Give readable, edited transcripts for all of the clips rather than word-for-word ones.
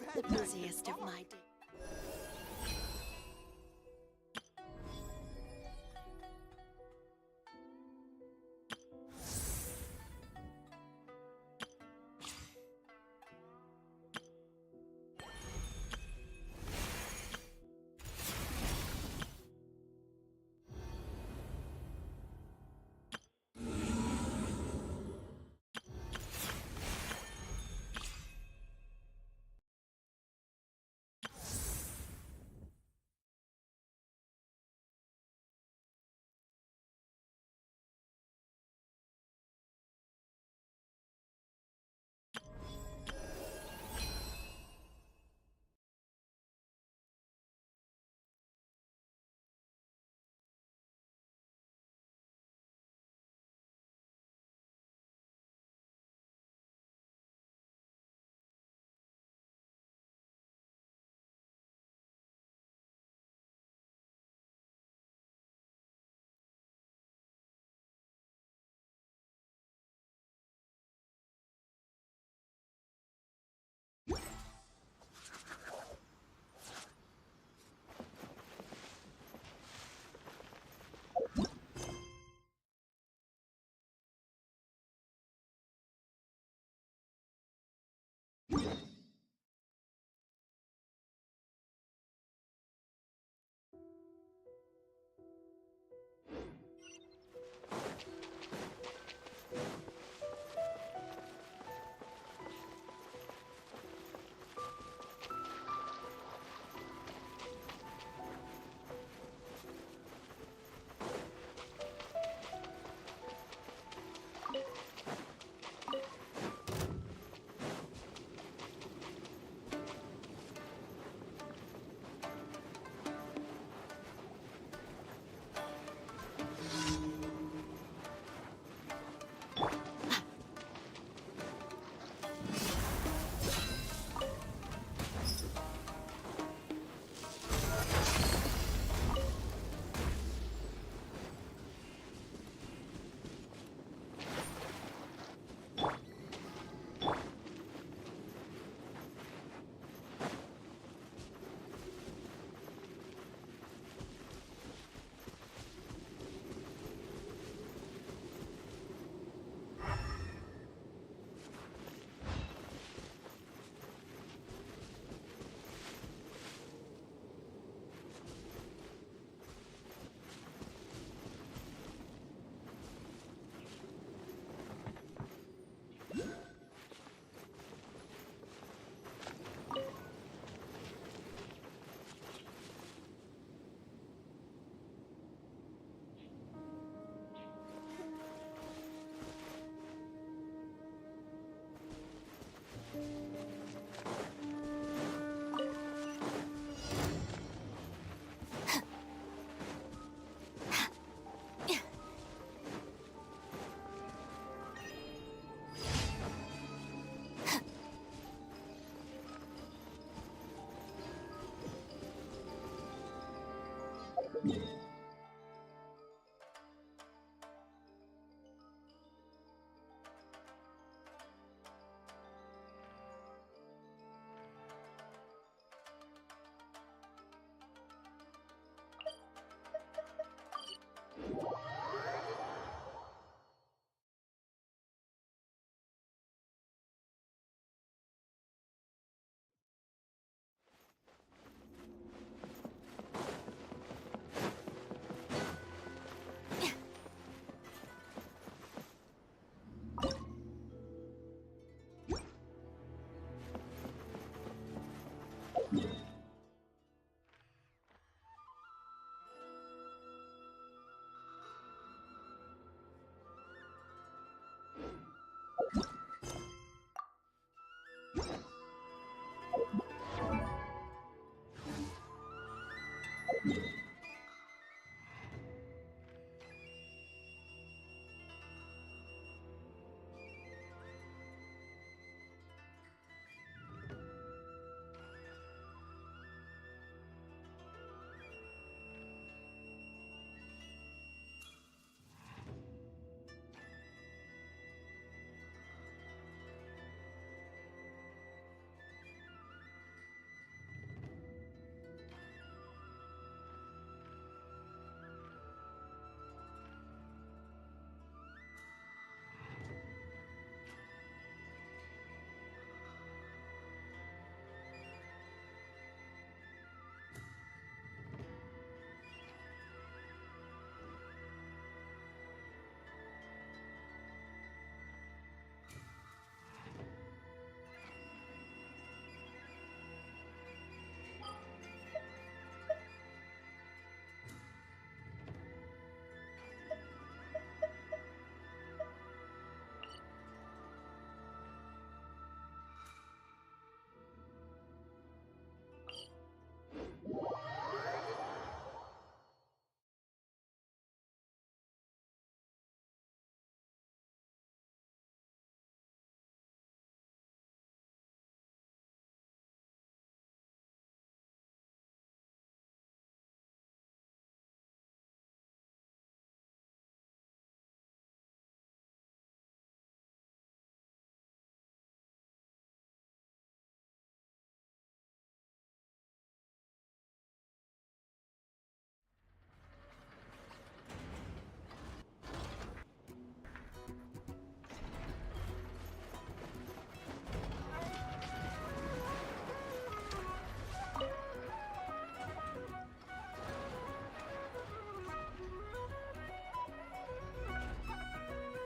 not the busiest of my days.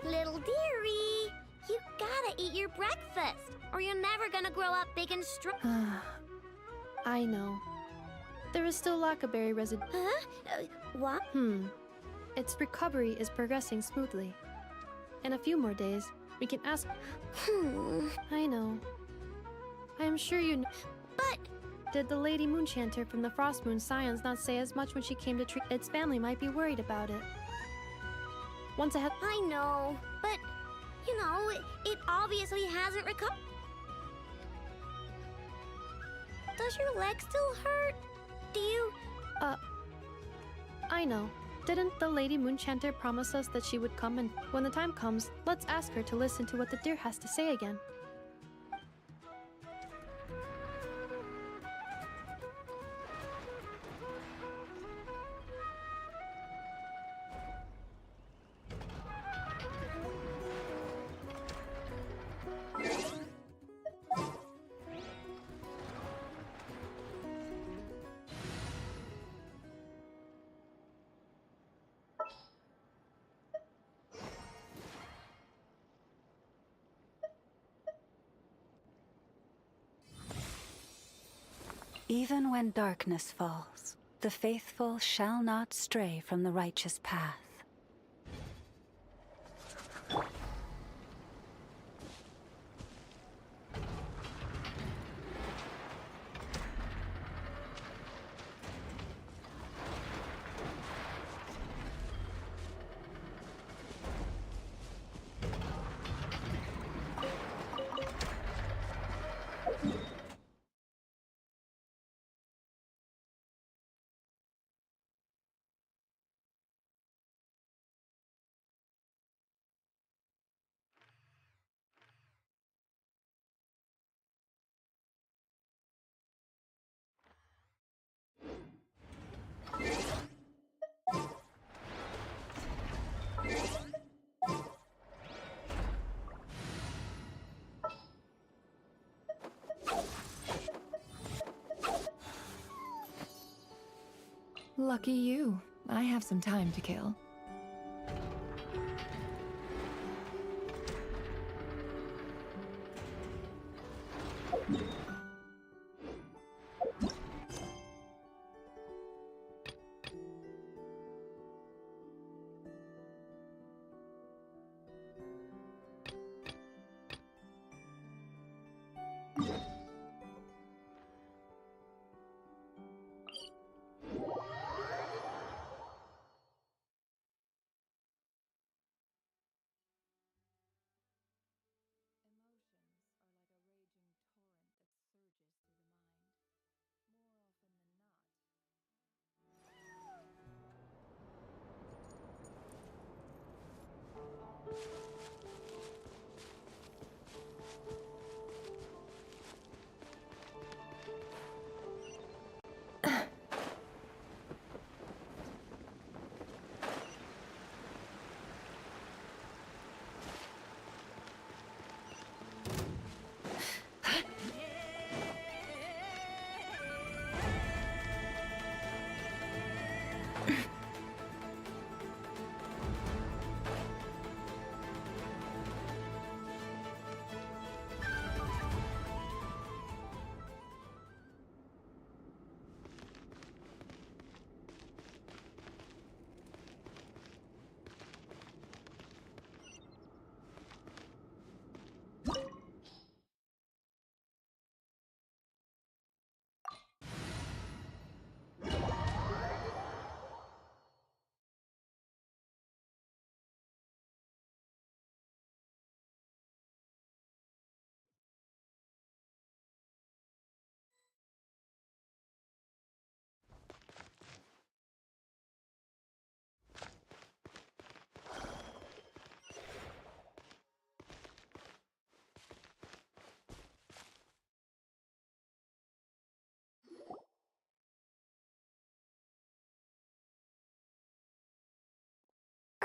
Little dearie, you gotta eat your breakfast, or you're never gonna grow up big and strong. I know. There is still lacquerberry residue. Huh? What? Its recovery is progressing smoothly. In a few more days, we can ask... I know. I am sure you know. But... Did the Lady Moonchanter from the Frost Moon Scions not say as much when she came to treat... Its family might be worried about it. Once I had... I know, but... You know, it obviously hasn't recovered. Does your leg still hurt? Do you... I know. Didn't the Lady Moonchanter promise us that she would come, and when the time comes, let's ask her to listen to what the deer has to say again. Even when darkness falls, the faithful shall not stray from the righteous path. Lucky you. I have some time to kill.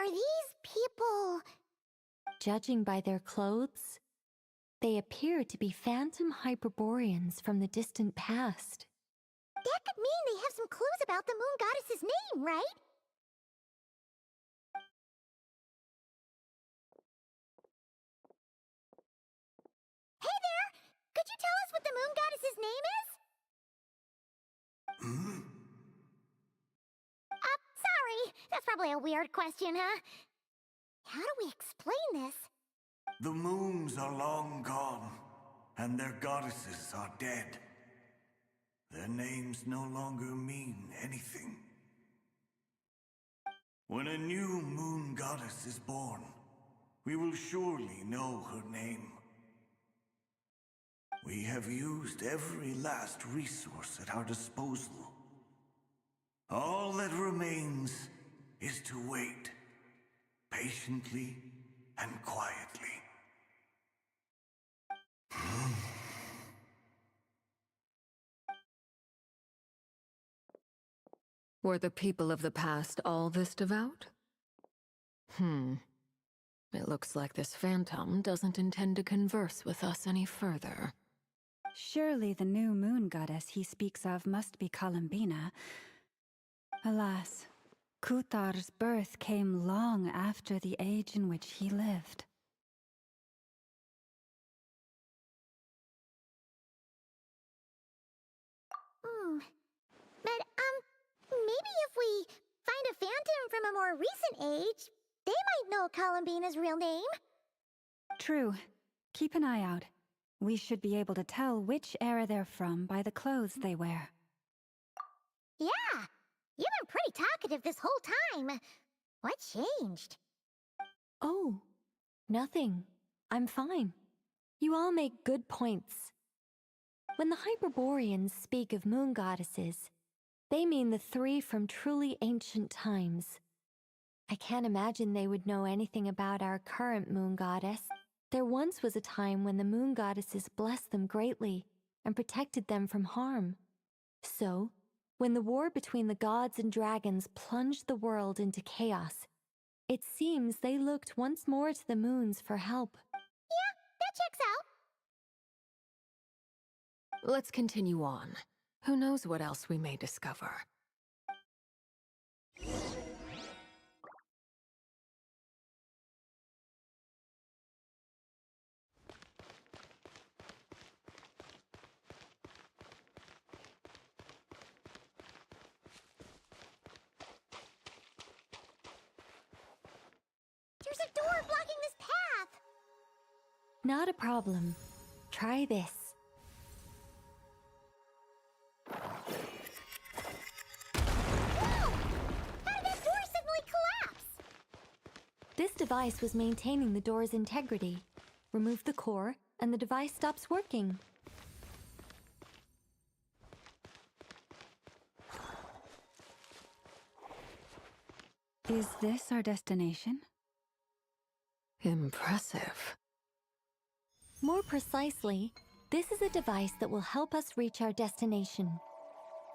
Are these people... Judging by their clothes, they appear to be phantom Hyperboreans from the distant past. That could mean they have some clues about the moon goddess's name, right? tell us what the moon goddess's name is? Sorry. That's probably a weird question, huh? How do we explain this? The moons are long gone, and their goddesses are dead. Their names no longer mean anything. When a new moon goddess is born, we will surely know her name. We have used every last resource at our disposal. All that remains is to wait, patiently and quietly. Were the people of the past all this devout? It looks like this phantom doesn't intend to converse with us any further. Surely the new moon goddess he speaks of must be Columbina. Alas, Kuthar's birth came long after the age in which he lived. But, maybe if we find a phantom from a more recent age, they might know Columbina's real name. True. Keep an eye out. We should be able to tell which era they're from by the clothes they wear. Yeah, you've been pretty talkative this whole time. What changed? Oh, nothing. I'm fine. You all make good points. When the Hyperboreans speak of moon goddesses, they mean the three from truly ancient times. I can't imagine they would know anything about our current moon goddess. There once was a time when the moon goddesses blessed them greatly and protected them from harm. So, when the war between the gods and dragons plunged the world into chaos, it seems they looked once more to the moons for help. Yeah, that checks out. Let's continue on. Who knows what else we may discover? There's a door blocking this path. Not a problem. Try this. Whoa! How did that door suddenly collapse? This device was maintaining the door's integrity. Remove the core, and the device stops working. Is this our destination? Impressive. More precisely, this is a device that will help us reach our destination.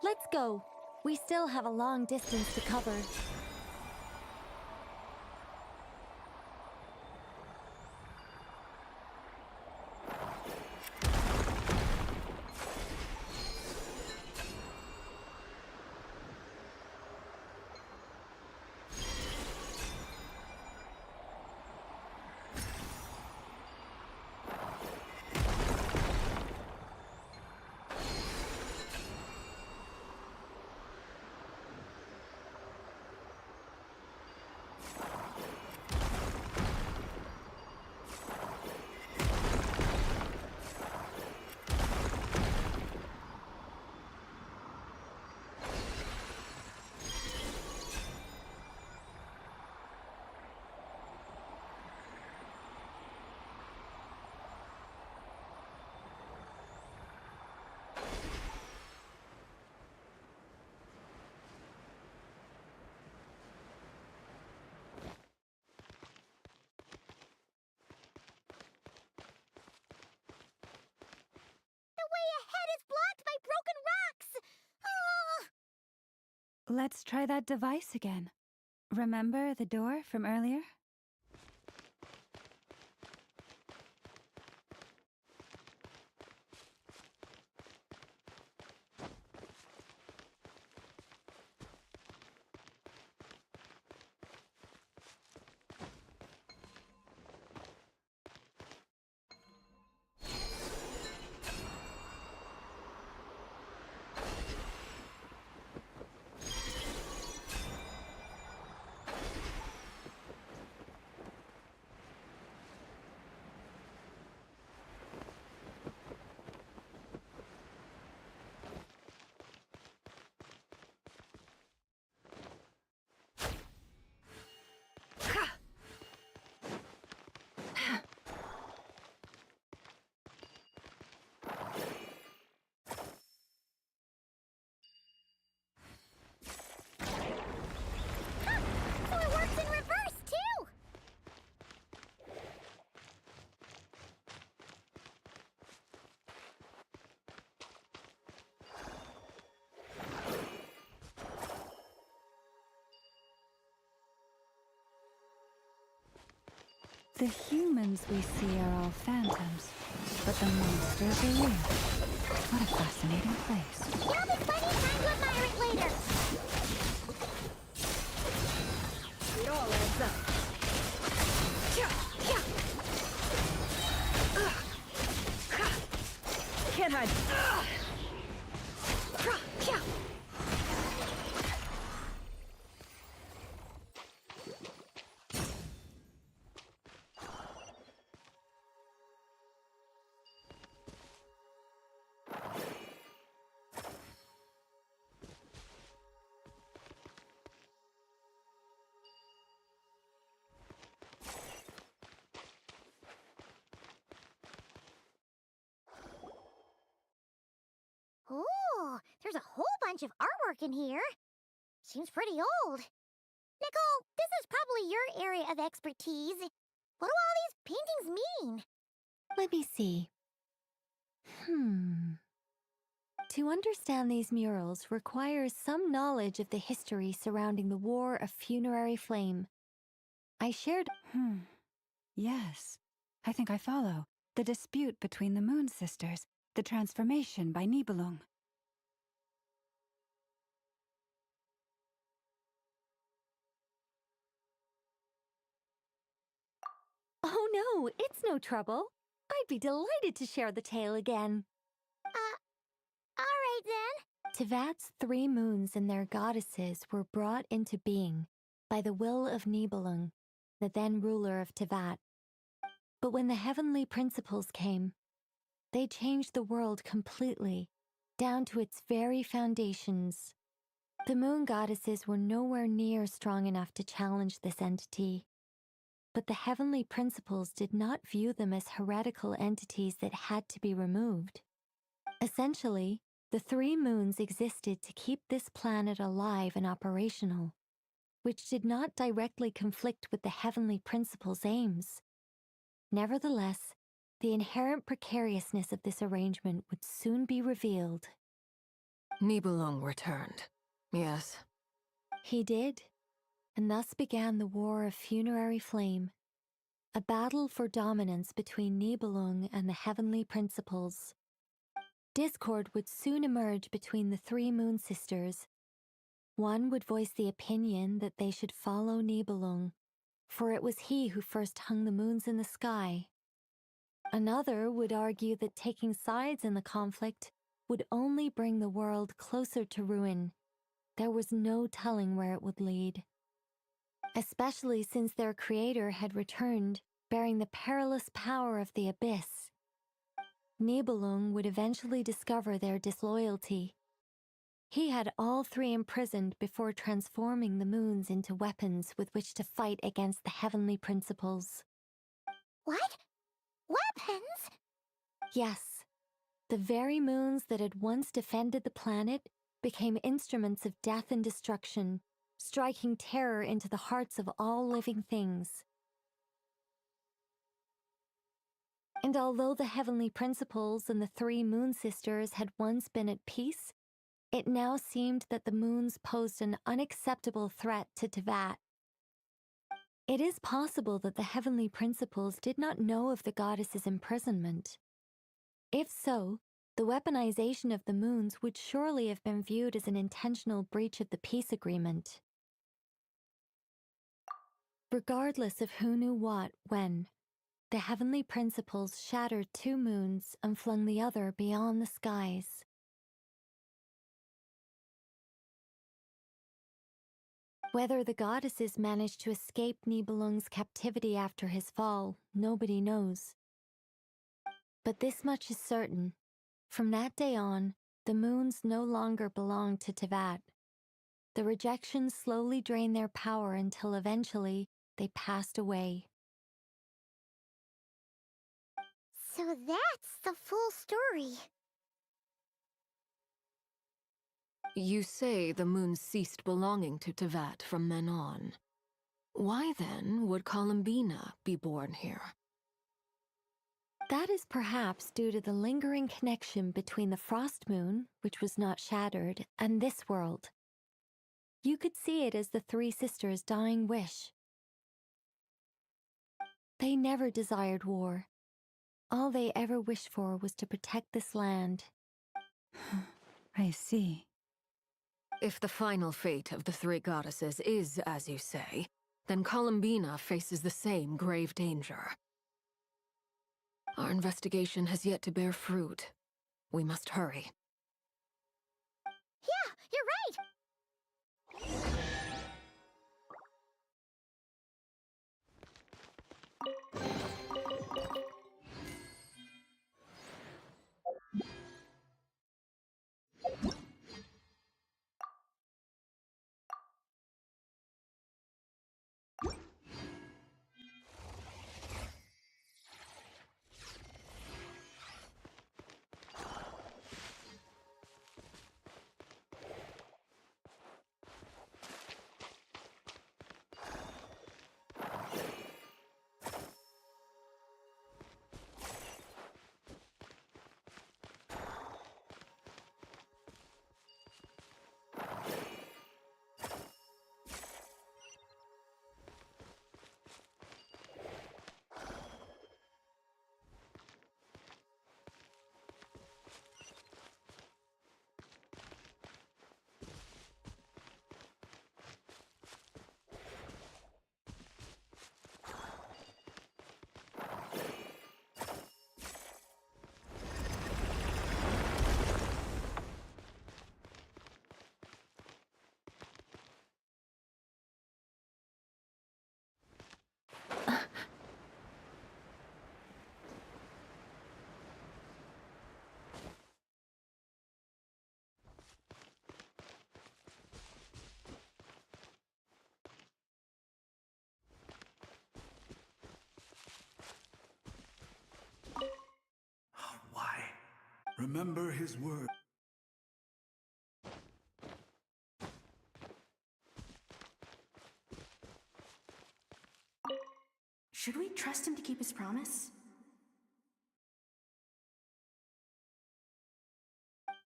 Let's go. We still have a long distance to cover. Let's try that device again. Remember the door from earlier? The humans we see are all phantoms, but the monsters are real. What a fascinating place. There'll be plenty of time to admire it later. It all adds up. Can't hide. Ooh, there's a whole bunch of artwork in here. Seems pretty old. Nicole, this is probably your area of expertise. What do all these paintings mean? Let me see. To understand these murals requires some knowledge of the history surrounding the War of Funerary Flame. I shared... Yes, I think I follow. The dispute between the Moon Sisters, the transformation by Nibelung. Oh no, it's no trouble. I'd be delighted to share the tale again. Alright then. Tevat's 3 moons and their goddesses were brought into being by the will of Nibelung, the then ruler of Tevat. But when the heavenly principles came, they changed the world completely, down to its very foundations. The moon goddesses were nowhere near strong enough to challenge this entity. But the heavenly principles did not view them as heretical entities that had to be removed. Essentially, the 3 moons existed to keep this planet alive and operational, which did not directly conflict with the heavenly principles' aims. Nevertheless, the inherent precariousness of this arrangement would soon be revealed. Nibelung returned. Yes. He did, and thus began the War of Funerary Flame, a battle for dominance between Nibelung and the heavenly principles. Discord would soon emerge between the 3 moon sisters. One would voice the opinion that they should follow Nibelung, for it was he who first hung the moons in the sky. Another would argue that taking sides in the conflict would only bring the world closer to ruin. There was no telling where it would lead. Especially since their creator had returned, bearing the perilous power of the abyss. Nibelung would eventually discover their disloyalty. He had all 3 imprisoned before transforming the moons into weapons with which to fight against the heavenly principles. What? Weapons? Yes, the very moons that had once defended the planet became instruments of death and destruction, striking terror into the hearts of all living things. And although the heavenly principles and the 3 moon sisters had once been at peace, it now seemed that the moons posed an unacceptable threat to Tevat. It is possible that the heavenly principles did not know of the goddess's imprisonment. If so, the weaponization of the moons would surely have been viewed as an intentional breach of the peace agreement. Regardless of who knew what, when, the heavenly principles shattered 2 moons and flung the other beyond the skies. Whether the goddesses managed to escape Nibelung's captivity after his fall, nobody knows. But this much is certain. From that day on, the moons no longer belonged to Tevat. The rejection slowly drained their power until eventually they passed away. So that's the full story. You say the moon ceased belonging to Tevat from then on. Why then would Columbina be born here? That is perhaps due to the lingering connection between the frost moon, which was not shattered, and this world. You could see it as the 3 sisters' dying wish. They never desired war. All they ever wished for was to protect this land. I see. If the final fate of the three goddesses is as you say, then Columbina faces the same grave danger. Our investigation has yet to bear fruit. We must hurry. Yeah, you're right! Why? Remember his word. Should we trust him to keep his promise?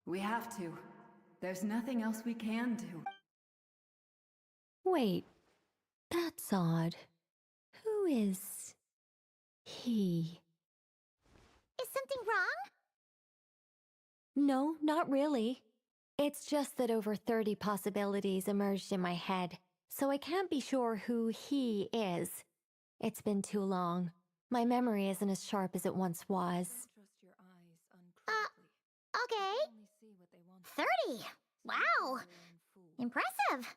We have to. There's nothing else we can do. Wait, that's odd. Who is he? Is something wrong? No, not really. It's just that over 30 possibilities emerged in my head, so I can't be sure who he is. It's been too long. My memory isn't as sharp as it once was. Okay. 30. Wow. Impressive.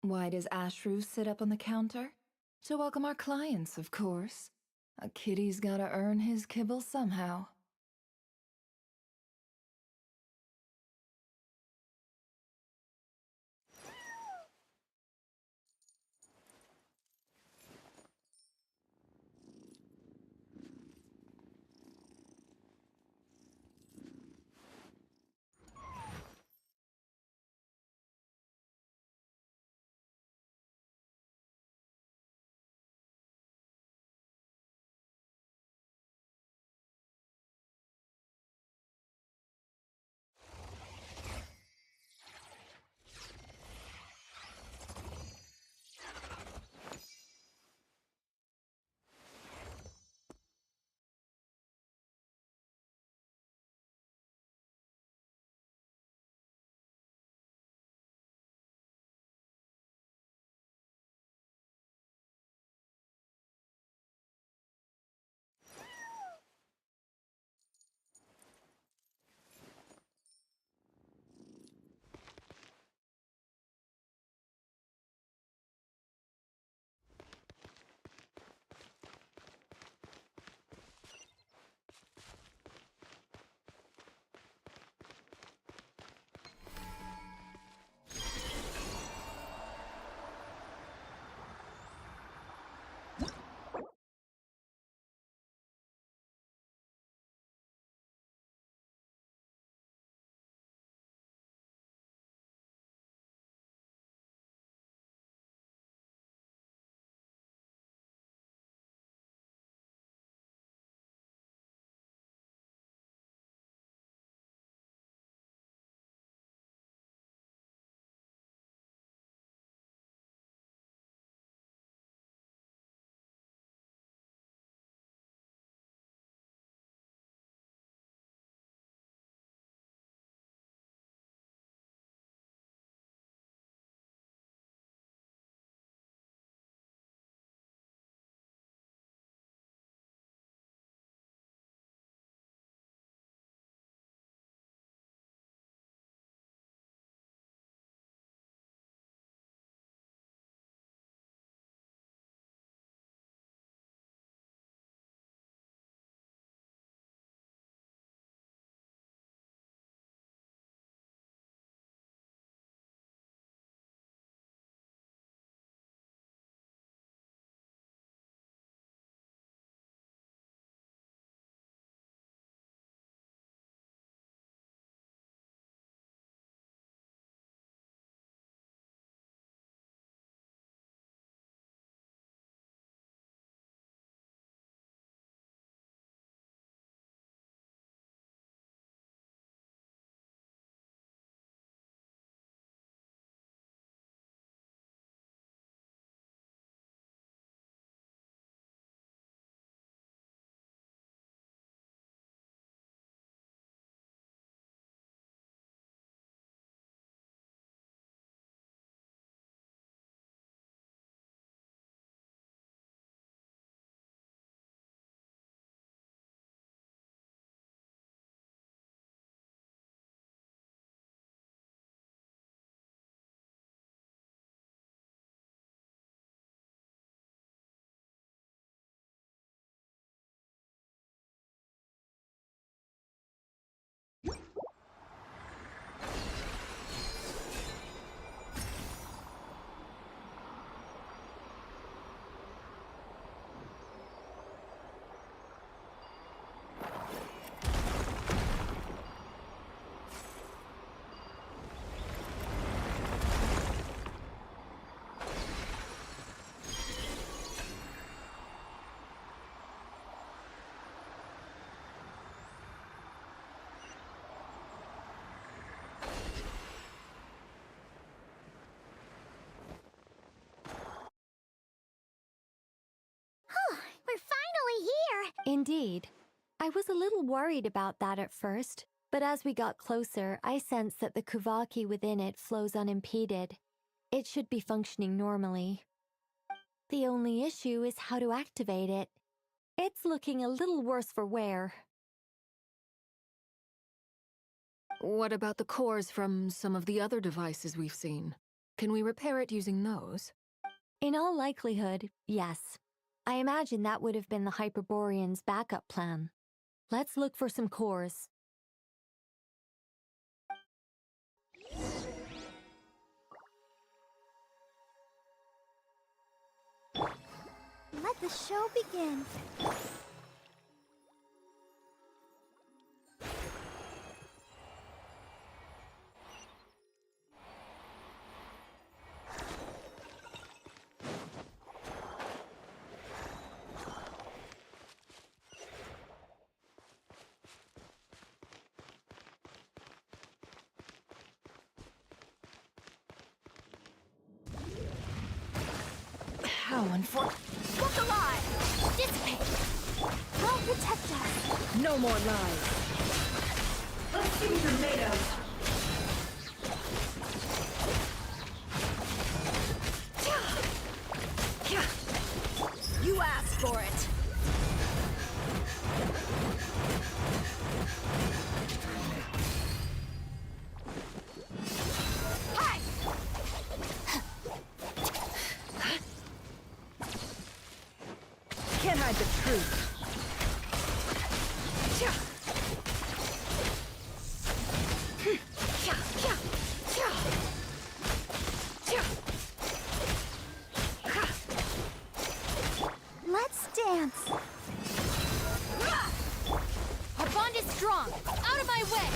Why does Ashru sit up on the counter? To welcome our clients, of course. A kitty's gotta earn his kibble somehow. We're finally here! Indeed. I was a little worried about that at first, but as we got closer, I sensed that the Kuvaki within it flows unimpeded. It should be functioning normally. The only issue is how to activate it. It's looking a little worse for wear. What about the cores from some of the other devices we've seen? Can we repair it using those? In all likelihood, yes. I imagine that would have been the Hyperborean's backup plan. Let's look for some cores. Let the show begin. How unfortunate. Look alive! Dissipate! I'll protect us. No more lies. Let's see what you're made of. You asked for it. Can't hide the truth. Let's dance. Our bond is strong. Out of my way.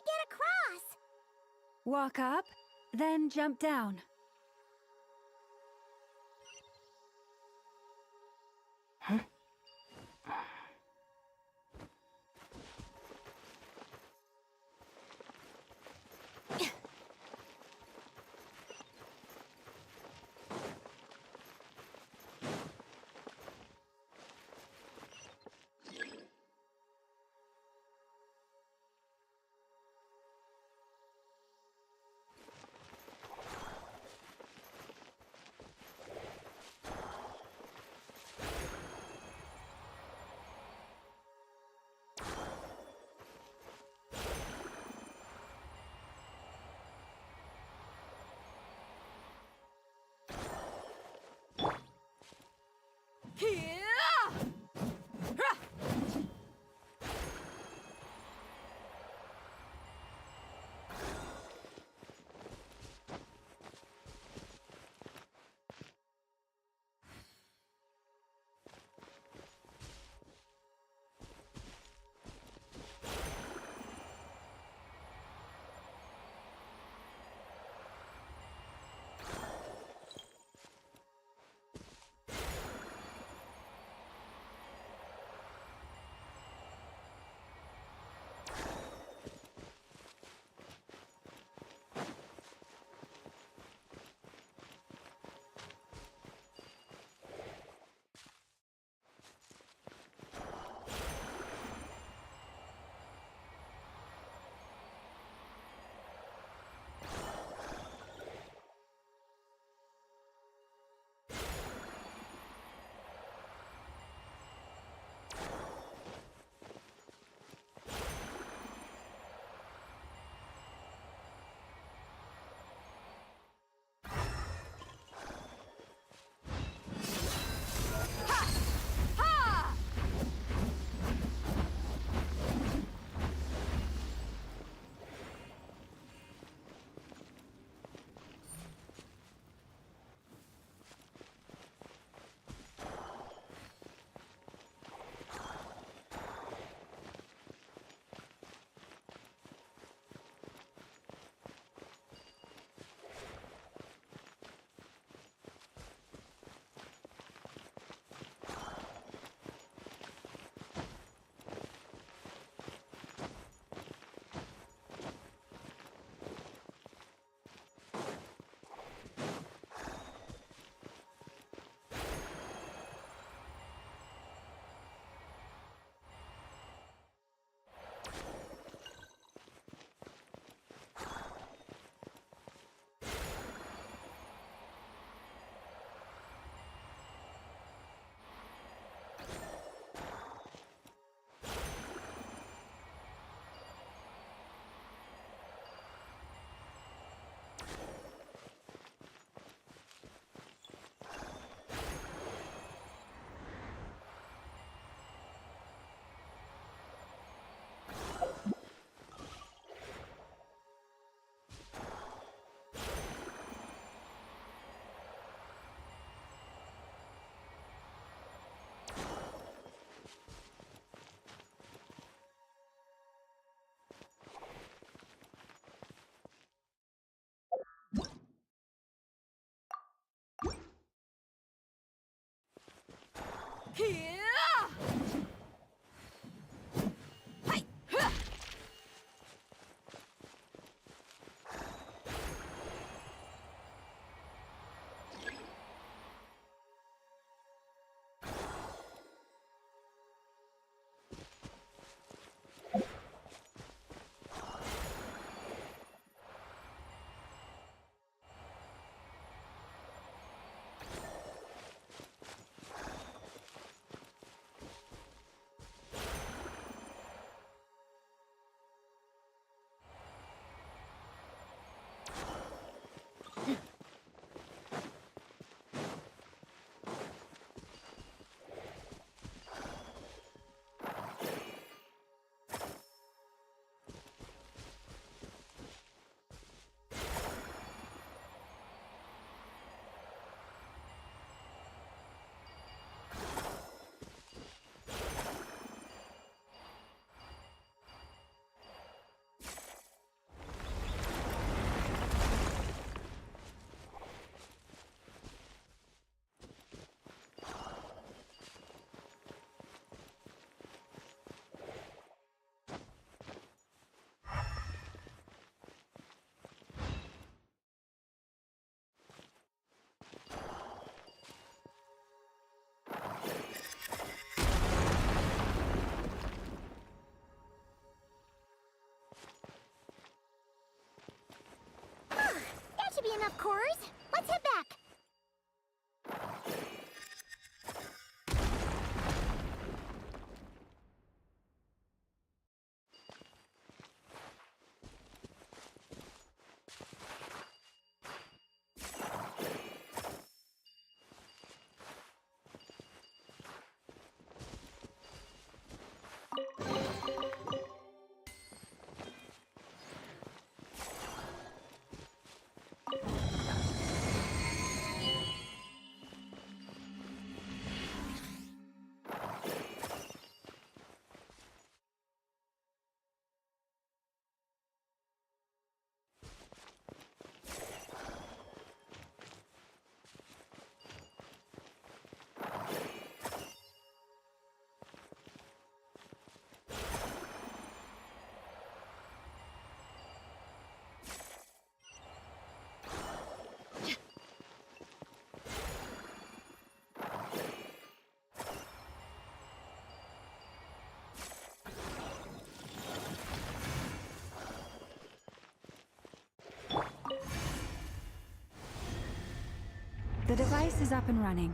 Get across! Walk up, then jump down. Guardian, of course. Let's head back. The device is up and running.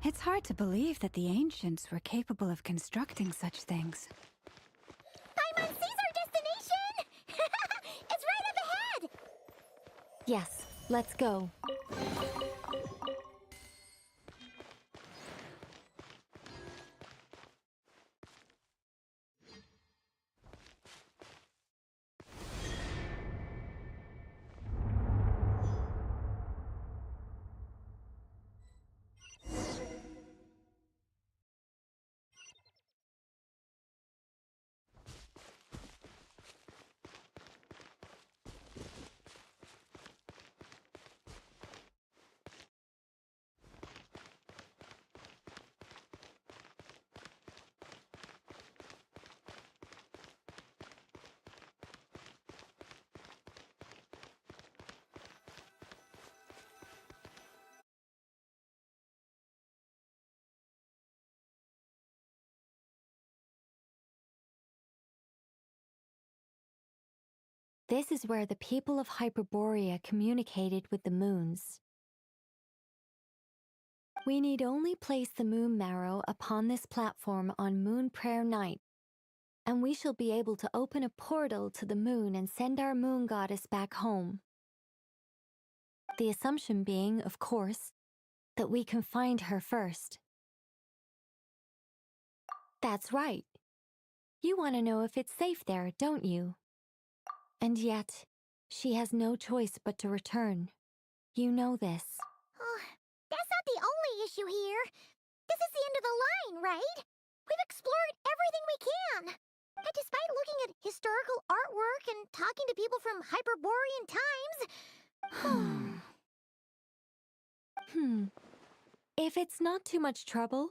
It's hard to believe that the ancients were capable of constructing such things. Paimon sees our destination! It's right up ahead! Yes, let's go. This is where the people of Hyperborea communicated with the moons. We need only place the moon marrow upon this platform on Moon Prayer Night, and we shall be able to open a portal to the moon and send our moon goddess back home. The assumption being, of course, that we can find her first. That's right. You want to know if it's safe there, don't you? And yet, she has no choice but to return. You know this. Oh, that's not the only issue here. This is the end of the line, right? We've explored everything we can. And despite looking at historical artwork and talking to people from Hyperborean times... If it's not too much trouble,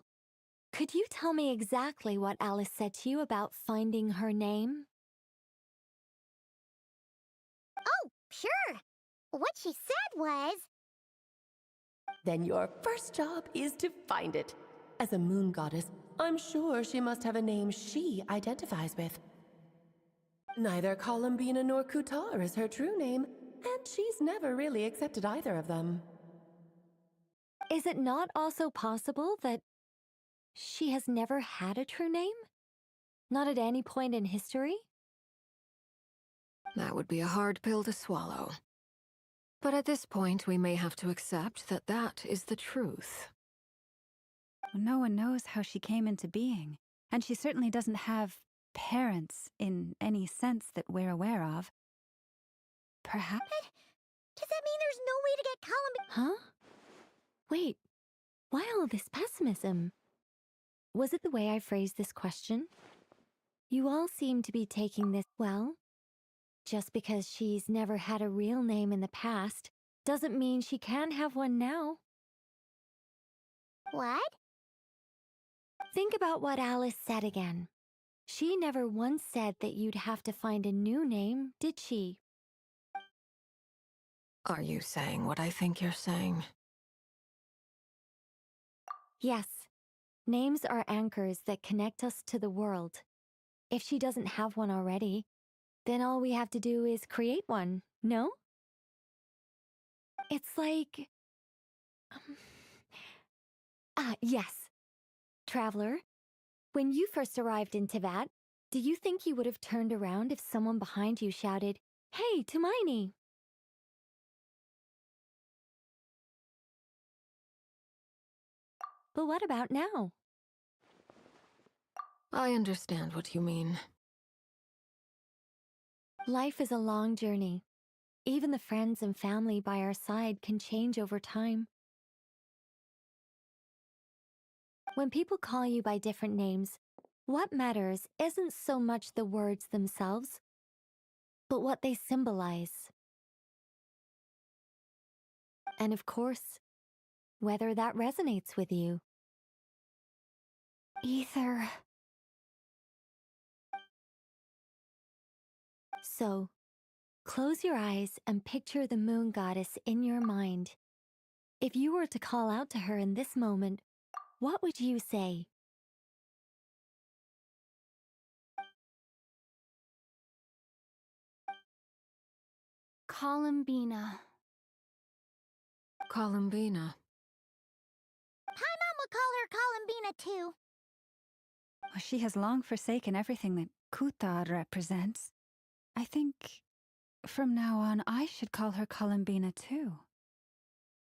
could you tell me exactly what Alice said to you about finding her name? Oh, sure. What she said was... Then your first job is to find it. As a moon goddess, I'm sure she must have a name she identifies with. Neither Columbina nor Kutar is her true name, and she's never really accepted either of them. Is it not also possible that she has never had a true name? Not at any point in history? That would be a hard pill to swallow. But at this point, we may have to accept that that is the truth. No one knows how she came into being, and she certainly doesn't have parents in any sense that we're aware of. Perhaps? Does that mean there's no way to get Columbine... Huh? Wait, why all this pessimism? Was it the way I phrased this question? You all seem to be taking this, well, just because she's never had a real name in the past doesn't mean she can't have one now. What? Think about what Alice said again. She never once said that you'd have to find a new name, did she? Are you saying what I think you're saying? Yes. Names are anchors that connect us to the world. If she doesn't have one already, then all we have to do is create one, no? It's like... yes. Traveler, when you first arrived in Teyvat, do you think you would have turned around if someone behind you shouted, "Hey, Tumaini"? But what about now? I understand what you mean. Life is a long journey. Even the friends and family by our side can change over time. When people call you by different names, what matters isn't so much the words themselves, but what they symbolize. And of course, whether that resonates with you. Ether. So, close your eyes and picture the moon goddess in your mind. If you were to call out to her in this moment, what would you say? Columbina. Columbina. Paimon would call her Columbina too. Well, she has long forsaken everything that Kutar represents. I think from now on I should call her Columbina too.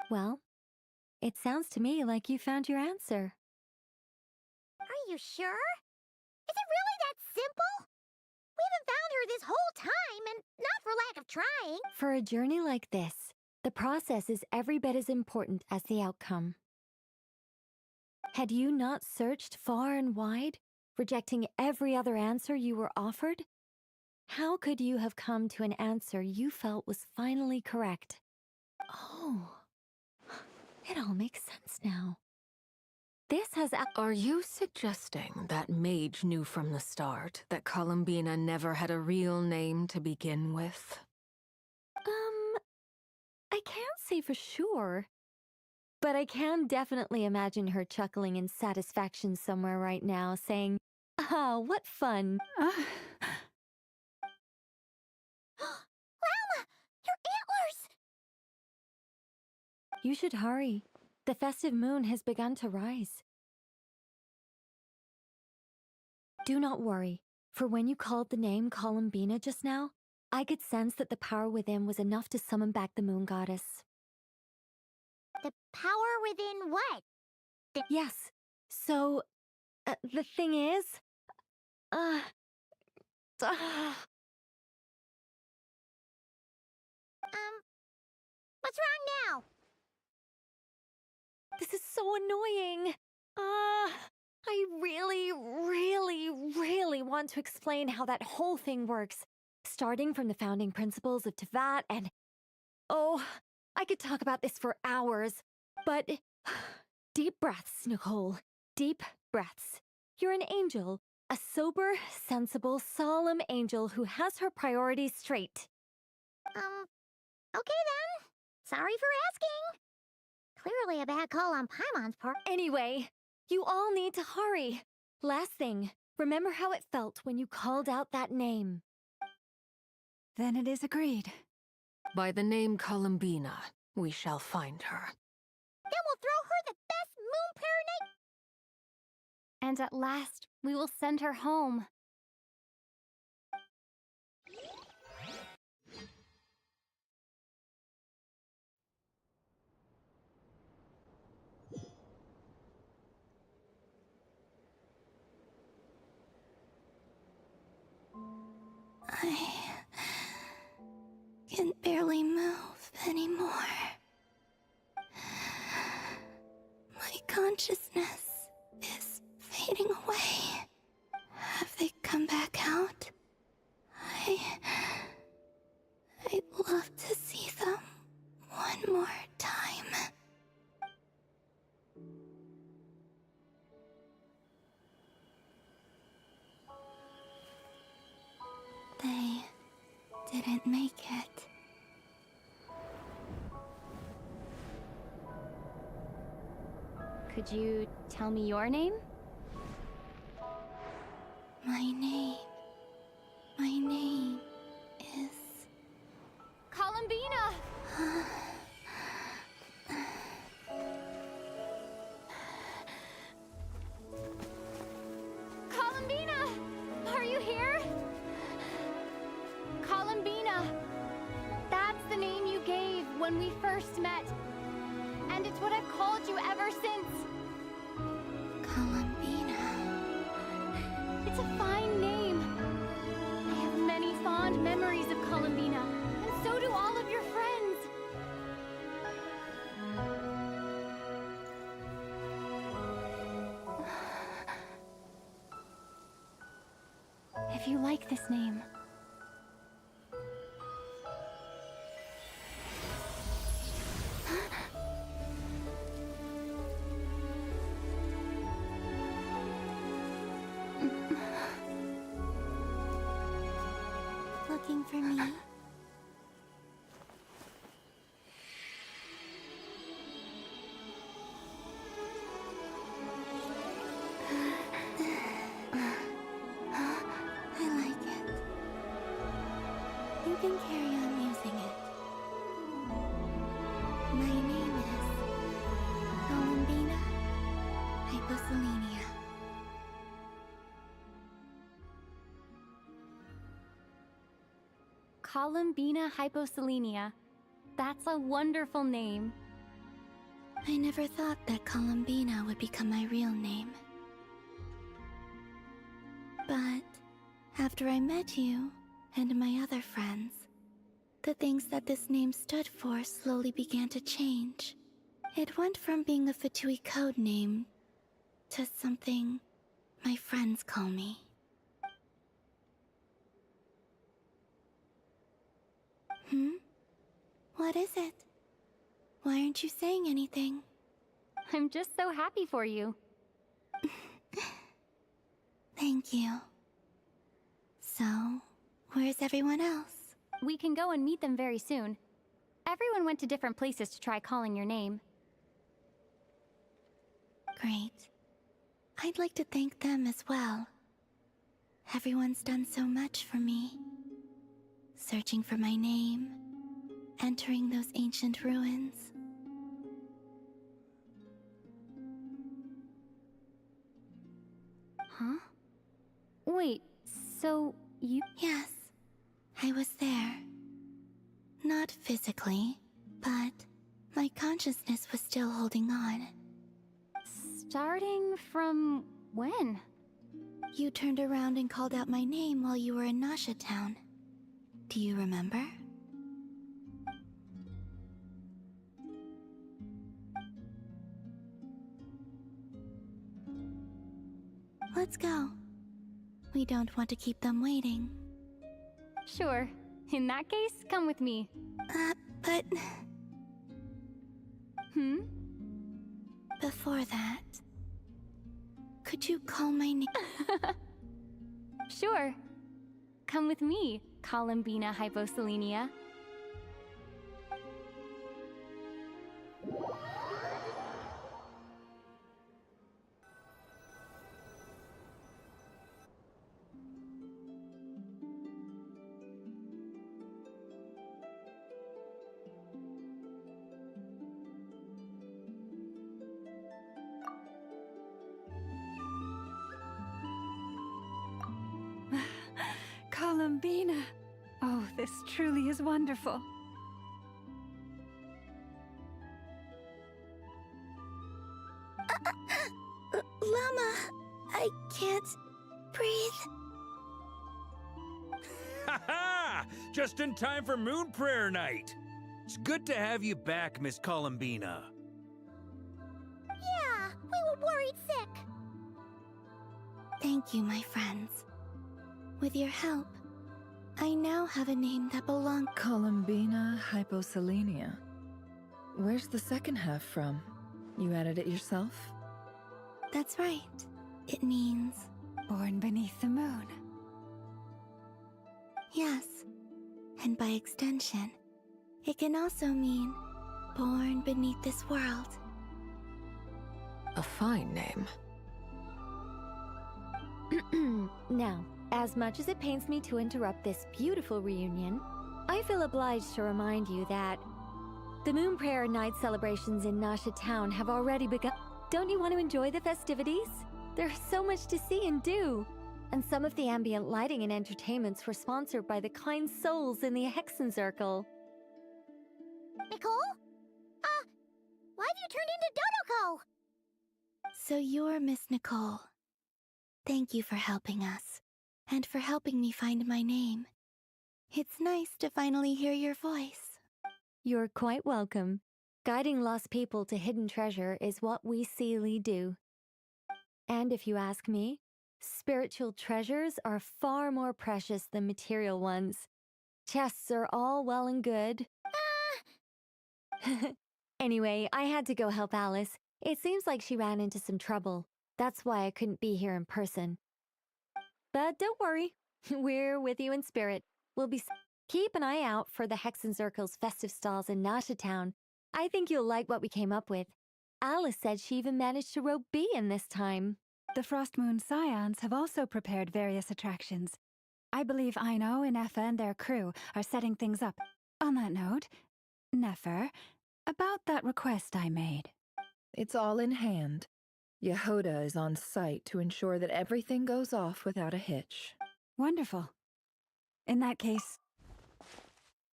Well, it sounds to me like you found your answer. Are you sure? Is it really that simple? We haven't found her this whole time, and not for lack of trying. For a journey like this, the process is every bit as important as the outcome. Had you not searched far and wide, rejecting every other answer you were offered, how could you have come to an answer you felt was finally correct? Oh, it all makes sense now. This has... Are you suggesting that Mage knew from the start that Columbina never had a real name to begin with? I can't say for sure. But I can definitely imagine her chuckling in satisfaction somewhere right now, saying, "Ah, what fun." Llama! Your antlers! You should hurry. The festive moon has begun to rise. Do not worry, for when you called the name Columbina just now, I could sense that the power within was enough to summon back the moon goddess. The power within what? Yes, so, the thing is... What's wrong now? This is so annoying. I really want to explain how that whole thing works, starting from the founding principles of Teyvat and... Oh, I could talk about this for hours, but... Deep breaths, Nicole. Deep breaths. You're an angel. A sober, sensible, solemn angel who has her priorities straight. Okay then. Sorry for asking. Clearly a bad call on Paimon's part. Anyway, you all need to hurry. Last thing, remember how it felt when you called out that name. Then it is agreed. By the name Columbina, we shall find her. Then we'll throw her the best moon paranite. And at last, we will send her home. I can barely move anymore. My consciousness is fading away. Have they come back out? I'd love to see them one more time. They didn't make it. Could you tell me your name? My name is... Columbina! when we first met. And it's what I've called you ever since. Columbina. It's a fine name. I have many fond memories of Columbina, and so do all of your friends. If you like this name. Looking for me? I like it. You can carry on using it. My name is Columbina Hyposelenia. Columbina Hyposelenia. That's a wonderful name. I never thought that Columbina would become my real name. But after I met you and my other friends, the things that this name stood for slowly began to change. It went from being a Fatui code name to something my friends call me. What is it? Why aren't you saying anything? I'm just so happy for you. Thank you. So, where's everyone else? We can go and meet them very soon. Everyone went to different places to try calling your name. Great. I'd like to thank them as well. Everyone's done so much for me. Searching for my name, entering those ancient ruins. Huh? Wait, so you... Yes, I was there. Not physically, but my consciousness was still holding on. Starting from when? You turned around and called out my name while you were in Nasha Town. Do you remember? Let's go. We don't want to keep them waiting. Sure. In that case, come with me. But... Before that... Could you call my name? Sure. Come with me, Columbina Hyposelenia. Columbina! Oh, this truly is wonderful. Llama, I can't breathe. Ha ha! Just in time for Moon Prayer Night. It's good to have you back, Miss Columbina. Yeah, we were worried sick. Thank you, my friends. With your help, I now have a name that belongs. Columbina Hyposelenia. Where's the second half from? You added it yourself? That's right. It means... Born beneath the moon. Yes. And by extension, it can also mean born beneath this world. A fine name. Now, as much as it pains me to interrupt this beautiful reunion, I feel obliged to remind you that the Moon Prayer Night celebrations in Nasha Town have already begun. Don't you want to enjoy the festivities? There's so much to see and do. And some of the ambient lighting and entertainments were sponsored by the kind souls in the Hexen Circle. Nicole? Why have you turned into Dodoko? So you're Miss Nicole. Thank you for helping us, and for helping me find my name. It's nice to finally hear your voice. You're quite welcome. Guiding lost people to hidden treasure is what we Seelie do. And if you ask me, spiritual treasures are far more precious than material ones. Chests are all well and good. Anyway, I had to go help Alice. It seems like she ran into some trouble. That's why I couldn't be here in person. But don't worry, we're with you in spirit. Keep an eye out for the Hexenzirkel's festive stalls in Nasha Town. I think you'll like what we came up with. Alice said she even managed to rope B in this time. The Frost Moon Scions have also prepared various attractions. I believe Aino, Ineffa, and their crew are setting things up. On that note, Nefer, about that request I made. It's all in hand. Yehoda is on site to ensure that everything goes off without a hitch. Wonderful. In that case...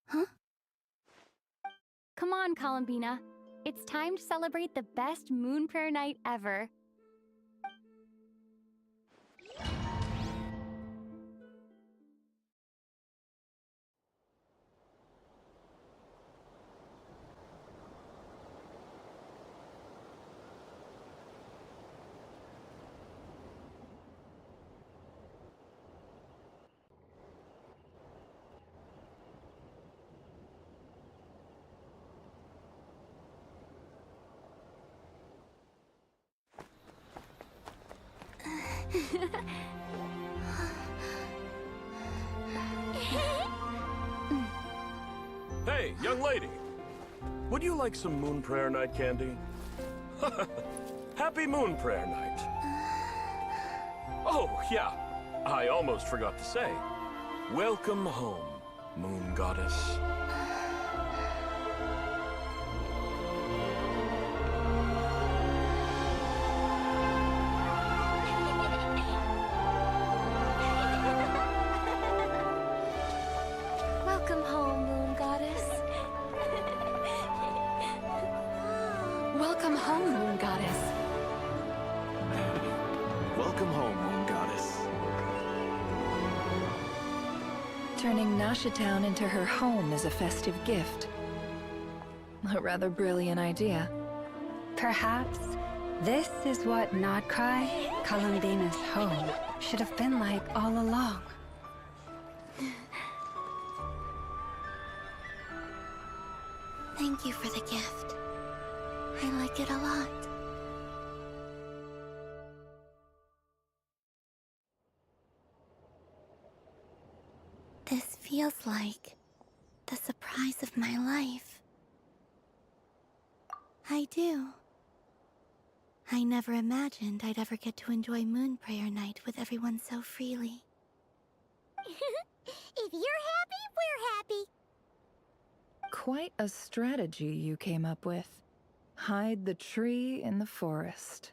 Huh? Come on, Columbina. It's time to celebrate the best Moon Prayer night ever. Hey, young lady. Would you like some Moon Prayer Night candy? Happy Moon Prayer Night. Oh, yeah. I almost forgot to say. Welcome home, Moon Goddess. Welcome home, Moon Goddess. Welcome home, Moon Goddess. Welcome home, Moon Goddess. Turning Nasha Town into her home is a festive gift. A rather brilliant idea. Perhaps this is what Nodcry, Columbina's home, should have been like all along. Thank you for the gift. I like it a lot. This feels like the surprise of my life. I do. I never imagined I'd ever get to enjoy Moon Prayer Night with everyone so freely. If you're happy, we're happy. Quite a strategy you came up with. Hide the tree in the forest.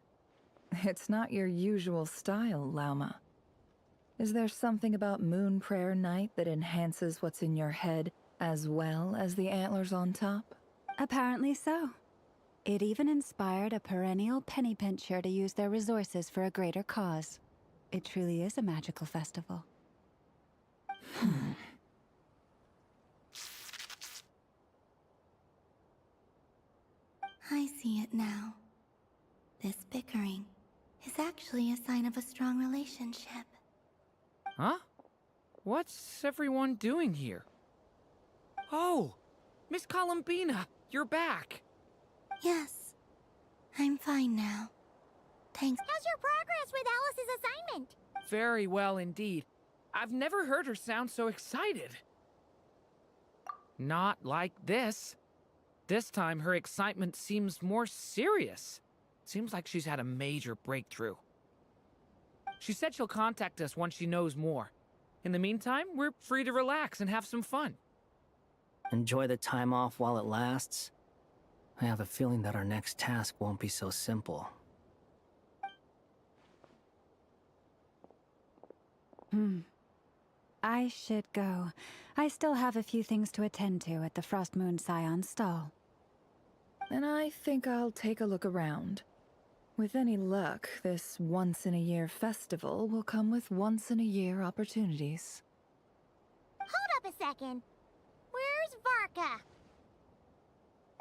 It's not your usual style, Lauma. Is there something about Moon Prayer Night that enhances what's in your head as well as the antlers on top? Apparently so. It even inspired a perennial penny pincher to use their resources for a greater cause. It truly is a magical festival. I see it now. This bickering is actually a sign of a strong relationship. Huh? What's everyone doing here? Oh! Miss Columbina, you're back! Yes, I'm fine now. Thanks. How's your progress with Alice's assignment? Very well indeed. I've never heard her sound so excited. Not like this. This time her excitement seems more serious. Seems like she's had a major breakthrough. She said she'll contact us once she knows more. In the meantime, we're free to relax and have some fun. Enjoy the time off while it lasts. I have a feeling that our next task won't be so simple. I should go. I still have a few things to attend to at the Frost Moon Scion stall. And I think I'll take a look around. With any luck, this once-in-a-year festival will come with once-in-a-year opportunities. Hold up a second. Where's Varka?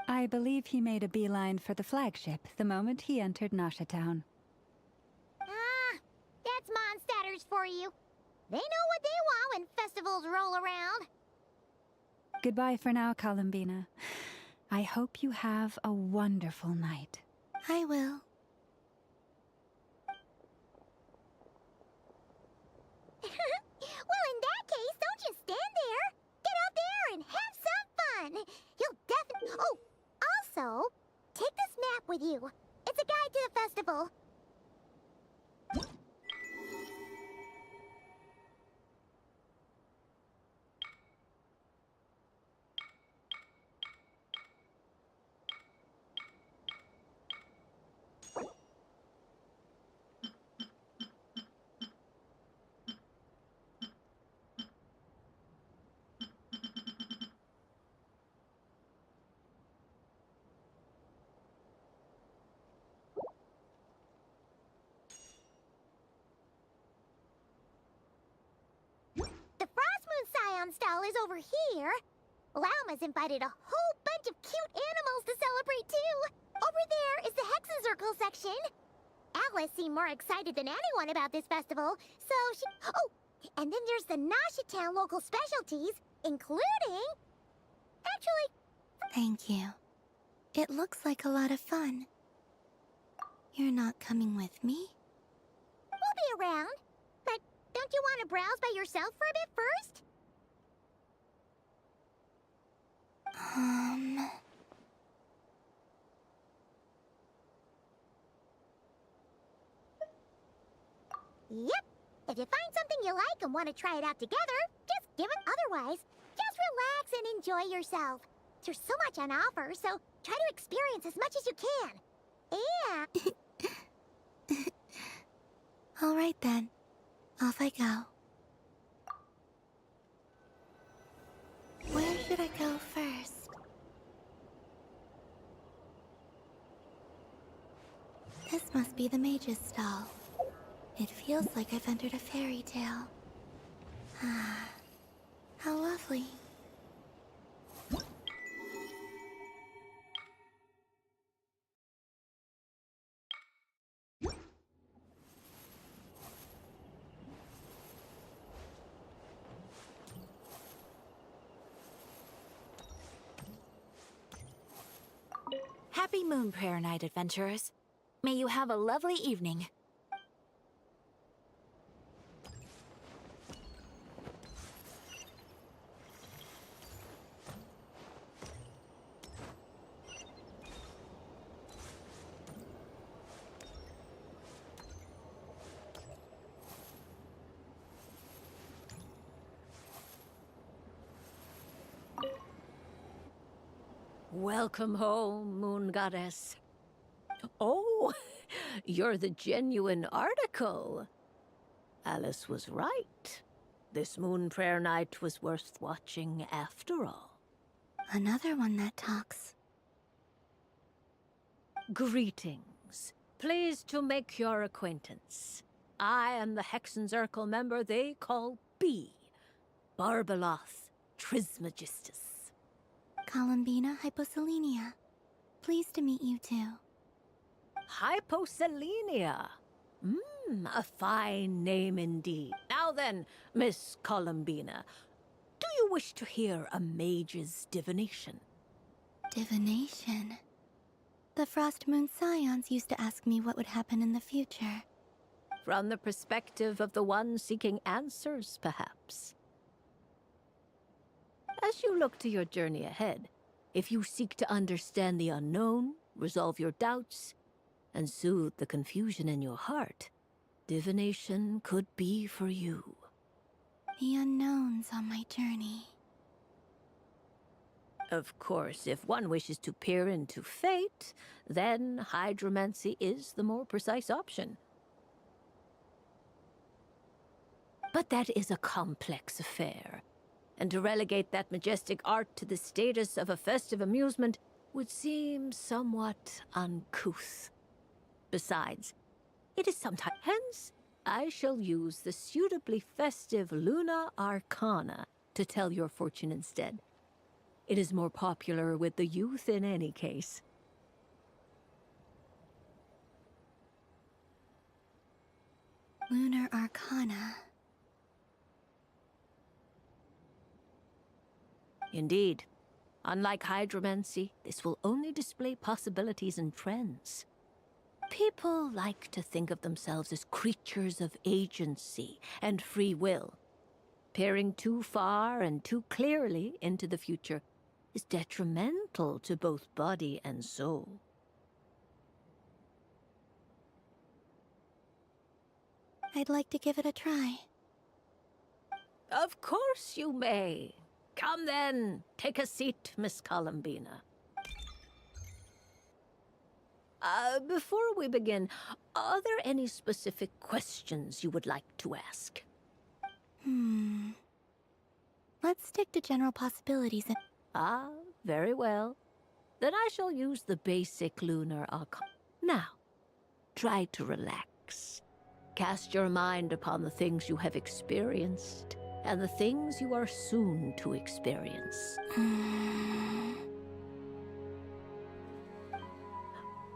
I believe he made a beeline for the flagship the moment he entered Nasha Town. Ah, that's Mondstatters for you. They know what they want when festivals roll around. Goodbye for now, Columbina. I hope you have a wonderful night. I will. Well, in that case, don't just stand there. Get out there and have some fun. You'll definitely... Oh, also, take this map with you. It's a guide to the festival. The Frost Moon Scion stall is over here. Lauma's invited a whole bunch of cute animals to celebrate too. Over there is the Hexen section. Alice seemed more excited than anyone about this festival, so she... Oh, and then there's the Nasha Town local specialties, including... Actually... Thank you. It looks like a lot of fun. You're not coming with me? We'll be around. But don't you want to browse by yourself for a bit first? Yep. If you find something you like and want to try it out together, just give it. Otherwise, just relax and enjoy yourself. There's so much on offer, so try to experience as much as you can. And... All right then. Off I go. Where should I go first? This must be the mage's stall. It feels like I've entered a fairy tale. Ah, how lovely. Happy Moon Prayer Night, adventurers. May you have a lovely evening. Welcome home, Moon Goddess. Oh, you're the genuine article. Alice was right. This Moon Prayer Night was worth watching after all. Another one that talks. Greetings. Pleased to make your acquaintance. I am the Hexen member they call B. Barbeloth Trismegistus. Columbina Hyposelenia. Pleased to meet you too. Hyposelenia. A fine name indeed. Now then, Miss Columbina, do you wish to hear a mage's divination? Divination? The Frost Moon Scions used to ask me what would happen in the future. From the perspective of the one seeking answers, perhaps. As you look to your journey ahead, if you seek to understand the unknown, resolve your doubts, and soothe the confusion in your heart, divination could be for you. The unknowns on my journey. Of course, if one wishes to peer into fate, then hydromancy is the more precise option. But that is a complex affair, and to relegate that majestic art to the status of a festive amusement would seem somewhat uncouth. Besides, it is sometimes... Hence, I shall use the suitably festive Luna Arcana to tell your fortune instead. It is more popular with the youth in any case. Lunar Arcana. Indeed. Unlike hydromancy, this will only display possibilities and trends. People like to think of themselves as creatures of agency and free will. Peering too far and too clearly into the future is detrimental to both body and soul. I'd like to give it a try. Of course you may. Come then, take a seat, Miss Columbina. Before we begin, are there any specific questions you would like to ask? Let's stick to general possibilities and... Ah, very well. Then I shall use the basic lunar arcana. Now, try to relax. Cast your mind upon the things you have experienced and the things you are soon to experience.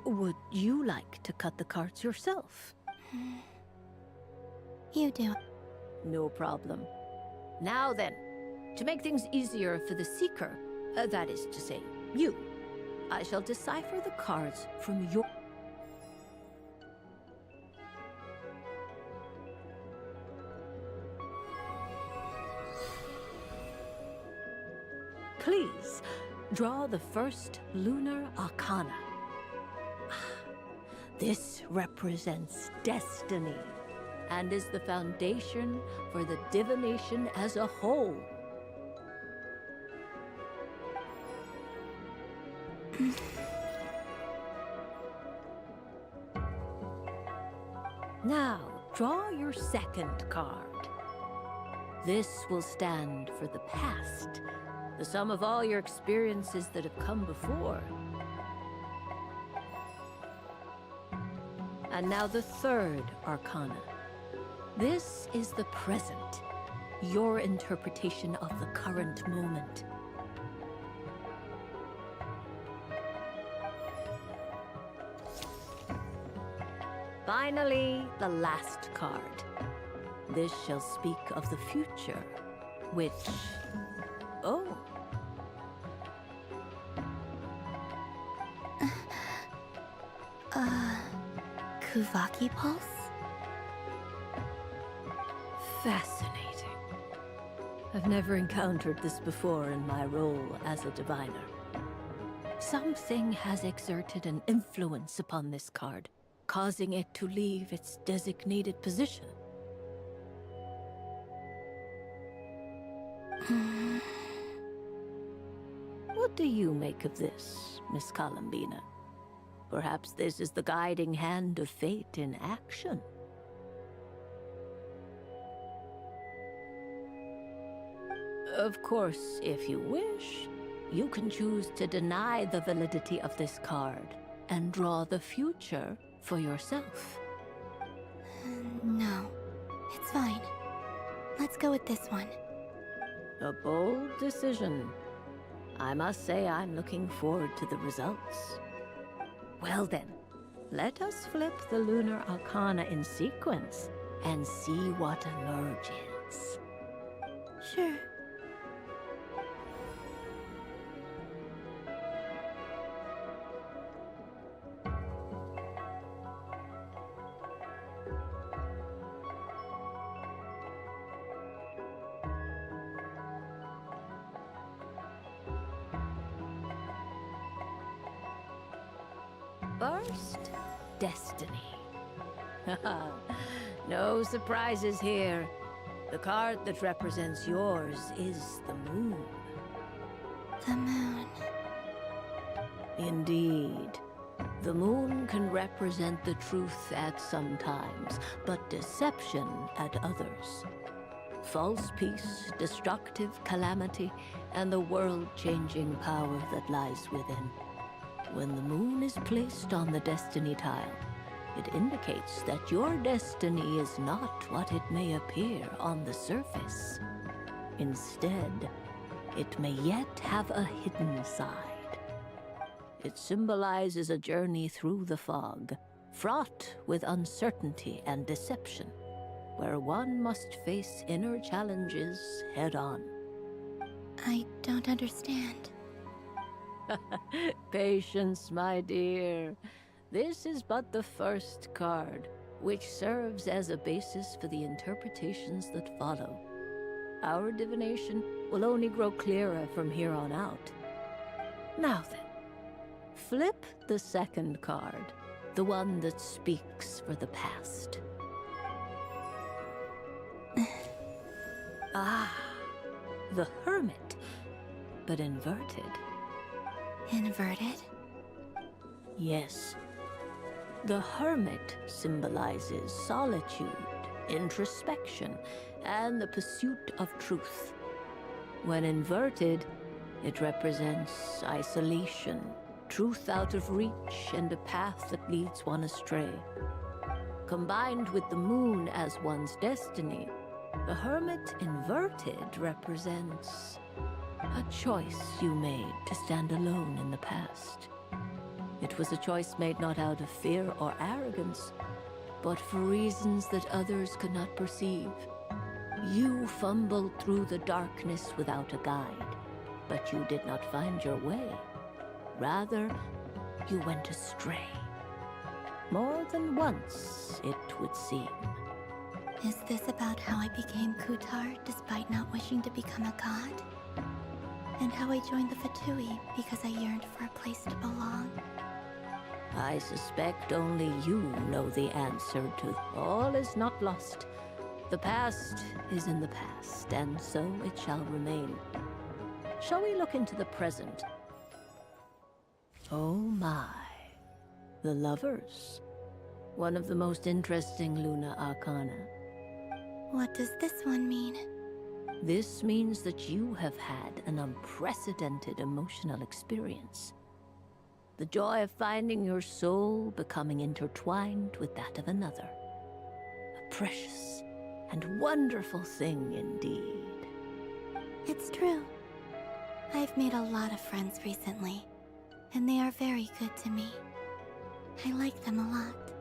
Would you like to cut the cards yourself? You do. No problem. Now then, to make things easier for the seeker, that is to say, you, I shall decipher the cards from your... Please, draw the first lunar arcana. This represents destiny, and is the foundation for the divination as a whole. Now, draw your second card. This will stand for the past, the sum of all your experiences that have come before. And now the third arcana. This is the present, your interpretation of the current moment. Finally, the last card. This shall speak of the future, which... Oh. Kuvaki Pulse? Fascinating. I've never encountered this before in my role as a diviner. Something has exerted an influence upon this card, causing it to leave its designated position. What do you make of this, Miss Columbina? Perhaps this is the guiding hand of fate in action. Of course, if you wish, you can choose to deny the validity of this card and draw the future for yourself. No, it's fine. Let's go with this one. A bold decision. I must say I'm looking forward to the results. Well then, let us flip the lunar arcana in sequence and see what emerges. Sure. First, destiny. No surprises here. The card that represents yours is the moon. The moon. Indeed. The moon can represent the truth at some times, but deception at others. False peace, destructive calamity, and the world-changing power that lies within. When the moon is placed on the destiny tile, it indicates that your destiny is not what it may appear on the surface. Instead, it may yet have a hidden side. It symbolizes a journey through the fog, fraught with uncertainty and deception, where one must face inner challenges head-on. I don't understand. Patience, my dear. This is but the first card, which serves as a basis for the interpretations that follow. Our divination will only grow clearer from here on out. Now then, flip the second card, the one that speaks for the past. Ah, the Hermit, but inverted. Inverted? Yes. The Hermit symbolizes solitude, introspection, and the pursuit of truth. When inverted, it represents isolation, truth out of reach, and a path that leads one astray. Combined with the moon as one's destiny, the Hermit inverted represents a choice you made to stand alone in the past. It was a choice made not out of fear or arrogance, but for reasons that others could not perceive. You fumbled through the darkness without a guide, but you did not find your way. Rather, you went astray. More than once, it would seem. Is this about how I became Kutar despite not wishing to become a god? And how I joined the Fatui because I yearned for a place to belong? I suspect only you know the answer to all is not lost. The past is in the past, and so it shall remain. Shall we look into the present? Oh my. The Lovers. One of the most interesting Luna Arcana. What does this one mean? This means that you have had an unprecedented emotional experience. The joy of finding your soul becoming intertwined with that of another. A precious and wonderful thing indeed. It's true. I've made a lot of friends recently, and they are very good to me. I like them a lot.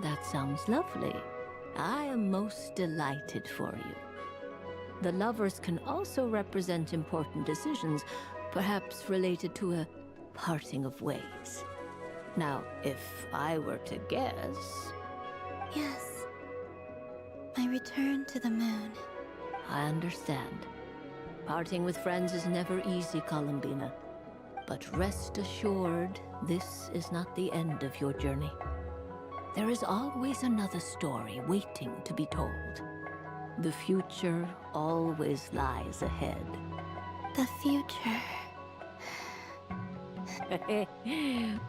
That sounds lovely. I am most delighted for you. The Lovers can also represent important decisions, perhaps related to a parting of ways. Now, if I were to guess... Yes. My return to the moon. I understand. Parting with friends is never easy, Columbina. But rest assured, this is not the end of your journey. There is always another story waiting to be told. The future always lies ahead. The future.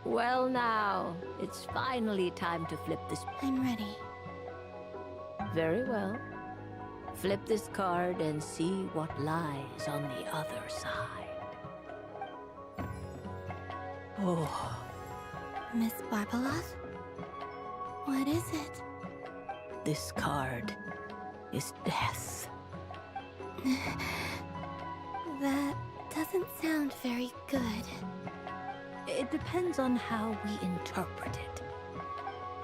Well now, it's finally time to flip this. I'm ready. Very well. Flip this card and see what lies on the other side. Oh. Miss Barbeloth? What is it? This card is death. That doesn't sound very good. It depends on how we interpret it.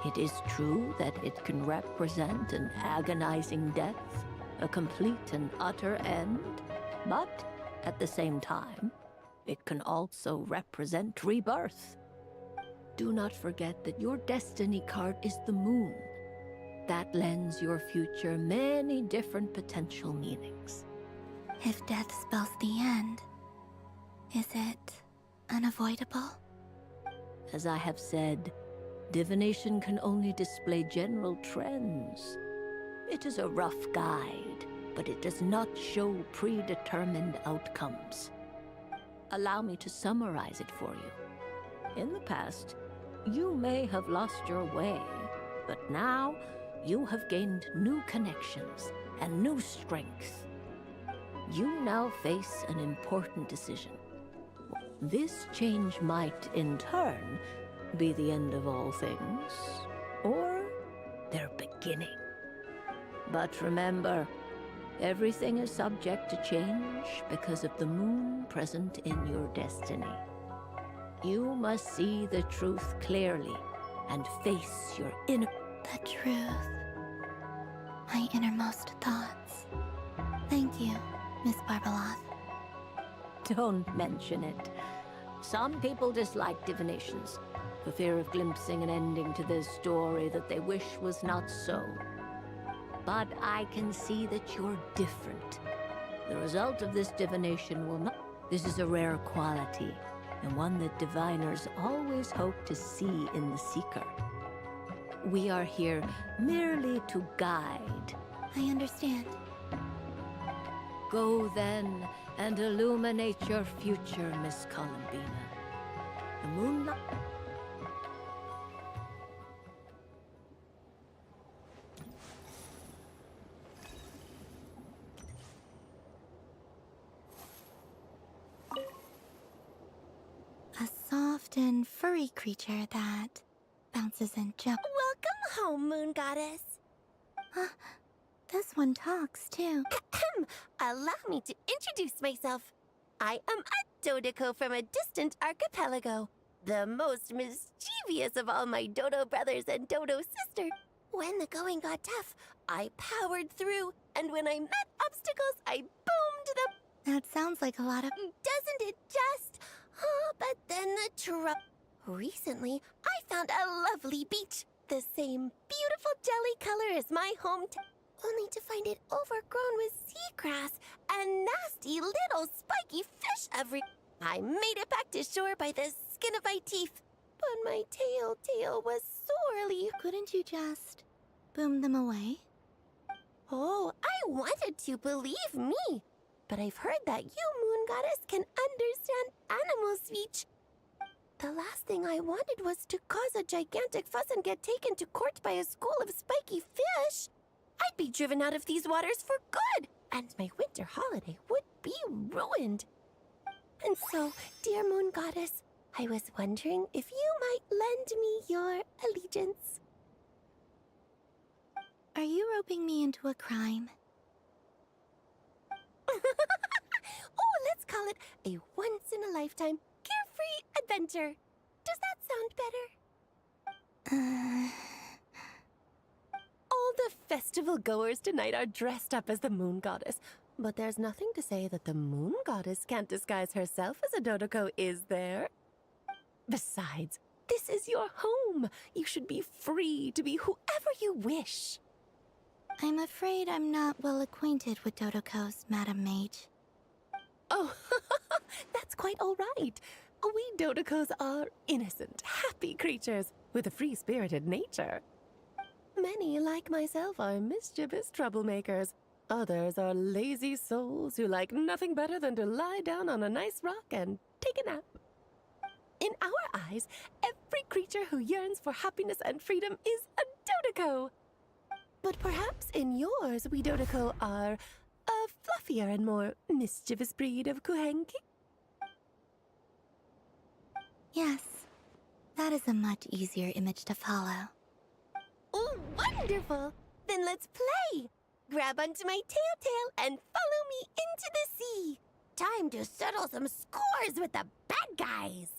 It is true that it can represent an agonizing death, a complete and utter end, but at the same time, it can also represent rebirth. Do not forget that your destiny card is the moon. That lends your future many different potential meanings. If death spells the end, is it unavoidable? As I have said, divination can only display general trends. It is a rough guide, but it does not show predetermined outcomes. Allow me to summarize it for you. In the past, you may have lost your way, but now you have gained new connections and new strength. You now face an important decision. This change might, in turn, be the end of all things, or their beginning. But remember, everything is subject to change because of the moon present in your destiny. You must see the truth clearly and face your inner... The truth. My innermost thoughts. Thank you, Miss Barbeloth. Don't mention it. Some people dislike divinations, for fear of glimpsing an ending to their story that they wish was not so. But I can see that you're different. The result of this divination will not... This is a rare quality, and one that diviners always hope to see in the seeker. We are here merely to guide. I understand. Go then and illuminate your future, Miss Columbina. The moonlight... A soft and furry creature that bounces and jumps. Welcome home, Moon Goddess. This one talks, too. Allow me to introduce myself. I am a Dodico from a distant archipelago, the most mischievous of all my Dodo brothers and Dodo sister. When the going got tough, I powered through, and when I met obstacles, I boomed them. That sounds like a lot of... Doesn't it just? Oh, but then the trouble. Recently, I found a lovely beach, the same beautiful jelly color as my hometown, only to find it overgrown with seagrass and nasty little spiky fish every... I made it back to shore by the skin of my teeth, but my tail was sorely... Couldn't you just boom them away? Oh, I wanted to, believe me. But I've heard that you, Moon Goddess, can understand animal speech. The last thing I wanted was to cause a gigantic fuss and get taken to court by a school of spiky fish. I'd be driven out of these waters for good, and my winter holiday would be ruined. And so, dear Moon Goddess, I was wondering if you might lend me your allegiance. Are you roping me into a crime? Oh, let's call it a once-in-a-lifetime carefree adventure. Does that sound better? All the festival goers tonight are dressed up as the Moon Goddess, but there's nothing to say that the Moon Goddess can't disguise herself as a Dodico, is there? Besides, this is your home. You should be free to be whoever you wish. I'm afraid I'm not well acquainted with Dodocos, Madam Mage. Oh, that's quite all right. We Dodicos are innocent, happy creatures with a free-spirited nature. Many, like myself, are mischievous troublemakers. Others are lazy souls who like nothing better than to lie down on a nice rock and take a nap. In our eyes, every creature who yearns for happiness and freedom is a Dodico. But perhaps in yours, we Dodico are a fluffier and more mischievous breed of Kuhenki? Yes, that is a much easier image to follow. Oh, wonderful! Then let's play! Grab onto my tail and follow me into the sea! Time to settle some scores with the bad guys!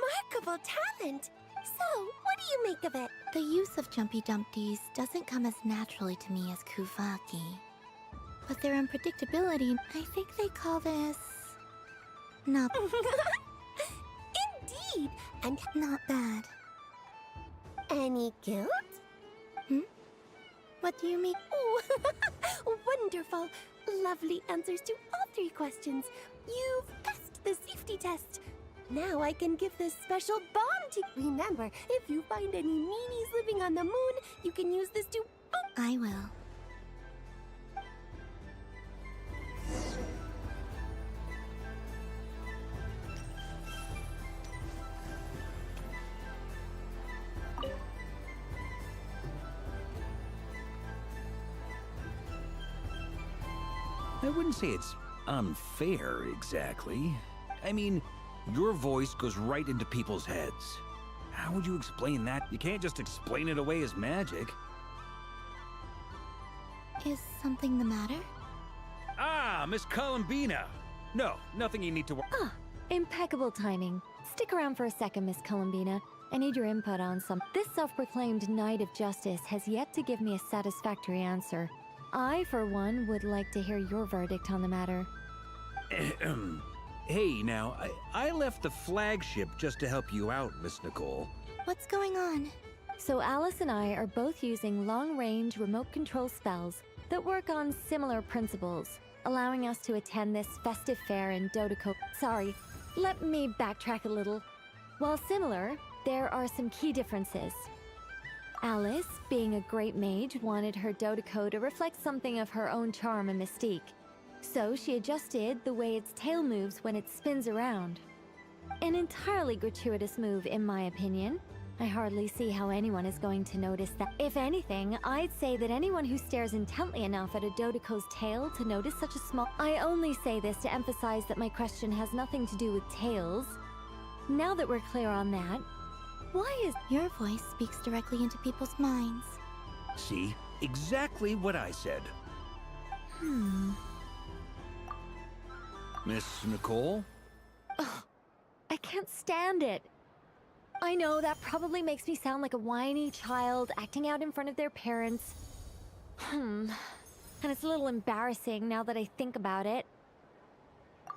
remarkable talent. So, what do you make of it? The use of Jumpy Dumpties doesn't come as naturally to me as Kuvaki. But their unpredictability, I think they call this... not... Indeed, and not bad. any guilt? What do you mean? Oh, wonderful. Lovely answers to all 3 questions. You've passed the safety test. Now I can give this special bomb to... Remember, if you find any meanies living on the moon, you can use this to... I will. I wouldn't say it's unfair, exactly. I mean, your voice goes right into people's heads. How would you explain that? You can't just explain it away as magic. Is something the matter? Ah, Miss Columbina! No, nothing you need to worry. Ah, impeccable timing. Stick around for a second, Miss Columbina. I need your input on some. This self-proclaimed Knight of Justice has yet to give me a satisfactory answer. I, for one, would like to hear your verdict on the matter. Hey, now, I left the flagship just to help you out, Miss Nicole. What's going on? So Alice and I are both using long-range remote control spells that work on similar principles, allowing us to attend this festive fair in Dodoko. Sorry, let me backtrack a little. While similar, there are some key differences. Alice, being a great mage, wanted her Dodoko to reflect something of her own charm and mystique. So she adjusted the way its tail moves when it spins around. An entirely gratuitous move, in my opinion. I hardly see how anyone is going to notice that. If anything, I'd say that anyone who stares intently enough at a Dodoko's tail to notice such a small... I only say this to emphasize that my question has nothing to do with tails. Now that we're clear on that, why is... Your voice speaks directly into people's minds. See? Exactly what I said. Miss Nicole? Ugh, I can't stand it. I know that probably makes me sound like a whiny child acting out in front of their parents. And it's a little embarrassing now that I think about it.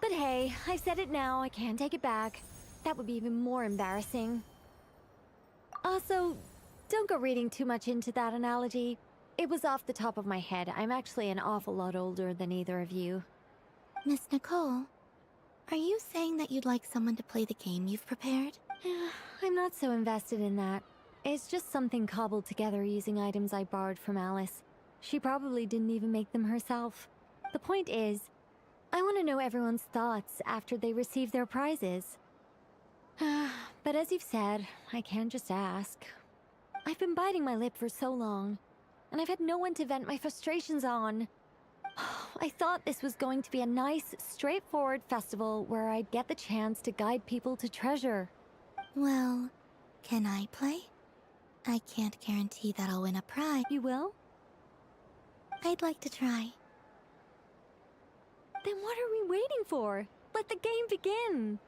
But hey, I've said it now, I can't take it back. That would be even more embarrassing. Also, don't go reading too much into that analogy. It was off the top of my head. I'm actually an awful lot older than either of you. Miss Nicole, are you saying that you'd like someone to play the game you've prepared? I'm not so invested in that. It's just something cobbled together using items I borrowed from Alice. She probably didn't even make them herself. The point is, I want to know everyone's thoughts after they receive their prizes. But as you've said, I can't just ask. I've been biting my lip for so long, and I've had no one to vent my frustrations on. I thought this was going to be a nice, straightforward festival where I'd get the chance to guide people to treasure. Well, can I play? I can't guarantee that I'll win a prize. You will? I'd like to try. Then what are we waiting for? Let the game begin!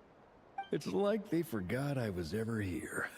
It's like they forgot I was ever here.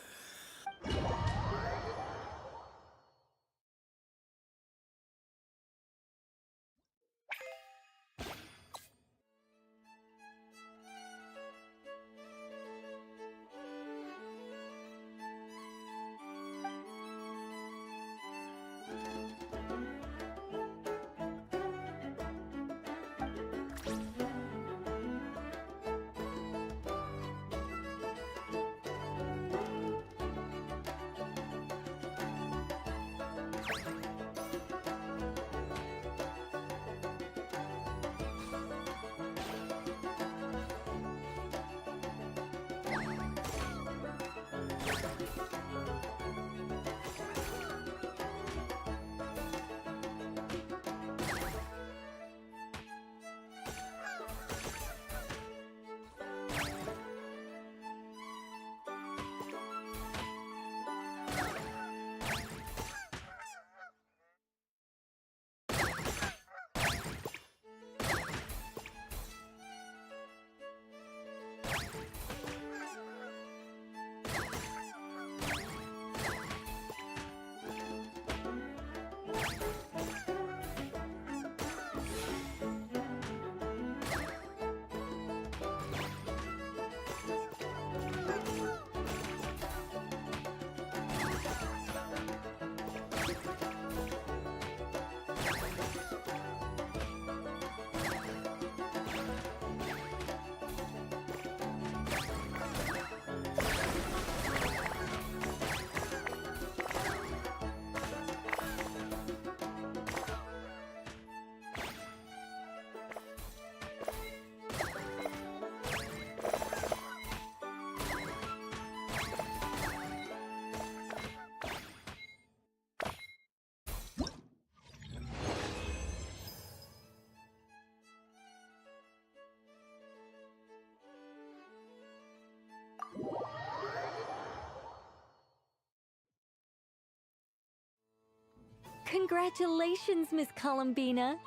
Congratulations, Miss Columbina.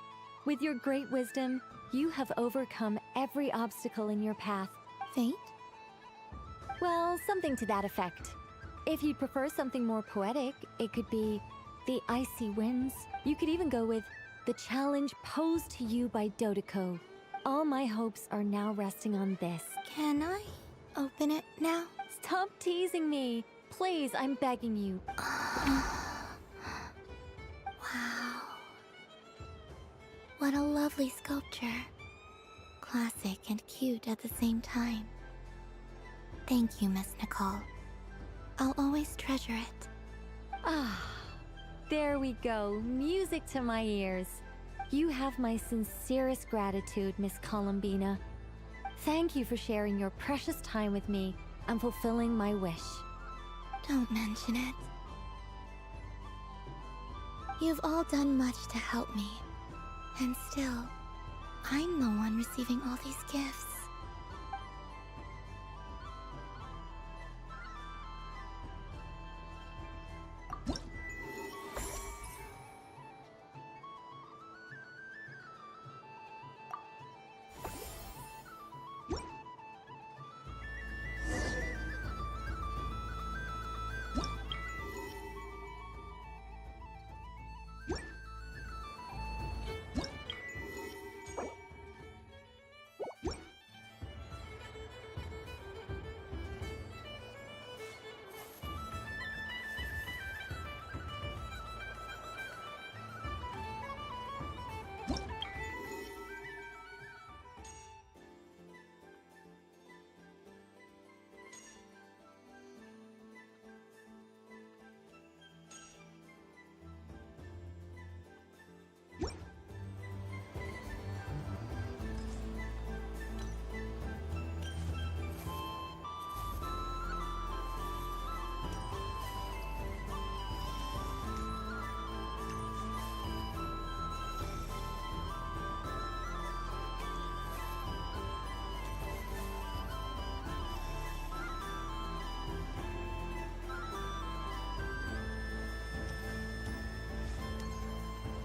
With your great wisdom, you have overcome every obstacle in your path. Fate? Well, something to that effect. If you'd prefer something more poetic, it could be the icy winds. You could even go with the challenge posed to you by Dodiko. All my hopes are now resting on this. Can I open it now? Stop teasing me. Please, I'm begging you. Wow. What a lovely sculpture. Classic and cute at the same time. Thank you, Miss Nicole. I'll always treasure it. Ah, there we go. Music to my ears. You have my sincerest gratitude, Miss Columbina. Thank you for sharing your precious time with me and fulfilling my wish. Don't mention it. You've all done much to help me. And still, I'm the one receiving all these gifts.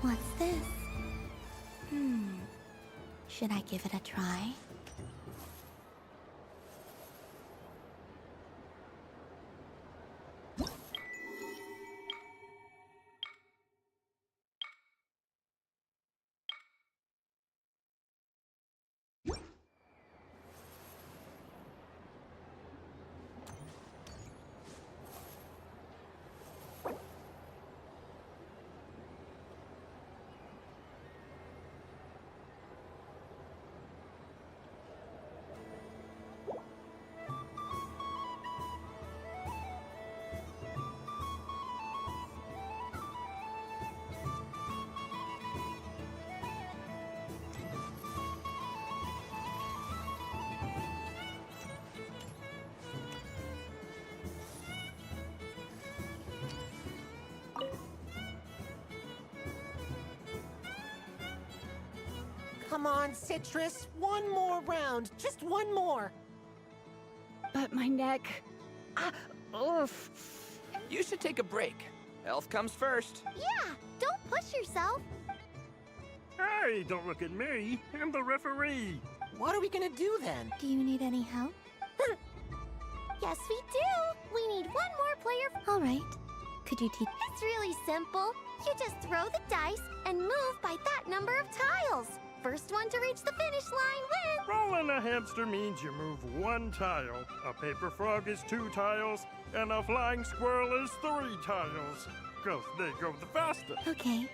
What's this? Should I give it a try? Come on, Citrus. One more round. Just one more. But my neck... Oof. You should take a break. Health comes first. Yeah, don't push yourself. Hey, don't look at me. I'm the referee. What are we gonna do then? Do you need any help? Yes, we do. We need one more player. All right. Could you teach? It's really simple. You just throw the dice and move by that number of tiles. First one to reach the finish line wins. Rolling a hamster means you move one tile. A paper frog is 2 tiles, and a flying squirrel is 3 tiles. 'Cause they go the fastest. Okay,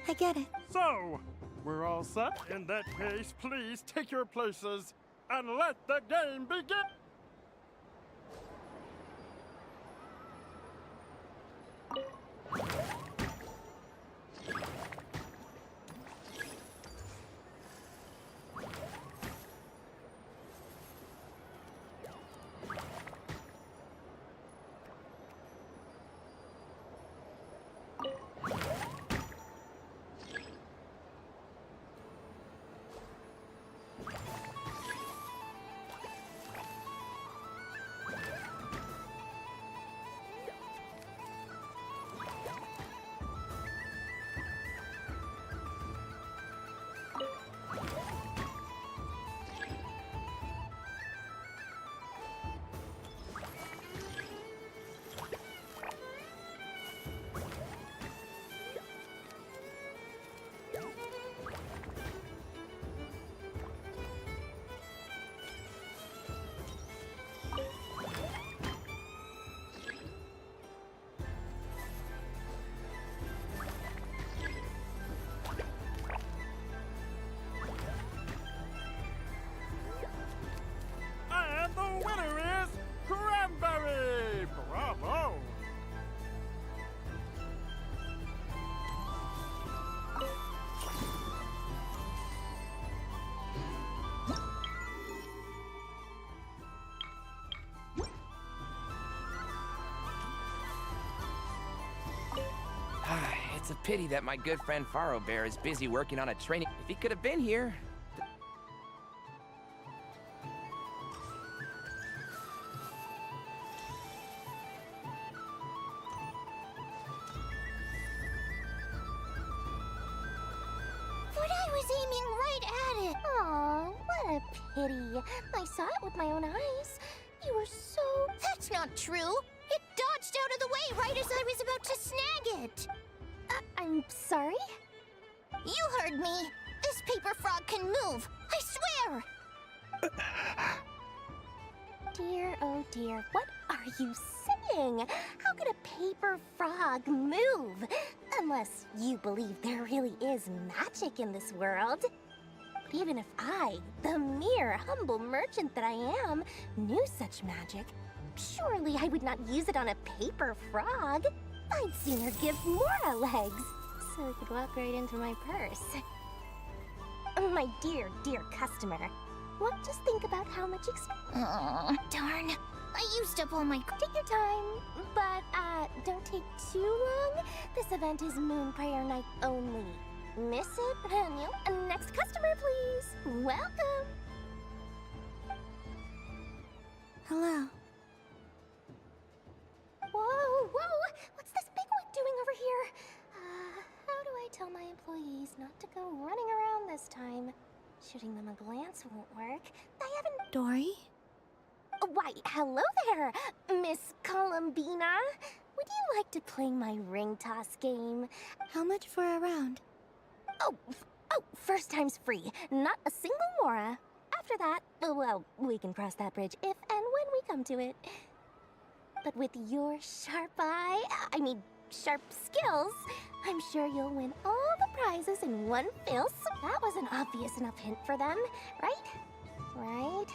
I get it. So, we're all set? In that case, please take your places and let the game begin. It's a pity that my good friend Faro Bear is busy working on a training. If he could have been here. But I was aiming right at it. Aw, what a pity. I saw it with my own eyes. You were so... That's not true. It dodged out of the way right as I was about to snag it. I'm sorry? You heard me. This paper frog can move. I swear. Dear, oh dear, what are you saying? How could a paper frog move? Unless you believe there really is magic in this world. But even if I, the mere humble merchant that I am, knew such magic, surely I would not use it on a paper frog. I'd sooner give Mora legs, so it could walk right into my purse. My dear, dear customer, won't just think about how much darn. I used up all my... Take your time, but, don't take too long. This event is Moon Prayer Night only. Miss it, and you'll... Next customer, please. Welcome. Hello. Whoa, whoa! What's this big one doing over here? How do I tell my employees not to go running around this time? Shooting them a glance won't work. I haven't... Dory? Why, hello there, Miss Columbina. Would you like to play my ring toss game? How much for a round? Oh, first time's free. Not a single Mora. After that, well, we can cross that bridge if and when we come to it. But with your sharp eye, sharp skills, I'm sure you'll win all the prizes in one fell swoop. That was an obvious enough hint for them, right? Right?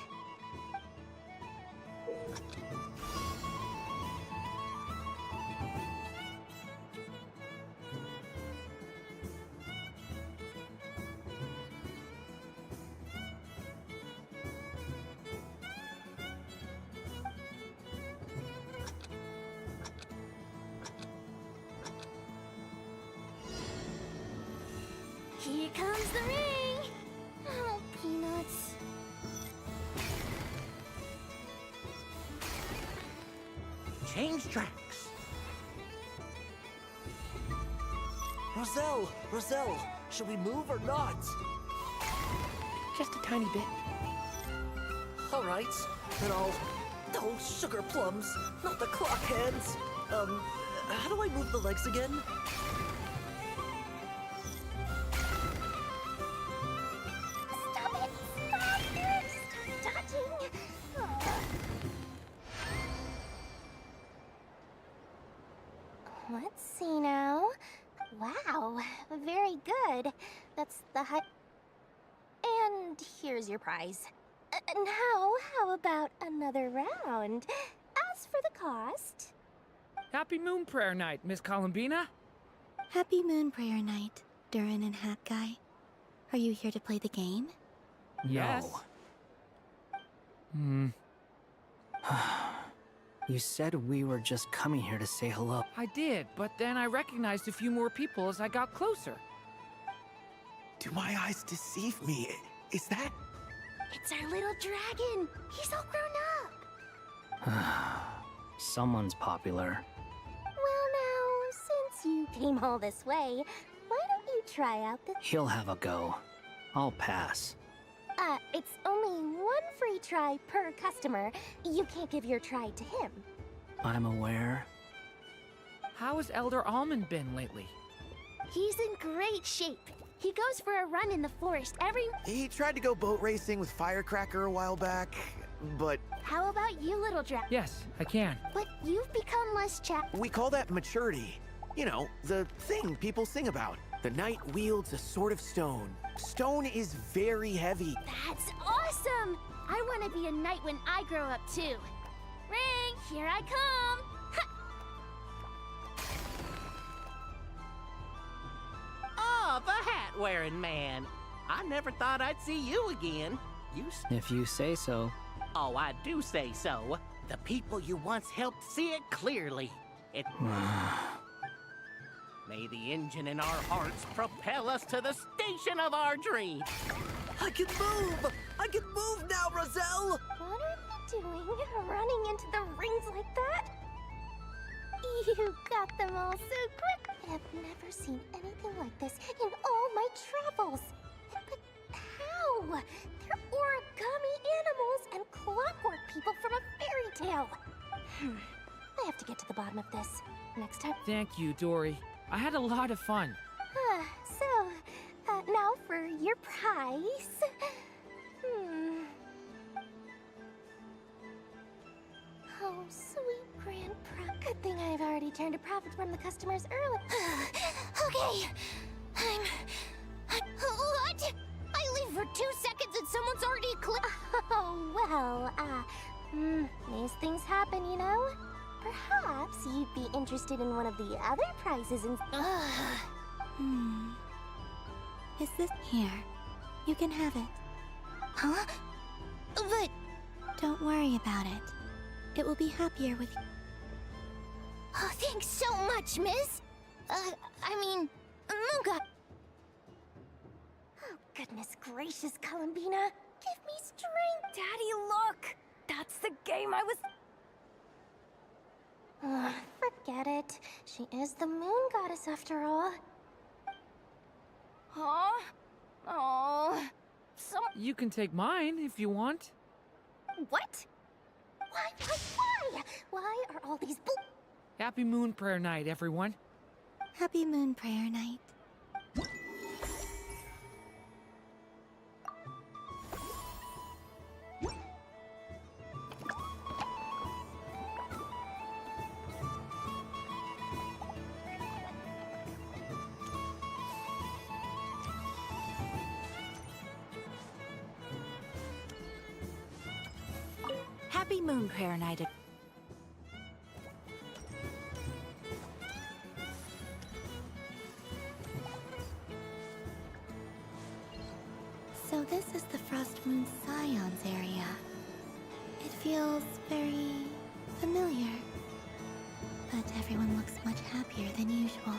Here comes the ring! Oh, peanuts. Change tracks. Roselle, should we move or not? Just a tiny bit. All right, then I'll... Oh, sugar plums, not the clock hands. How do I move the legs again? Stop it! Stop dodging! Let's see now. Wow, very good. That's the high... And here's your prize. Now, how about another round? As for the cost... Happy Moon Prayer Night, Miss Columbina. Happy Moon Prayer Night, Durin and Hat Guy. Are you here to play the game? Yes. You said we were just coming here to say hello. I did, but then I recognized a few more people as I got closer. Do my eyes deceive me? Is that... It's our little dragon! He's all grown up! Someone's popular. Well now, since you came all this way, why don't you try out the... He'll have a go. I'll pass. It's only one free try per customer. You can't give your try to him. I'm aware. How has Elder Almond been lately? He's in great shape. He goes for a run in the forest every... He tried to go boat racing with Firecracker a while back, but... How about you, little dragon? Yes, I can. But you've become less We call that maturity. You know, the thing people sing about. The knight wields a sword of stone. Stone is very heavy. That's awesome! I want to be a knight when I grow up, too. Ring, here I come! Oh, the hat-wearing man. I never thought I'd see you again. If you say so. Oh, I do say so. The people you once helped see it clearly. May the engine in our hearts propel us to the station of our dreams. I can move! I can move now, Roselle! What are you doing, running into the rings like that? You got them all so quick. I've never seen anything like this in all my travels. But how? They're origami animals and clockwork people from a fairy tale. I have to get to the bottom of this. Next time. Thank you, Dory. I had a lot of fun. Now for your prize. Oh, sweet grandpa. Good thing I've already turned a profit from the customers early. Okay. What? I leave for 2 seconds and someone's already Oh, well, these things happen, you know? Perhaps you'd be interested in one of the other prizes in... Is this here? You can have it. Huh? But... Don't worry about it. It will be happier with you. Oh, thanks so much, miss. Munga. Oh, goodness gracious, Columbina. Give me strength. Daddy, look! That's the game I was... Forget it. She is the moon goddess after all. Huh? Oh... You can take mine if you want. What? Why? Why are all these Happy Moon Prayer Night, everyone. Happy Moon Prayer Night. Happy Moon Prayer Night. So this is the Frost Moon Scions area. It feels very familiar. But everyone looks much happier than usual.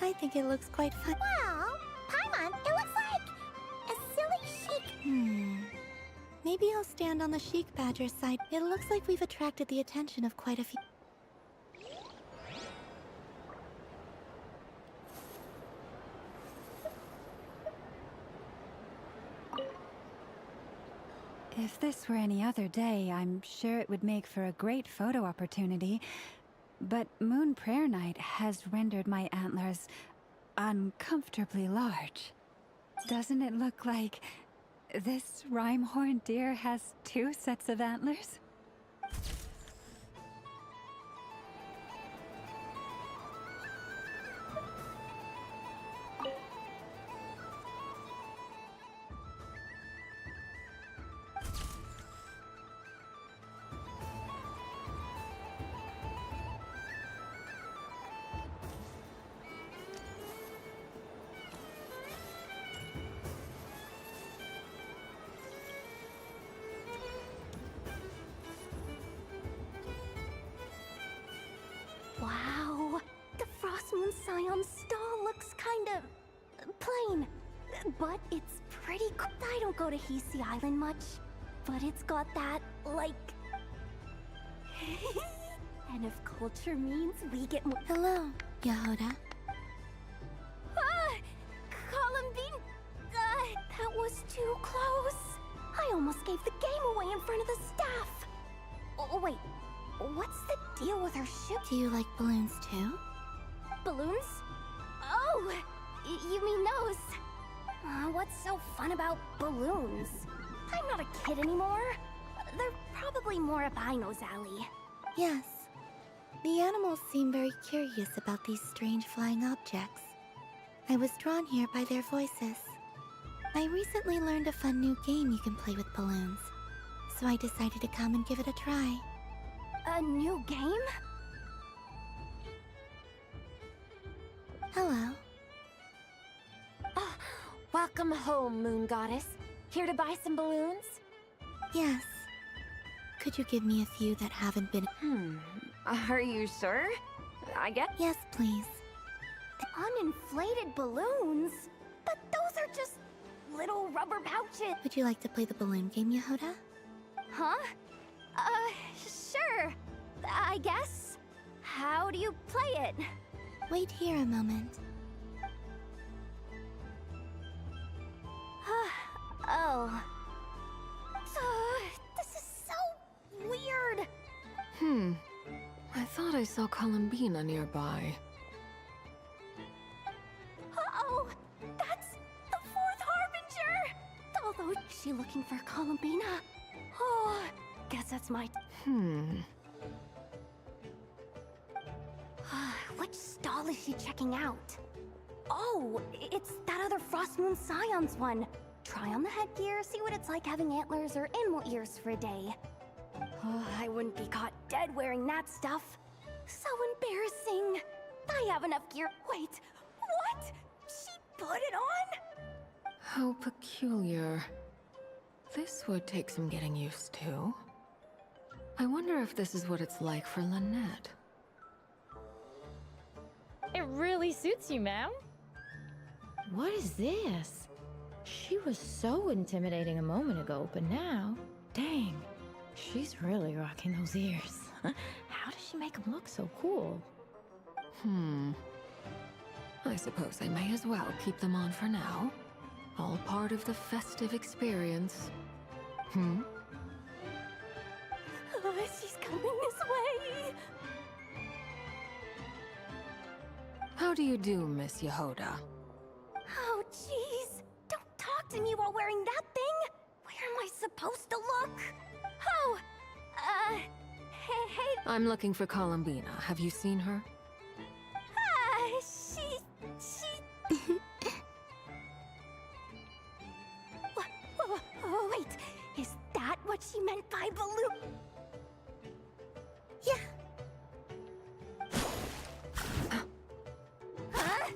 I think it looks quite fun. Well, Paimon, it looks like a silly chic. Maybe I'll stand on the Sheik Badger's side. It looks like we've attracted the attention of quite a few. If this were any other day, I'm sure it would make for a great photo opportunity. But Moon Prayer Night has rendered my antlers uncomfortably large. Doesn't it look like this rhyme-horned deer has 2 sets of antlers? Wow, the Frost Moon Scion stall looks kind of plain, but it's pretty cool. I don't go to Hisi Island much, but it's got that, like... And if culture means we get more... Hello, Yahoda. Columbine! That was too close. I almost gave the game away in front of the staff. Oh, wait. What's the deal with her shoe? Do you like balloons too? Balloons? Oh! You mean those? What's so fun about balloons? I'm not a kid anymore. They're probably more up Aino's alley. Yes. The animals seem very curious about these strange flying objects. I was drawn here by their voices. I recently learned a fun new game you can play with balloons. so I decided to come and give it a try. A new game? Hello. Welcome home, Moon Goddess. Here to buy some balloons? Yes. Could you give me a few that haven't been... Are you sure? I guess? Yes, please. Uninflated balloons? But those are just little rubber pouches. Would you like to play the balloon game, Yehoda? Huh? Sure. I guess. How do you play it? Wait here a moment. Oh. This is so weird. I thought I saw Columbina nearby. Uh-oh! That's the fourth Harbinger! Although, is she looking for Columbina? Oh, guess that's my... Which stall is she checking out? Oh, it's that other Frost Moon Scion's one. Try on the headgear, see what it's like having antlers or animal ears for a day. Oh, I wouldn't be caught dead wearing that stuff. So embarrassing. I have enough gear. Wait, what? She put it on? How peculiar. This would take some getting used to. I wonder if this is what it's like for Lynette. It really suits you, ma'am. What is this? She was so intimidating a moment ago, but now, dang, she's really rocking those ears. How does she make them look so cool? I suppose I may as well keep them on for now. All part of the festive experience. She's coming this way. How do you do, Miss Yehoda? Oh, jeez. Don't talk to me while wearing that thing. Where am I supposed to look? Oh, hey. I'm looking for Columbina. Have you seen her? She... Wait, is that what she meant by balloon? Yeah. Huh?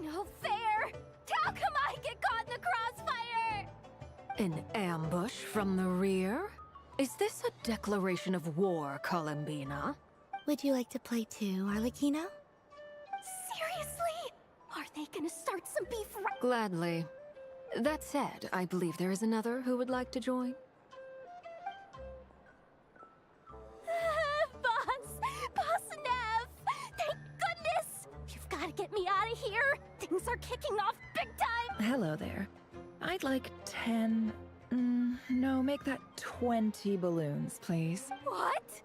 No fair! How come I get caught in the crossfire? An ambush from the rear? Is this a declaration of war, Columbina? Would you like to play too, Arlecchino? Seriously? Are they gonna start some beef right? Gladly. That said, I believe there is another who would like to join. Boss Nev! Thank goodness! You've got to get me out of here! Things are kicking off big time! Hello there. I'd like 10... no, make that 20 balloons, please. What?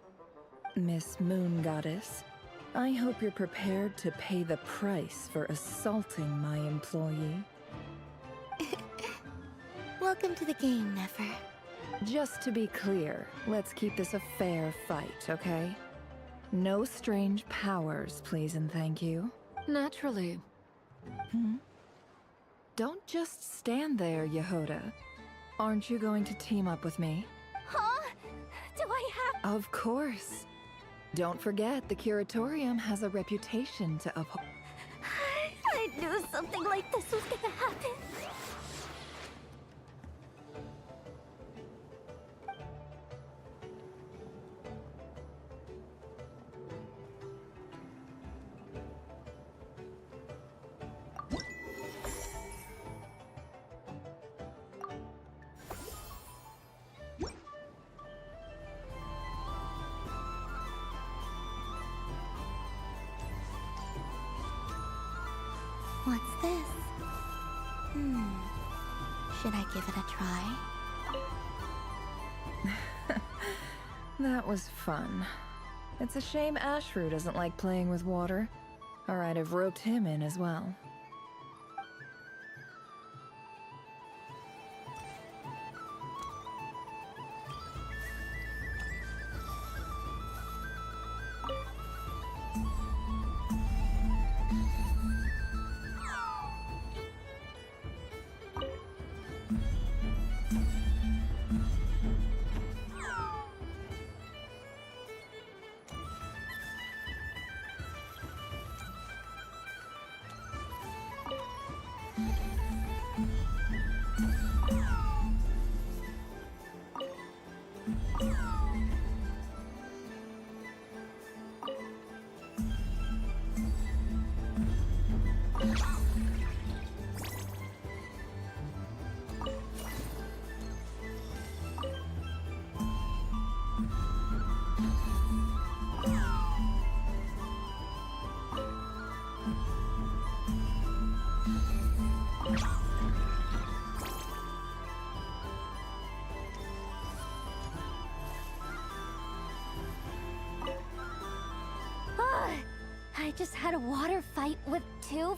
Miss Moon Goddess, I hope you're prepared to pay the price for assaulting my employee. Welcome to the game, Nefer. Just to be clear, let's keep this a fair fight, okay? No strange powers, please and thank you. Naturally. Don't just stand there, Yehoda. Aren't you going to team up with me? Huh? Do I have... Of course. Don't forget, the Curatorium has a reputation to uphold. I knew something like this was gonna happen. What's this? Should I give it a try? That was fun. It's a shame Ashru doesn't like playing with water. Or I'd have roped him in as well. just had a water fight with 2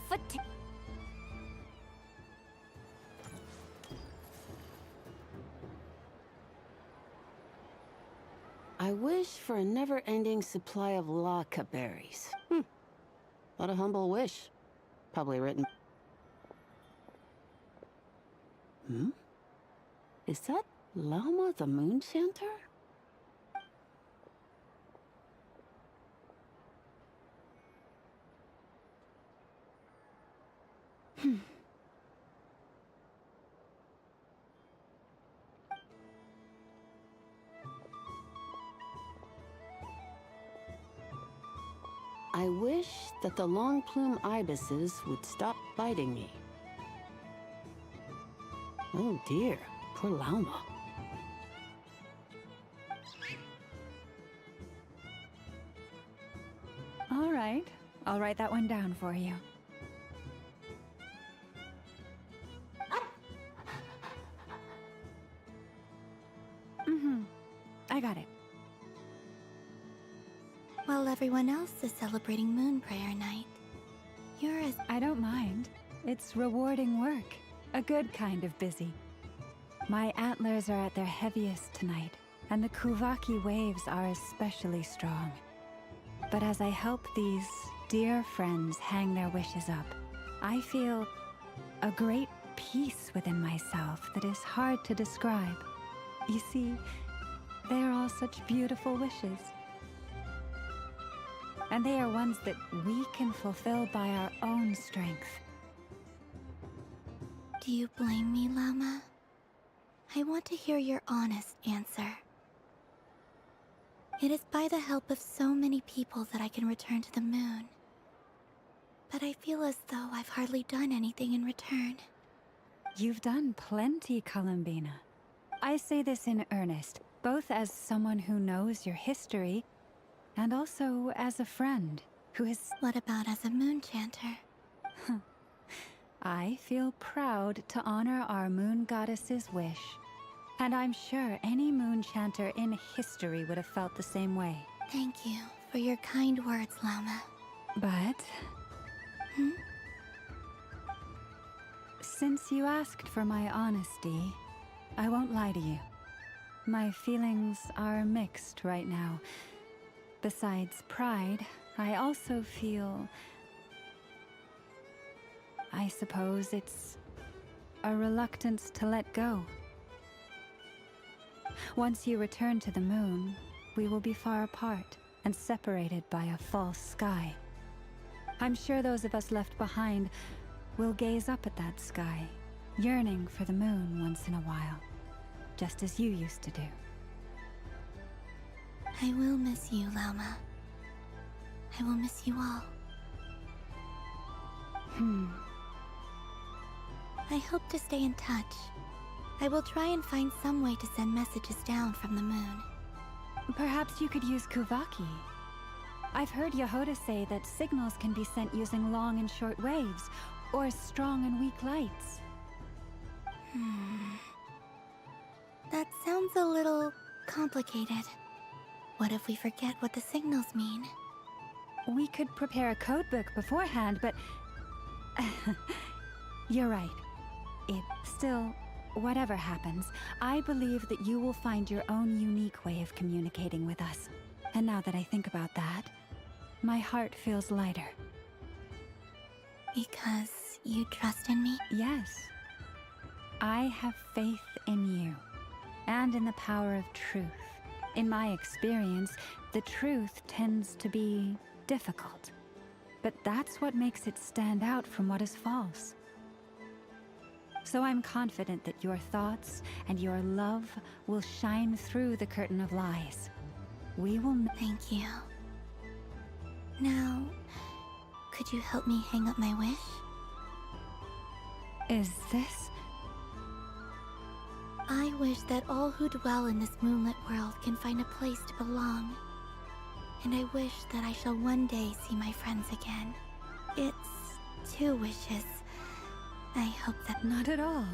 I wish for a never-ending supply of laka berries. What a humble wish. Probably written... Is that Lauma the Moon Chanter? I wish that the long plume ibises would stop biting me. Oh dear, poor Lauma. All right, I'll write that one down for you. I got it. While everyone else is celebrating Moon Prayer Night, you're as... I don't mind. It's rewarding work. A good kind of busy. My antlers are at their heaviest tonight, and the Kuvaki waves are especially strong. But as I help these dear friends hang their wishes up, I feel a great peace within myself that is hard to describe. You see, they are all such beautiful wishes. And they are ones that we can fulfill by our own strength. Do you blame me, Llama? I want to hear your honest answer. It is by the help of so many people that I can return to the moon. But I feel as though I've hardly done anything in return. You've done plenty, Columbina. I say this in earnest, both as someone who knows your history, and also as a friend who has... What about as a moon chanter? I feel proud to honor our moon goddess's wish. And I'm sure any moon chanter in history would have felt the same way. Thank you for your kind words, Llama. But... Since you asked for my honesty, I won't lie to you. My feelings are mixed right now. Besides pride, I also feel... I suppose it's a reluctance to let go. Once you return to the moon, we will be far apart and separated by a false sky. I'm sure those of us left behind will gaze up at that sky, yearning for the moon once in a while, just as you used to do. I will miss you, Llama. I will miss you all. I hope to stay in touch. I will try and find some way to send messages down from the moon. Perhaps you could use Kuvaki. I've heard Yehoda say that signals can be sent using long and short waves, or strong and weak lights. That sounds a little complicated. What if we forget what the signals mean? We could prepare a codebook beforehand, but... You're right. Still, whatever happens, I believe that you will find your own unique way of communicating with us. And now that I think about that, my heart feels lighter. Because you trust in me? Yes. I have faith in you, and in the power of truth. In my experience, the truth tends to be difficult. But that's what makes it stand out from what is false. So I'm confident that your thoughts and your love will shine through the curtain of lies. We will... Thank you. Now, could you help me hang up my wish? Is this... I wish that all who dwell in this moonlit world can find a place to belong. And I wish that I shall one day see my friends again. It's 2 wishes. I hope that... Not at all.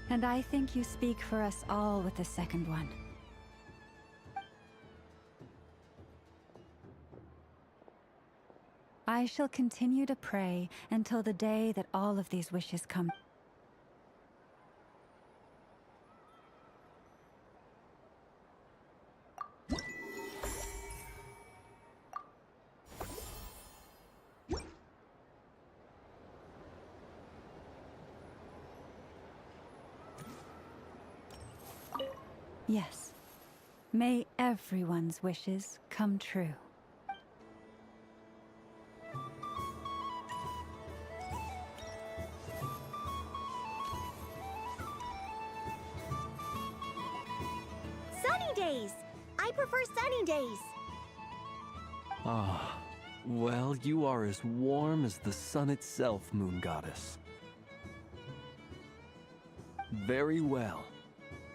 And I think you speak for us all with the second one. I shall continue to pray until the day that all of these wishes come. Yes. May everyone's wishes come true. Sunny days! I prefer sunny days. Ah, well, you are as warm as the sun itself, Moon Goddess. Very well.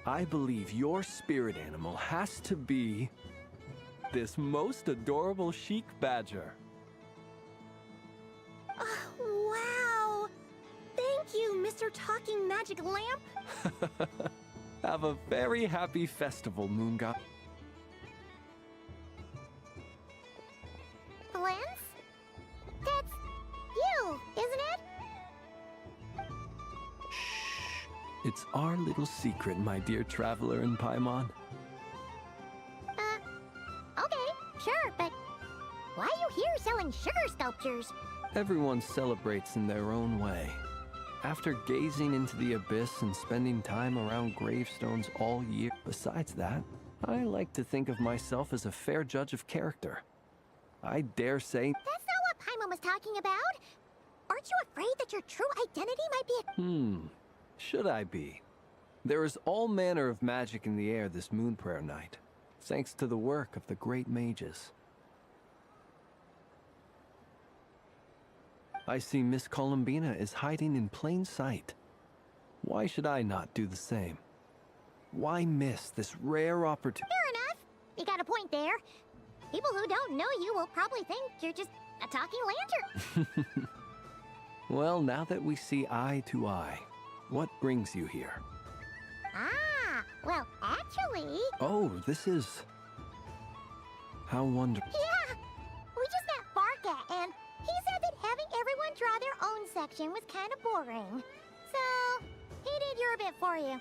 I believe your spirit animal has to be this most adorable chic badger. Wow! Thank you, Mr. Talking Magic Lamp. Have a very happy festival, Moon God. Flens? That's you, isn't it? It's our little secret, my dear traveler in Paimon. Okay, sure, but why are you here selling sugar sculptures? Everyone celebrates in their own way. After gazing into the abyss and spending time around gravestones all year, besides that, I like to think of myself as a fair judge of character. I dare say... That's not what Paimon was talking about. Aren't you afraid that your true identity might be a... Should I be? There is all manner of magic in the air this moon prayer night, thanks to the work of the great mages. I see Miss Columbina is hiding in plain sight. Why should I not do the same? Why miss this rare opportunity? Fair enough. You got a point there. People who don't know you will probably think you're just a talking lantern. Well, now that we see eye to eye, what brings you here? Ah, well, actually... Oh, this is... How wonderful. Yeah, we just met Barca, and he said that having everyone draw their own section was kind of boring. So, he did your bit for you.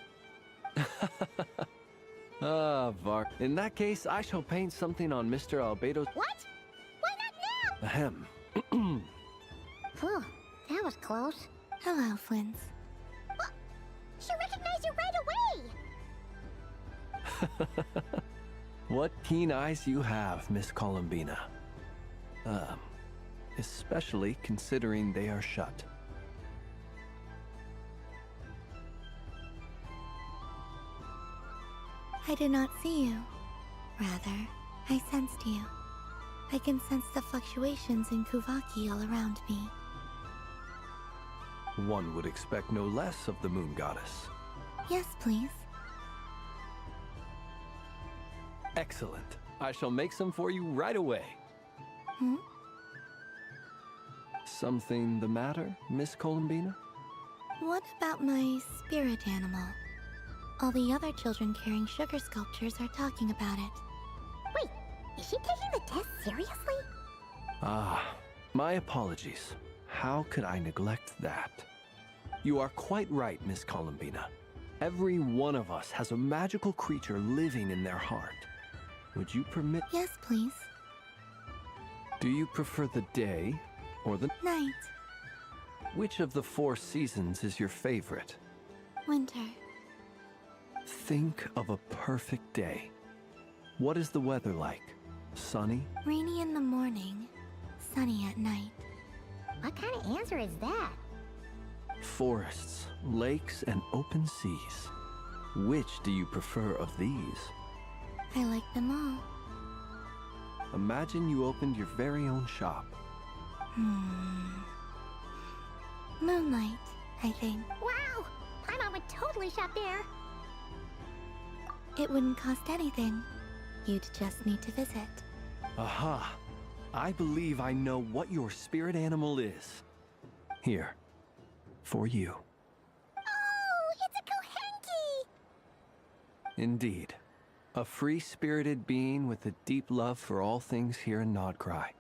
Ah, Vark. In that case, I shall paint something on Mr. Albedo's... What? Why not now? Ahem. Phew, that was close. Hello, Flins. She recognized you right away! What keen eyes you have, Miss Columbina. Especially considering they are shut. I did not see you. Rather, I sensed you. I can sense the fluctuations in Kuvaki all around me. One would expect no less of the Moon Goddess. Yes, please. Excellent. I shall make some for you right away. Something the matter, Miss Columbina? What about my spirit animal? All the other children carrying sugar sculptures are talking about it. Wait, is she taking the test seriously? Ah, my apologies. How could I neglect that? You are quite right, Miss Columbina. Every one of us has a magical creature living in their heart. Would you permit... Yes, please. Do you prefer the day or the... Night. Which of the 4 seasons is your favorite? Winter. Think of a perfect day. What is the weather like? Sunny? Rainy in the morning, sunny at night. What kind of answer is that? Forests, lakes, and open seas. Which do you prefer of these? I like them all. Imagine you opened your very own shop. Moonlight, I think. Wow! Paimon would totally shop there. It wouldn't cost anything. You'd just need to visit. Aha! I believe I know what your spirit animal is. Here. For you. Oh, it's a Kohenki! Indeed. A free-spirited being with a deep love for all things here in Nodcry.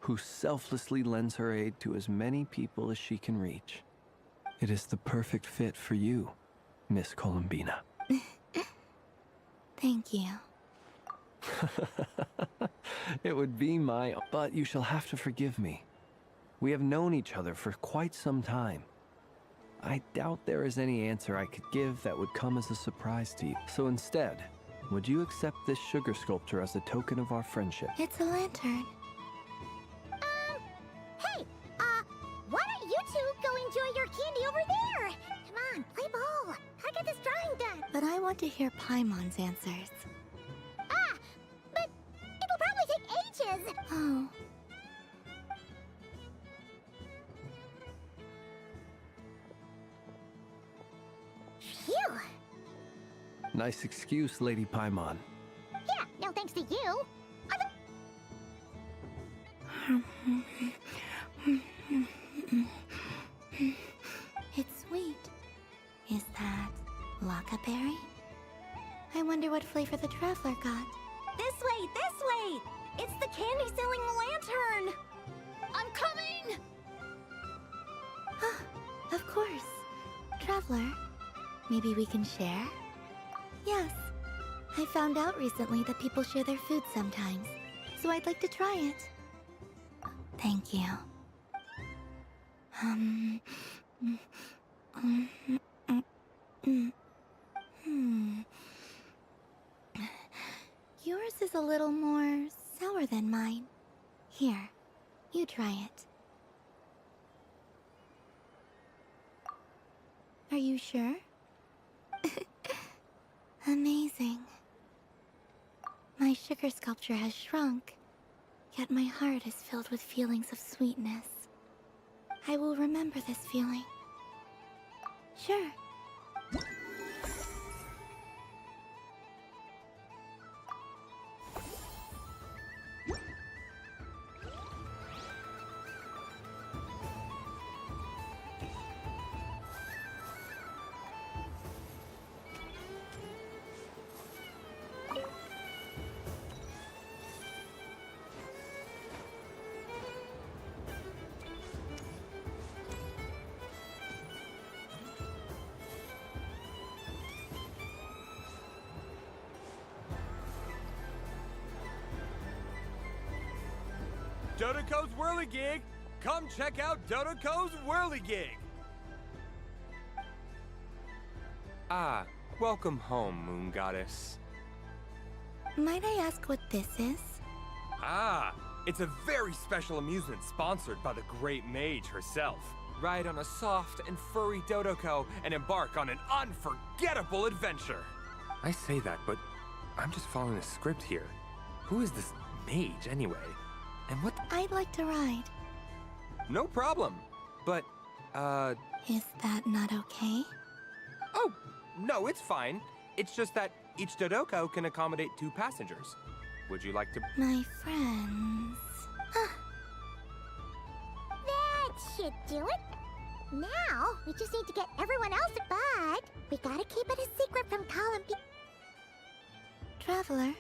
who selflessly lends her aid to as many people as she can reach. It is the perfect fit for you, Miss Columbina. Thank you. It would be my... But you shall have to forgive me. We have known each other for quite some time. I doubt there is any answer I could give that would come as a surprise to you. So instead, would you accept this sugar sculpture as a token of our friendship? It's a lantern. Hey, why don't you two go enjoy your candy over there? Come on, play ball. I got this drawing done. But I want to hear Paimon's answers. But it'll probably take ages. Oh. Phew. Nice excuse, Lady Paimon. Yeah, no thanks to you. It's sweet. Is that Lockaberry? I wonder what flavor the traveler got. This way, this way! It's the candy-selling lantern! I'm coming! Of course. Traveler, maybe we can share? Yes. I found out recently that people share their food sometimes, so I'd like to try it. Thank you. Yours is a little more sour than mine. Here, you try it. Are you sure? Amazing. My sugar sculpture has shrunk, yet my heart is filled with feelings of sweetness. I will remember this feeling. Sure. Dodoco's Whirligig! Come check out Dodoco's Whirligig! Ah, welcome home, Moon Goddess. Might I ask what this is? Ah, it's a very special amusement sponsored by the great mage herself. Ride on a soft and furry Dodoco and embark on an unforgettable adventure. I say that, but I'm just following a script here. Who is this mage, anyway? And what? I'd like to ride. No problem. But, Is that not okay? Oh, no, it's fine. It's just that each Dodoco can accommodate 2 passengers. Would you like to... My friends... That should do it. Now, we just need to get everyone else, but we gotta keep it a secret from Columbine. Traveler?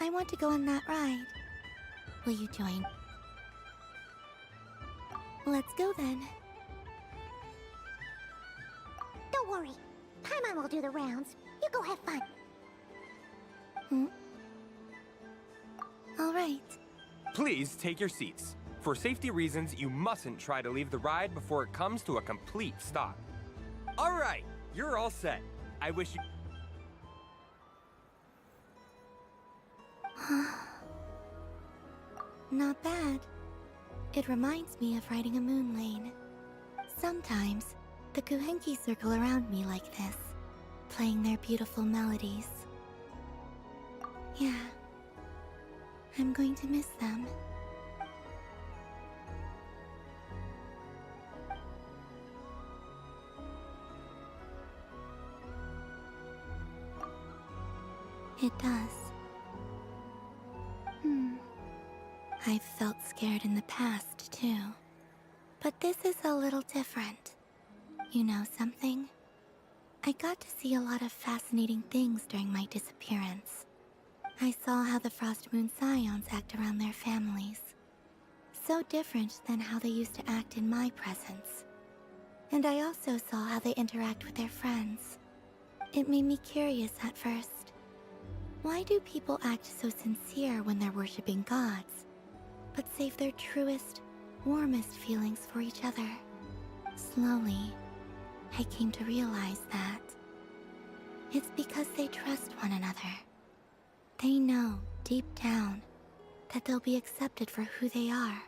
I want to go on that ride. Will you join? Let's go then. Don't worry. Paimon will do the rounds. You go have fun. All right. Please take your seats. For safety reasons, you mustn't try to leave the ride before it comes to a complete stop. All right, you're all set. I wish you... Not bad. It reminds me of riding a moon lane. Sometimes, the Kuhenki circle around me like this, playing their beautiful melodies. Yeah. I'm going to miss them. It does. I've felt scared in the past, too. But this is a little different. You know something? I got to see a lot of fascinating things during my disappearance. I saw how the Frost Moon Scions act around their families. So different than how they used to act in my presence. And I also saw how they interact with their friends. It made me curious at first. Why do people act so sincere when they're worshipping gods, but save their truest, warmest feelings for each other? Slowly, I came to realize that it's because they trust one another. They know, deep down, that they'll be accepted for who they are.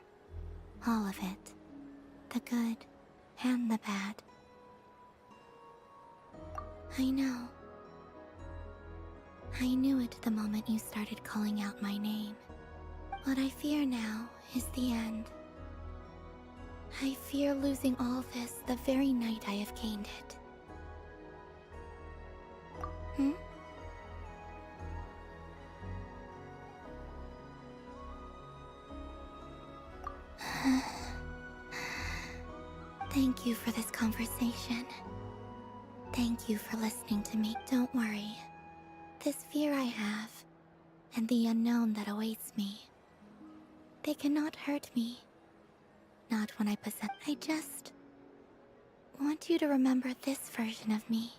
All of it. The good and the bad. I know. I knew it the moment you started calling out my name. What I fear now is the end. I fear losing all this the very night I have gained it. Thank you for this conversation. Thank you for listening to me. Don't worry. This fear I have, and the unknown that awaits me, they cannot hurt me. Not when I possess. I just want you to remember this version of me.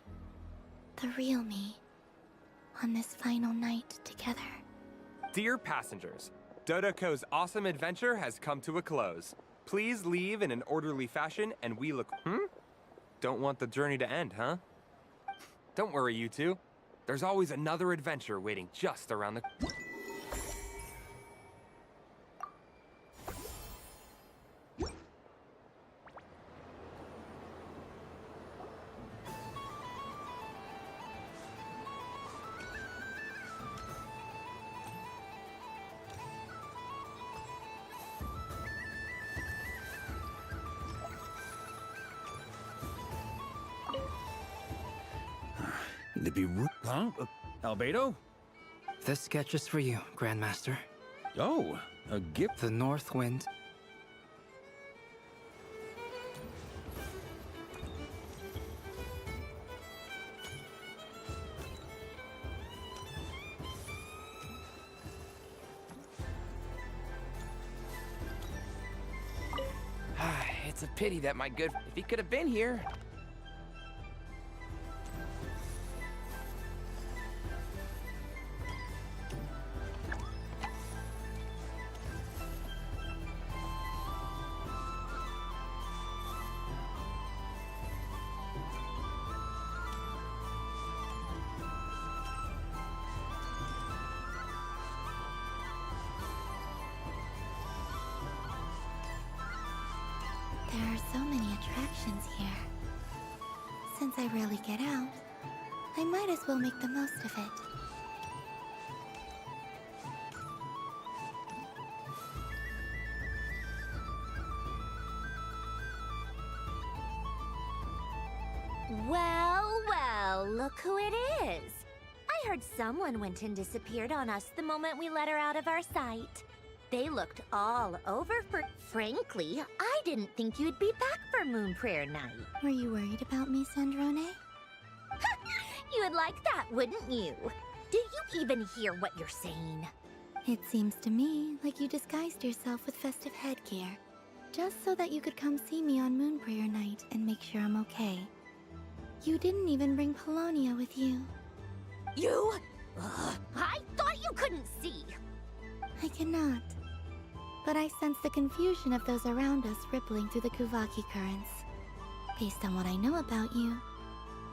The real me. On this final night together. Dear passengers, Dodoco's awesome adventure has come to a close. Please leave in an orderly fashion and we look... Don't want the journey to end, huh? Don't worry, you two. There's always another adventure waiting just around the... Huh? Albedo? This sketch is for you, Grandmaster. Oh, a gift? The North Wind. It's a pity that my good... If he could have been here. There are so many attractions here. Since I rarely get out, I might as well make the most of it. Well, well, look who it is. I heard someone went and disappeared on us the moment we let her out of our sight. They looked all over for... Frankly, I didn't think you'd be back for Moon Prayer Night. Were you worried about me, Sandrone? You would like that, wouldn't you? Do you even hear what you're saying? It seems to me like you disguised yourself with festive headgear, just so that you could come see me on Moon Prayer Night and make sure I'm okay. You didn't even bring Polonia with you. You? Ugh, I thought you couldn't see. I cannot. But I sense the confusion of those around us rippling through the Kuvaki currents. Based on what I know about you,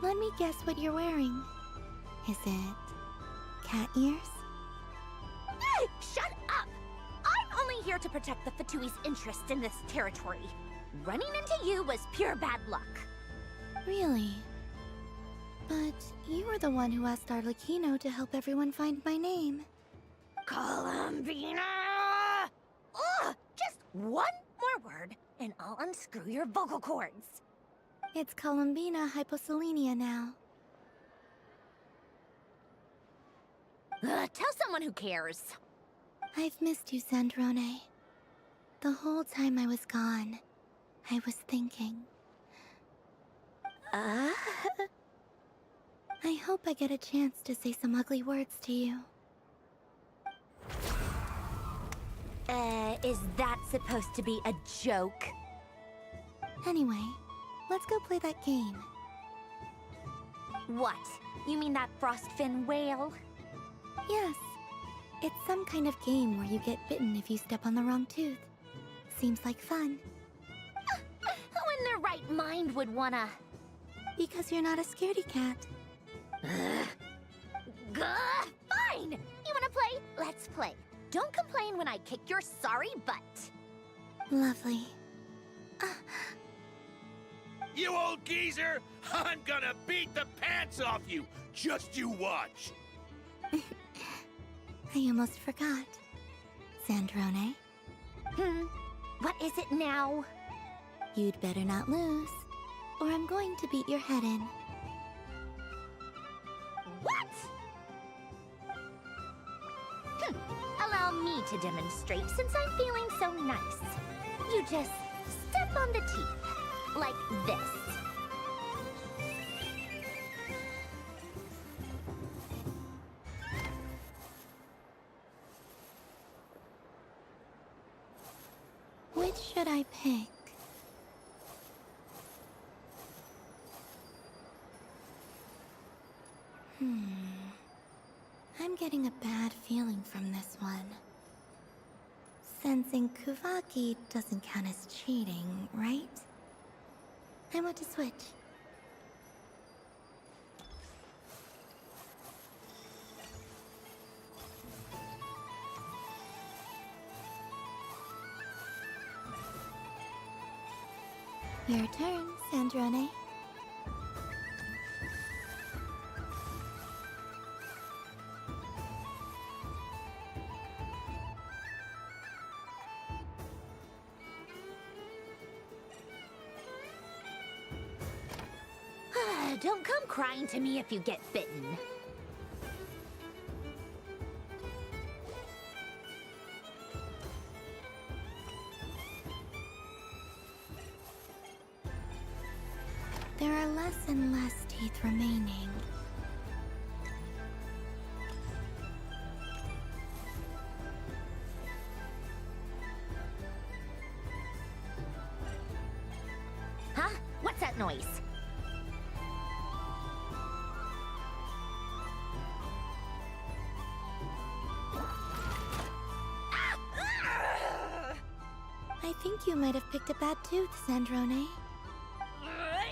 let me guess what you're wearing. Is it cat ears? Shut up! I'm only here to protect the Fatui's interest in this territory. Running into you was pure bad luck. Really? But you were the one who asked Arlecchino to help everyone find my name. Columbina! Ugh! Just one more word, and I'll unscrew your vocal cords. It's Columbina Hyposelenia now. Tell someone who cares. I've missed you, Sandrone. The whole time I was gone, I was thinking. I hope I get a chance to say some ugly words to you. Is that supposed to be a joke? Anyway, let's go play that game. What? You mean that frostfin whale? Yes. It's some kind of game where you get bitten if you step on the wrong tooth. Seems like fun. Who in their right mind would wanna... Because you're not a scaredy cat. Gah! Fine! You wanna play? Let's play. Don't complain when I kick your sorry butt. Lovely. You old geezer! I'm gonna beat the pants off you! Just you watch! I almost forgot. Sandrone? What is it now? You'd better not lose, or I'm going to beat your head in. What? Allow me to demonstrate since I'm feeling so nice. You just step on the teeth, like this. Which should I pick? I'm getting a bad feeling from this one. Sensing Kuvaki doesn't count as cheating, right? I want to switch. Your turn, Sandrone. Don't come crying to me if you get bitten. There are less and less teeth remaining. Huh? What's that noise? I think you might have picked a bad tooth, Sandrone.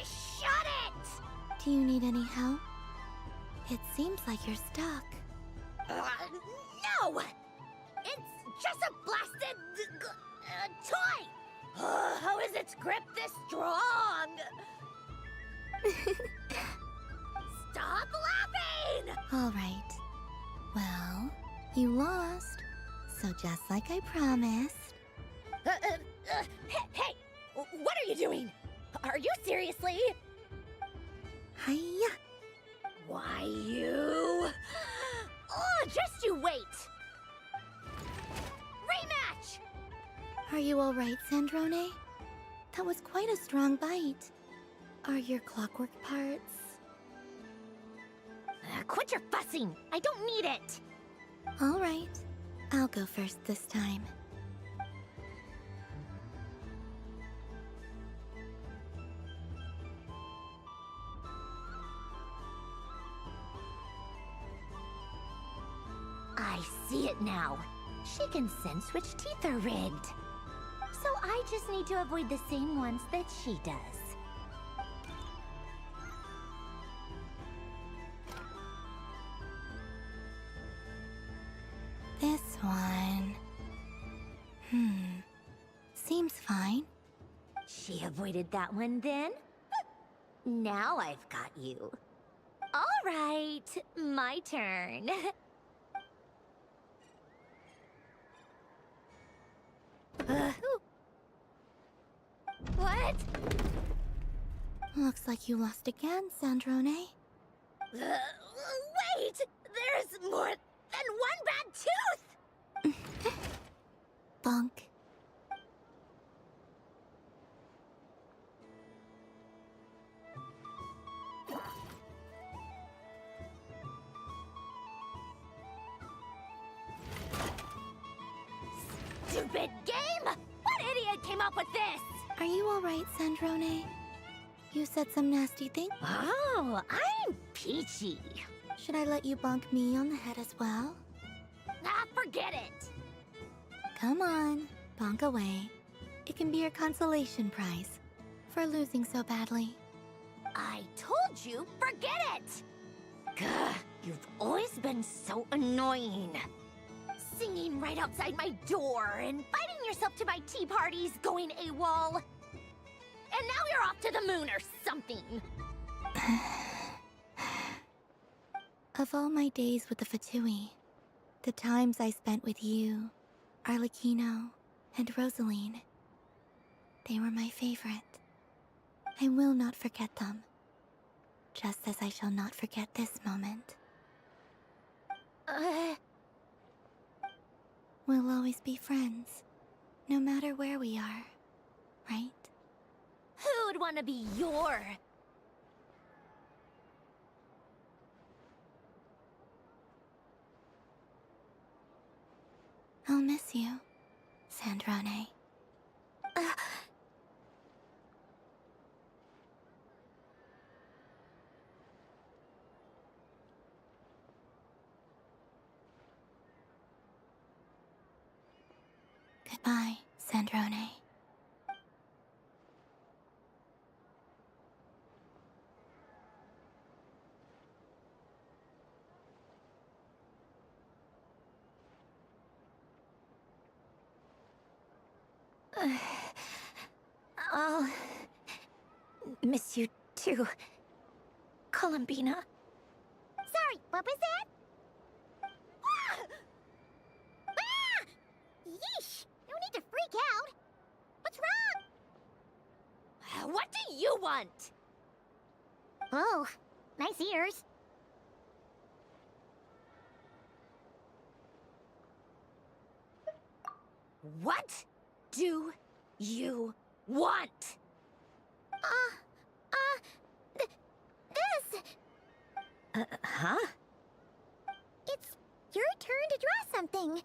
Shut it! Do you need any help? It seems like you're stuck. No! It's just a blasted... toy! How is its grip this strong? Stop laughing! All right. Well, you lost. So just like I promised... Hey! What are you doing? Are you seriously? Hiya! Why you... Oh, just you wait! Rematch! Are you all right, Sandrone? That was quite a strong bite. Are your clockwork parts? Quit your fussing! I don't need it! All right. I'll go first this time. I see it now. She can sense which teeth are rigged. So I just need to avoid the same ones that she does. This one... Seems fine. She avoided that one then? Now I've got you. All right, my turn. What? Looks like you lost again, Sandrone. Wait! There's more than one bad tooth! Bonk. Stupid Stupid game! What idiot came up with this? Are you alright, Sandrone? You said some nasty thing? Oh, I'm peachy. Should I let you bonk me on the head as well? Ah, forget it. Come on, bonk away. It can be your consolation prize for losing so badly. I told you, forget it! Gah, you've always been so annoying. Singing right outside my door, inviting yourself to my tea parties, going AWOL. And now you're off to the moon or something. Of all my days with the Fatui, the times I spent with you, Arlecchino, and Rosaline, they were my favorite. I will not forget them, just as I shall not forget this moment. We'll always be friends, no matter where we are, right? Who'd want to be your... I'll miss you, Sandrone. Goodbye, Sandrone. I'll miss you too, Columbina. Sorry, what was that? Ah! Ah! Yeesh! No need to freak out. What's wrong? What do you want? Oh, nice ears. What do you want? This! Huh? It's your turn to draw something.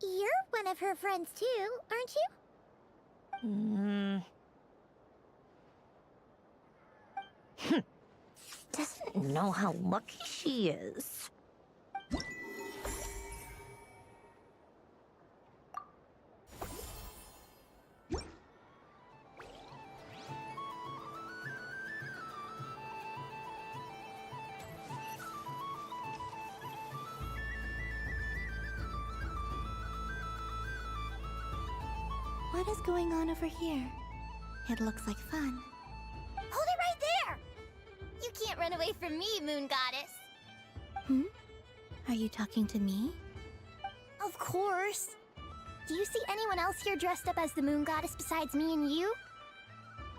You're one of her friends too, aren't you? Doesn't know how lucky she is. What is going on over here? It looks like fun. Hold it right there! You can't run away from me, Moon Goddess. Are you talking to me? Of course. Do you see anyone else here dressed up as the Moon Goddess besides me and you?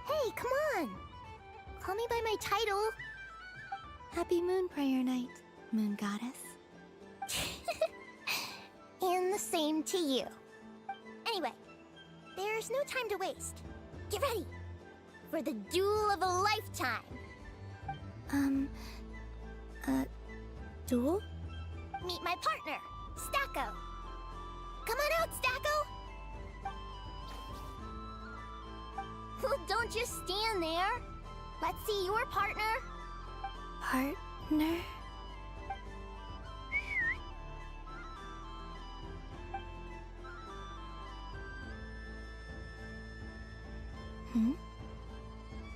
Hey, come on! Call me by my title. Happy Moon Prayer Night, Moon Goddess. And the same to you. Anyway, there's no time to waste. Get ready for the duel of a lifetime. Duel? Meet my partner, Stacko. Come on out, Stacko! Well, don't just stand there. Let's see your partner. Partner?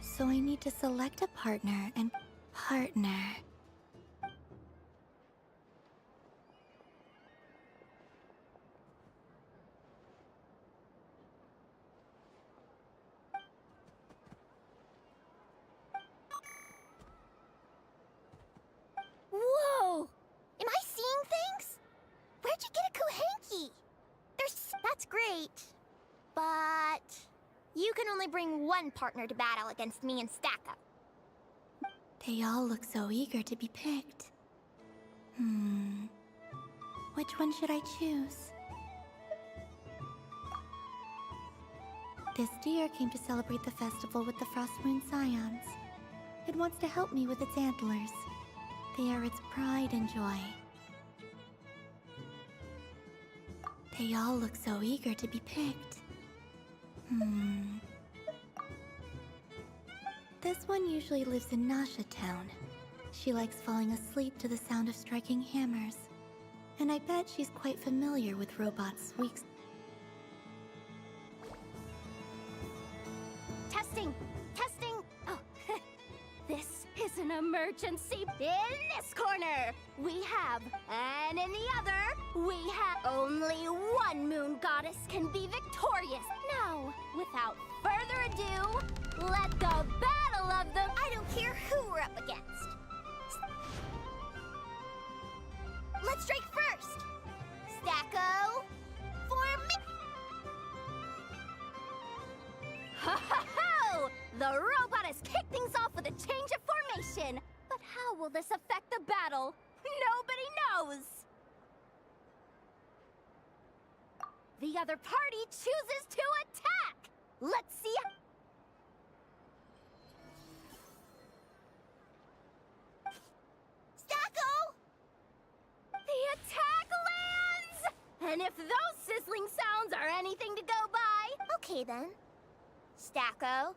So I need to select a partner and partner. Whoa! Am I seeing things? Where'd you get a Kohenki? That's great. But you can only bring one partner to battle against me and Stacko. They all look so eager to be picked. Which one should I choose? This deer came to celebrate the festival with the Frost Moon Scions. It wants to help me with its antlers. They are its pride and joy. They all look so eager to be picked. This one usually lives in Nasha Town. She likes falling asleep to the sound of striking hammers. And I bet she's quite familiar with robots' weak... Testing! Testing! Oh, this is an emergency. In this corner, we have, and in the other, we have. Only one moon goddess can be victorious. Now, without further ado, let the battle of the... I don't care who we're up against. Let's strike first. Stacko, for me. Ho ho ho! The robot has kicked things off with a change of formation. But how will this affect the battle? Nobody knows. The other party chooses to attack. Let's see. Stacko! The attack lands! And if those sizzling sounds are anything to go by... Okay then. Stacko,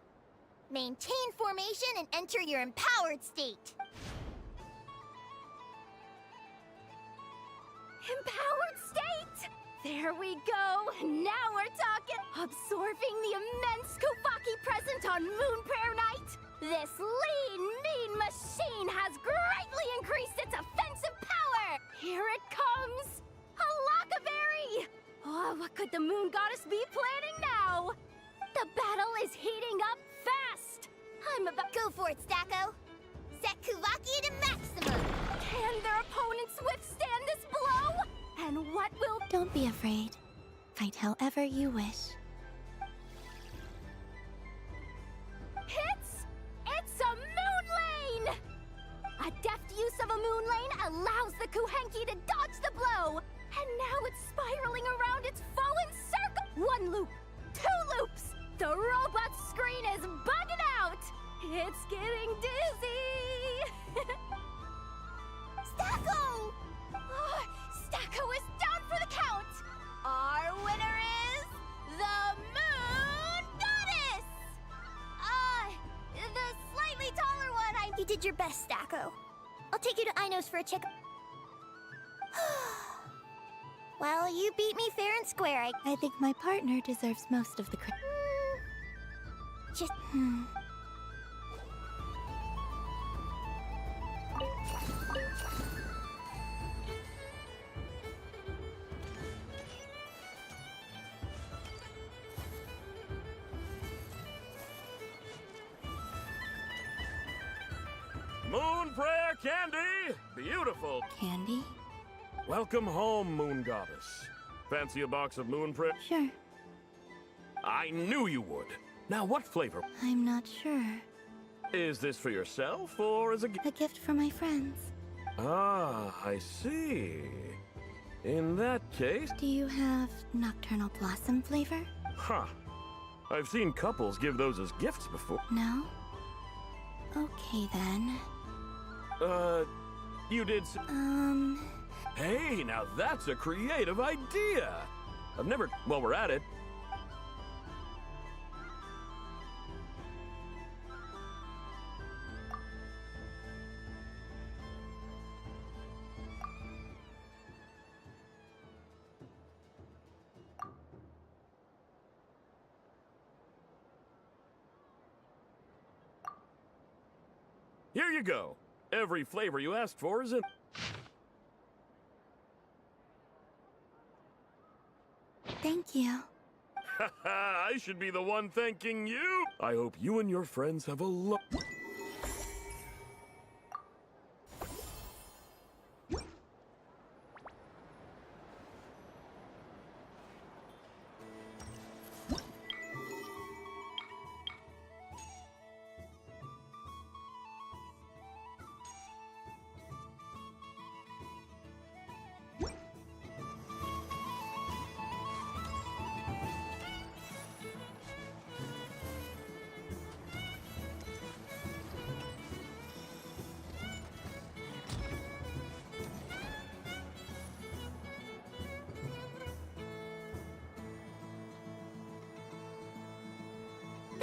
maintain formation and enter your empowered state. Empowered state! There we go! Now we're talking! Absorbing the immense Kuvaki present on Moon Prayer Night! This lean, mean machine has greatly increased its offensive power! Here it comes! A Lockaberry! Oh, what could the Moon Goddess be planning now? The battle is heating up fast! I'm about... Go for it, Stacko! Set Kuvaki to maximum! Can their opponents withstand this blow? And what will... Don't be afraid. Fight however you wish. It's a moon lane! A deft use of a moon lane allows the Kuhenki to dodge the blow! And now it's spiraling around its foe in circle! One loop, two loops! The robot's screen is bugging out! It's getting dizzy! Stacko! Oh, Stacko is down for the count! Our winner is the Moon Goddess! The slightly taller one. You did your best, Stacko. I'll take you to Ainos for a check. Well, you beat me fair and square. I think my partner deserves most of the credit. Just... Moon Prayer Candy! Beautiful. Candy? Welcome home, Moon Goddess. Fancy a box of Moon Prayer? Sure. I knew you would. Now, what flavor? I'm not sure. Is this for yourself, or as a gift? A gift for my friends. Ah, I see. In that case... Do you have Nocturnal Blossom flavor? Huh. I've seen couples give those as gifts before. No? Okay, then. You did Hey, now that's a creative idea! I've never... While we're at it... Here you go. Every flavor you asked for is in... Thank you. I should be the one thanking you. I hope you and your friends have a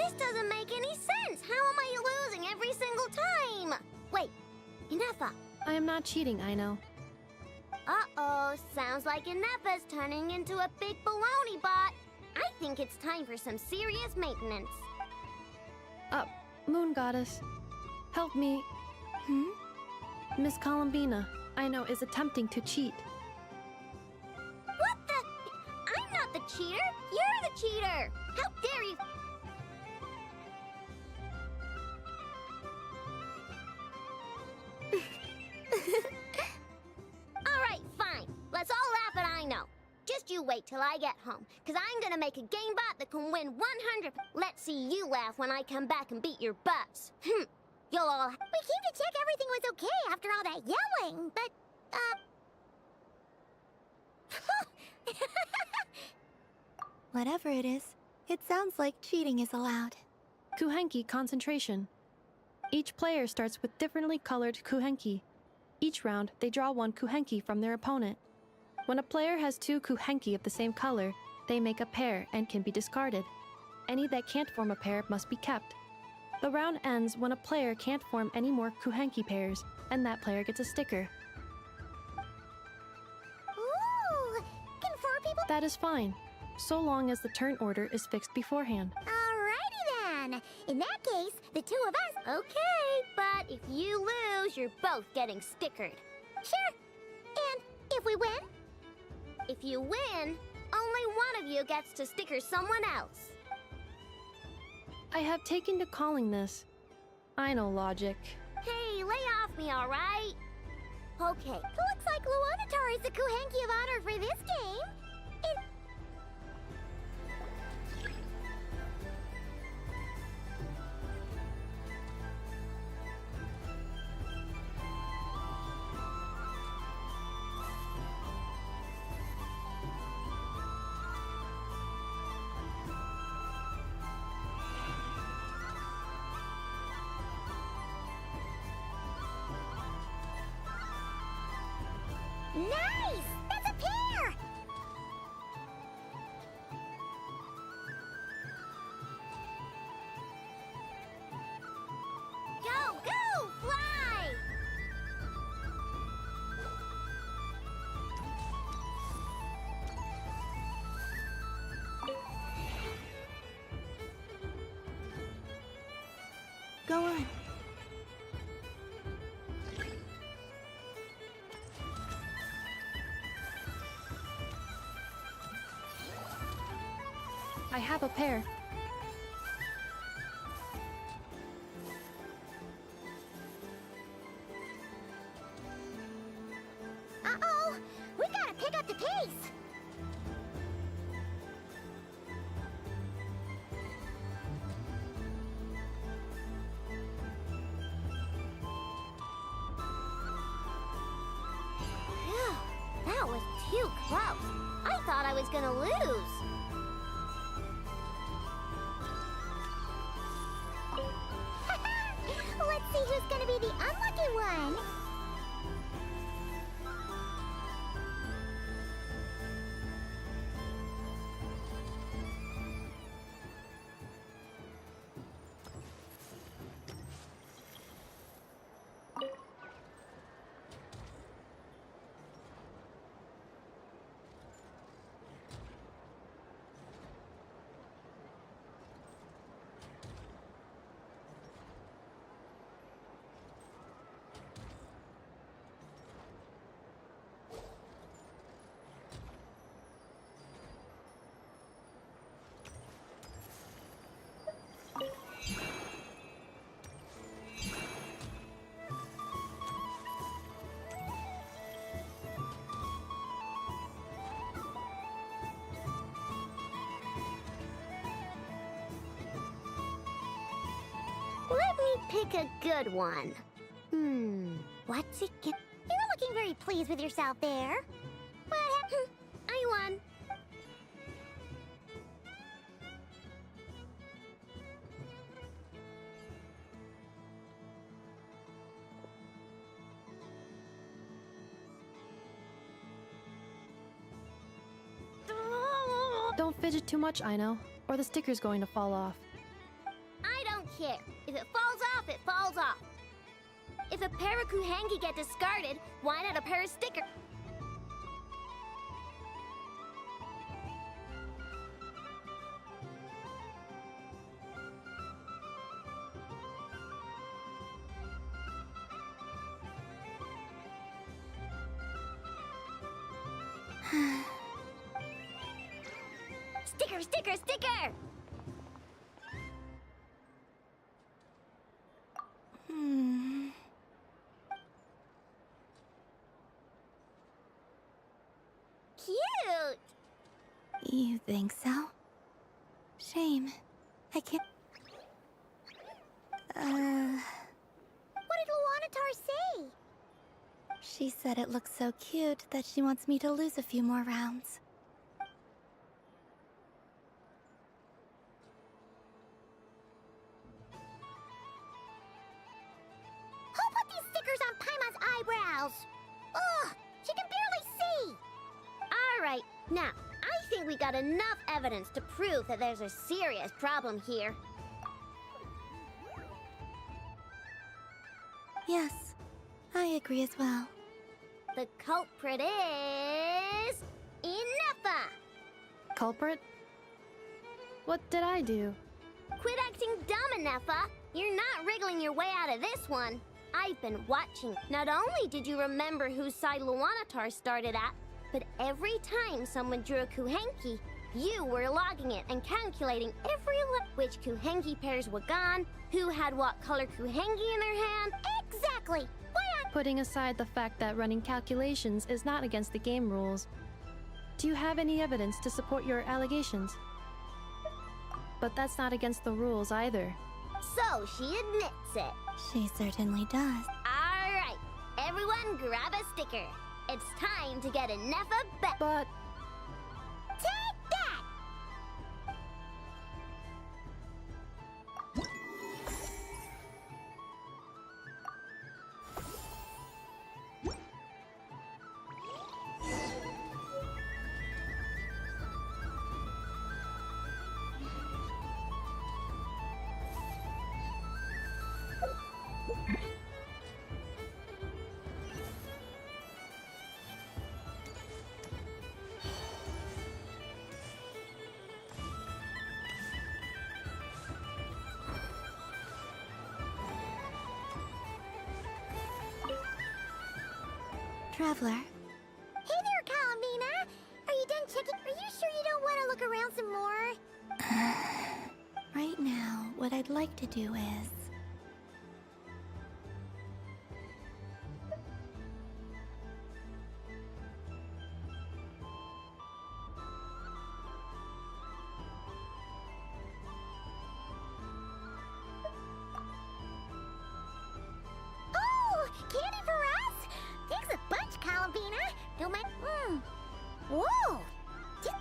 This doesn't make any sense. How am I losing every single time? Wait, Inefa. I am not cheating, I know. Uh-oh, sounds like Inefa's turning into a big baloney bot. I think it's time for some serious maintenance. Moon Goddess, help me. Miss Columbina, I know, is attempting to cheat. What the? I'm not the cheater. You're the cheater. How dare you? All right, fine. Let's all laugh at I know. Just you wait till I get home, because I'm gonna make a game bot that can win 100. Let's see you laugh when I come back and beat your butts. You'll all... We came to check everything was okay after all that yelling, but, Whatever it is, it sounds like cheating is allowed. Kuhenki concentration. Each player starts with differently colored Kuhenki. Each round, they draw one Kuhenki from their opponent. When a player has two Kuhenki of the same color, they make a pair and can be discarded. Any that can't form a pair must be kept. The round ends when a player can't form any more Kuhenki pairs, and that player gets a sticker. Ooh! Can 4 people... That is fine, so long as the turn order is fixed beforehand. Alrighty then. In that case, the 2 of us... Okay, but if you lose, you're both getting stickered. Sure. And if we win? If you win, only one of you gets to sticker someone else. I have taken to calling this. I know logic. Hey, lay off me, alright? Okay, looks like Luonatar is the Kuhenki of honor for this game. Nice! That's a pair! Go, go, fly! Go on. I have a pair. Uh-oh! We gotta pick up the pace! Phew, that was too close. I thought I was gonna lose. Let's see who's gonna be the unlucky one. Let me pick a good one. What's it get? You're not looking very pleased with yourself there. What happened? I won. Don't fidget too much, I know, or the sticker's going to fall off. care. If it falls off, it falls off. If a pair of kuhengi get discarded, why not a pair of stickers? Sticker, sticker, sticker! Cute! You think so? Shame. I can't... What did Luanatar say? She said it looks so cute that she wants me to lose a few more rounds. Who put these stickers on Paimon's eyebrows? Ugh, she can barely see! Alright, now, I think we got enough evidence to prove that there's a serious problem here. Yes, I agree as well. The culprit is... Inefa! Culprit? What did I do? Quit acting dumb, Inefa! You're not wriggling your way out of this one. I've been watching. Not only did you remember whose side Luanatar started at, but every time someone drew a kuhenki, you were logging it and calculating which kuhenki pairs were gone, who had what color kuhenki in their hand. Exactly! Why not? Putting aside the fact that running calculations is not against the game rules, do you have any evidence to support your allegations? But that's not against the rules either. So she admits it. She certainly does. Alright, everyone grab a sticker. It's time to get Inefa back. But... Take that! Traveler. Hey there, Columbina! Are you done checking? Are you sure you don't want to look around some more? Right now, what I'd like to do is... Oh! Candy for us? Thanks a bunch, Columbina. Don't mind. Whoa!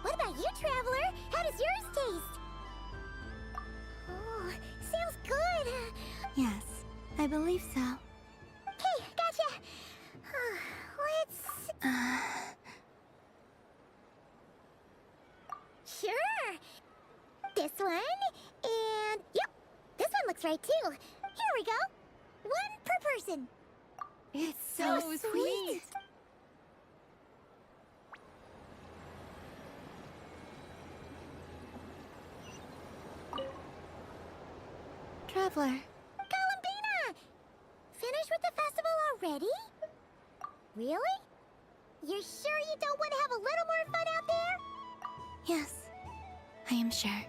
What about you, Traveler? How does yours taste? Oh, sounds good. Yes, I believe so. Hey, gotcha. Let's... Sure. This one, and... Yep, this one looks right, too. Here we go. One per person. It's so sweet. Traveler. Columbina! Finished with the festival already? Really? You're sure you don't want to have a little more fun out there? Yes, I am sure.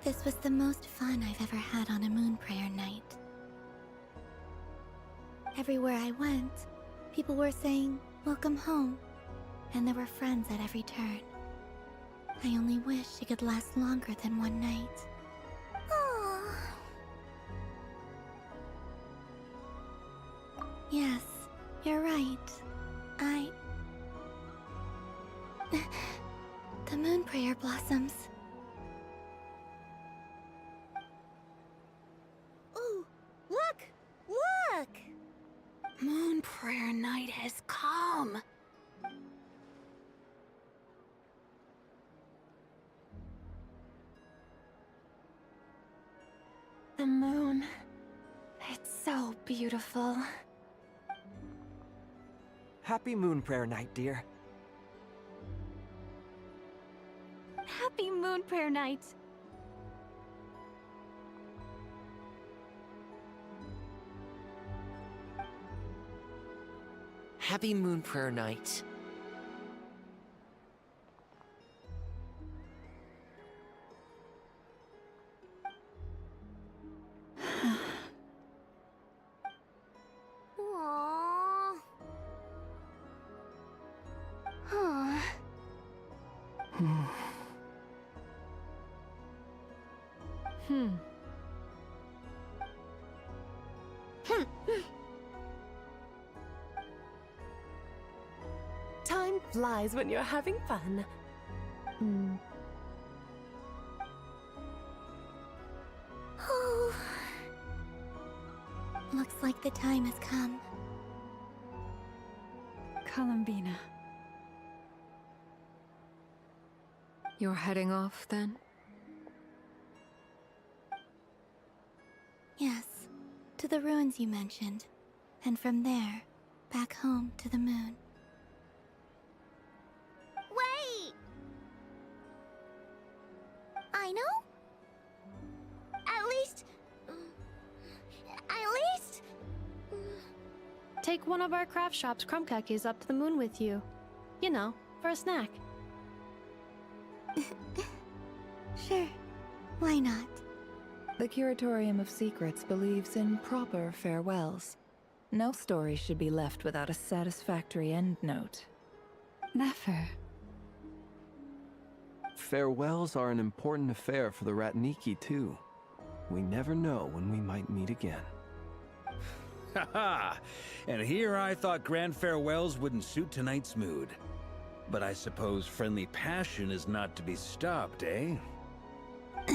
This was the most fun I've ever had on a moon prayer night. Everywhere I went, people were saying, "Welcome home," and there were friends at every turn. I only wish it could last longer than one night. Oh. Yes, you're right. The moon prayer blossoms. Ooh, look! Look! Moon prayer night has come. The moon. It's so beautiful. Happy Moon Prayer Night, dear. Happy Moon Prayer Night. Happy Moon Prayer Night. Aww. Huh. Time flies when you're having fun. Oh. Looks like the time has come. Columbina. You're heading off, then? Yes, to the ruins you mentioned. And from there, back home to the moon. Wait! I know? At least... Take one of our craft shop's crumb cookies up to the moon with you. You know, for a snack. Sure, why not? The Curatorium of Secrets believes in proper farewells. No story should be left without a satisfactory endnote. Never. Farewells are an important affair for the Ratniki, too. We never know when we might meet again. Haha! And here I thought grand farewells wouldn't suit tonight's mood. But I suppose friendly passion is not to be stopped, eh? We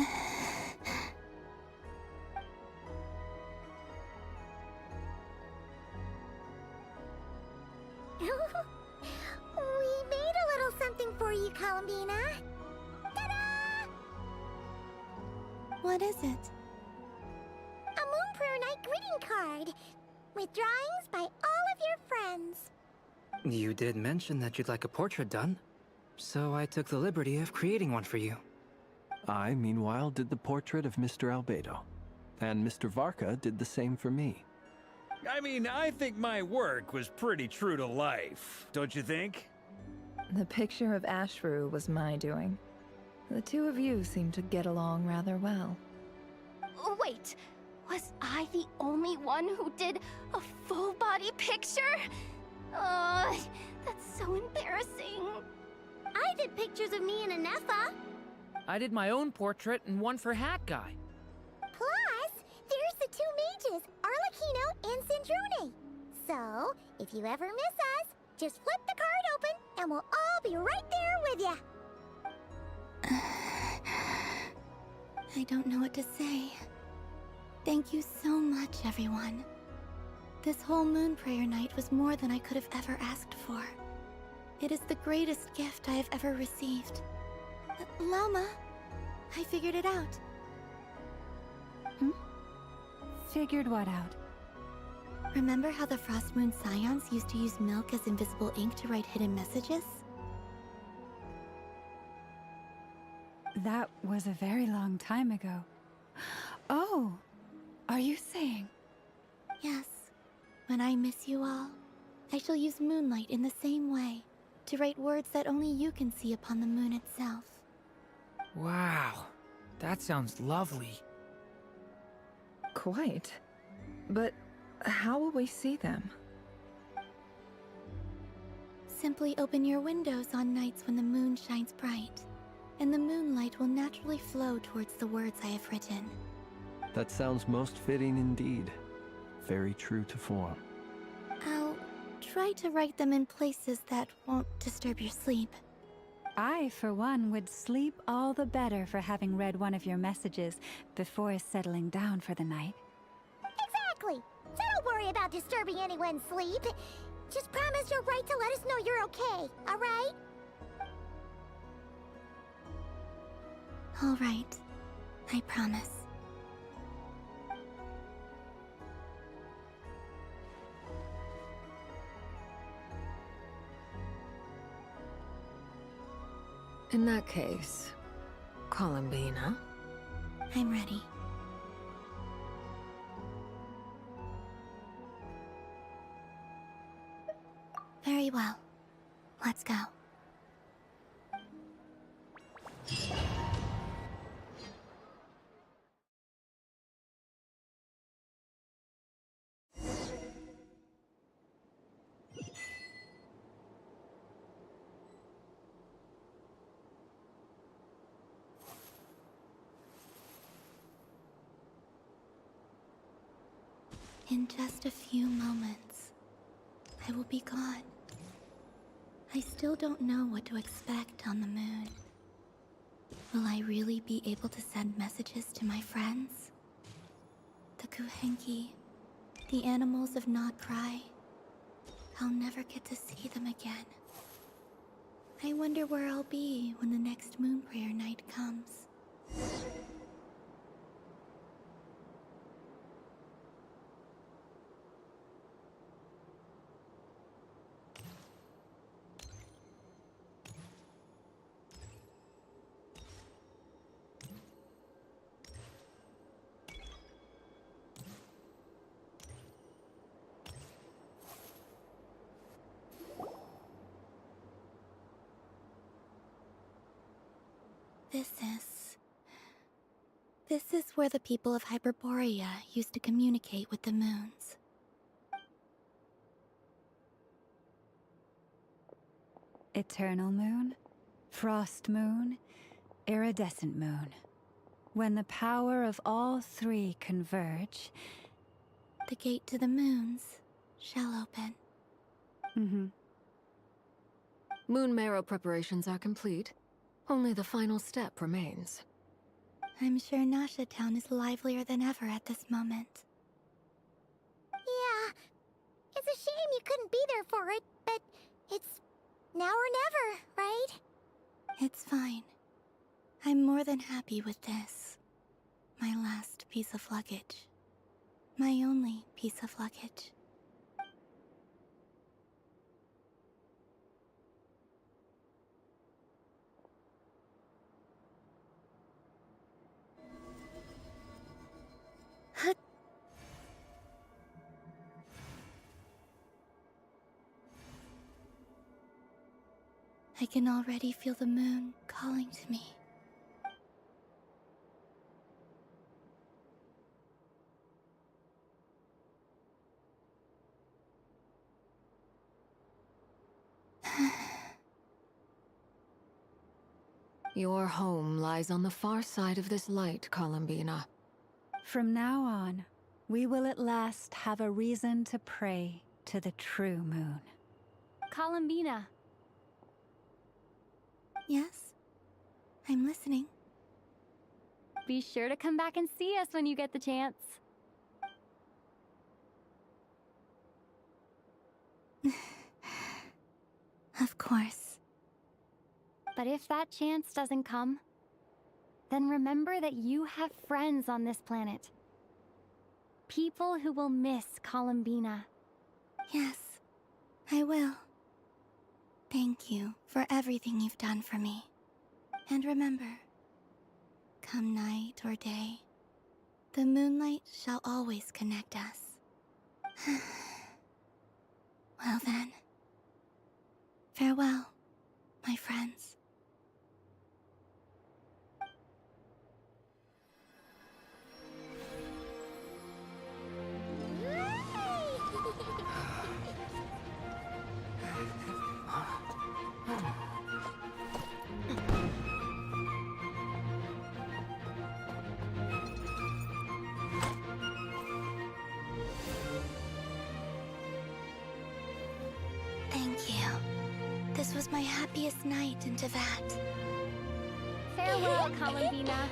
made a little something for you, Columbina. Ta-da! What is it? A Moon Prayer Night greeting card with drawings by all of your friends. You did mention that you'd like a portrait done, so I took the liberty of creating one for you. I, meanwhile, did the portrait of Mr. Albedo, and Mr. Varka did the same for me. I mean, I think my work was pretty true to life, don't you think? The picture of Ashru was my doing. The two of you seem to get along rather well. Wait, was I the only one who did a full-body picture? That's so embarrassing. I did pictures of me and Anefa. I did my own portrait and one for Hat Guy. Plus, there's the two mages, Arlecchino and Cendrone. So, if you ever miss us, just flip the card open and we'll all be right there with you. I don't know what to say. Thank you so much, everyone. This whole Moon Prayer Night was more than I could have ever asked for. It is the greatest gift I have ever received. Lauma, I figured it out. Figured what out? Remember how the Frost Moon Scions used to use milk as invisible ink to write hidden messages? That was a very long time ago. Oh, are you saying? Yes. When I miss you all, I shall use moonlight in the same way, to write words that only you can see upon the moon itself. Wow, that sounds lovely. Quite. But how will we see them? Simply open your windows on nights when the moon shines bright, and the moonlight will naturally flow towards the words I have written. That sounds most fitting indeed. Very true to form. I'll try to write them in places that won't disturb your sleep. I, for one, would sleep all the better for having read one of your messages before settling down for the night. Exactly. So don't worry about disturbing anyone's sleep. Just promise you'll write to let us know you're okay, alright? Alright. I promise. In that case, Columbina? I'm ready. Very well. Let's go. In just a few moments, I will be gone. I still don't know what to expect on the moon. Will I really be able to send messages to my friends? The Kuhenki, the animals of Not Cry. I'll never get to see them again. I wonder where I'll be when the next moon prayer night comes. This is where the people of Hyperborea used to communicate with the moons. Eternal moon, frost moon, iridescent moon. When the power of all three converge... The gate to the moons shall open. Moon marrow preparations are complete. Only the final step remains. I'm sure Nasha Town is livelier than ever at this moment. Yeah, it's a shame you couldn't be there for it, but it's now or never, right? It's fine. I'm more than happy with this. My last piece of luggage. My only piece of luggage. I can already feel the moon calling to me. Your home lies on the far side of this light, Columbina. From now on, we will at last have a reason to pray to the true moon. Columbina. Yes? I'm listening. Be sure to come back and see us when you get the chance. Of course. But if that chance doesn't come, then remember that you have friends on this planet. People who will miss Columbina. Yes, I will. Thank you for everything you've done for me. And remember, come night or day, the moonlight shall always connect us. Well then, farewell, my friends. Thank you. This was my happiest night in Tevat. Farewell, Columbina.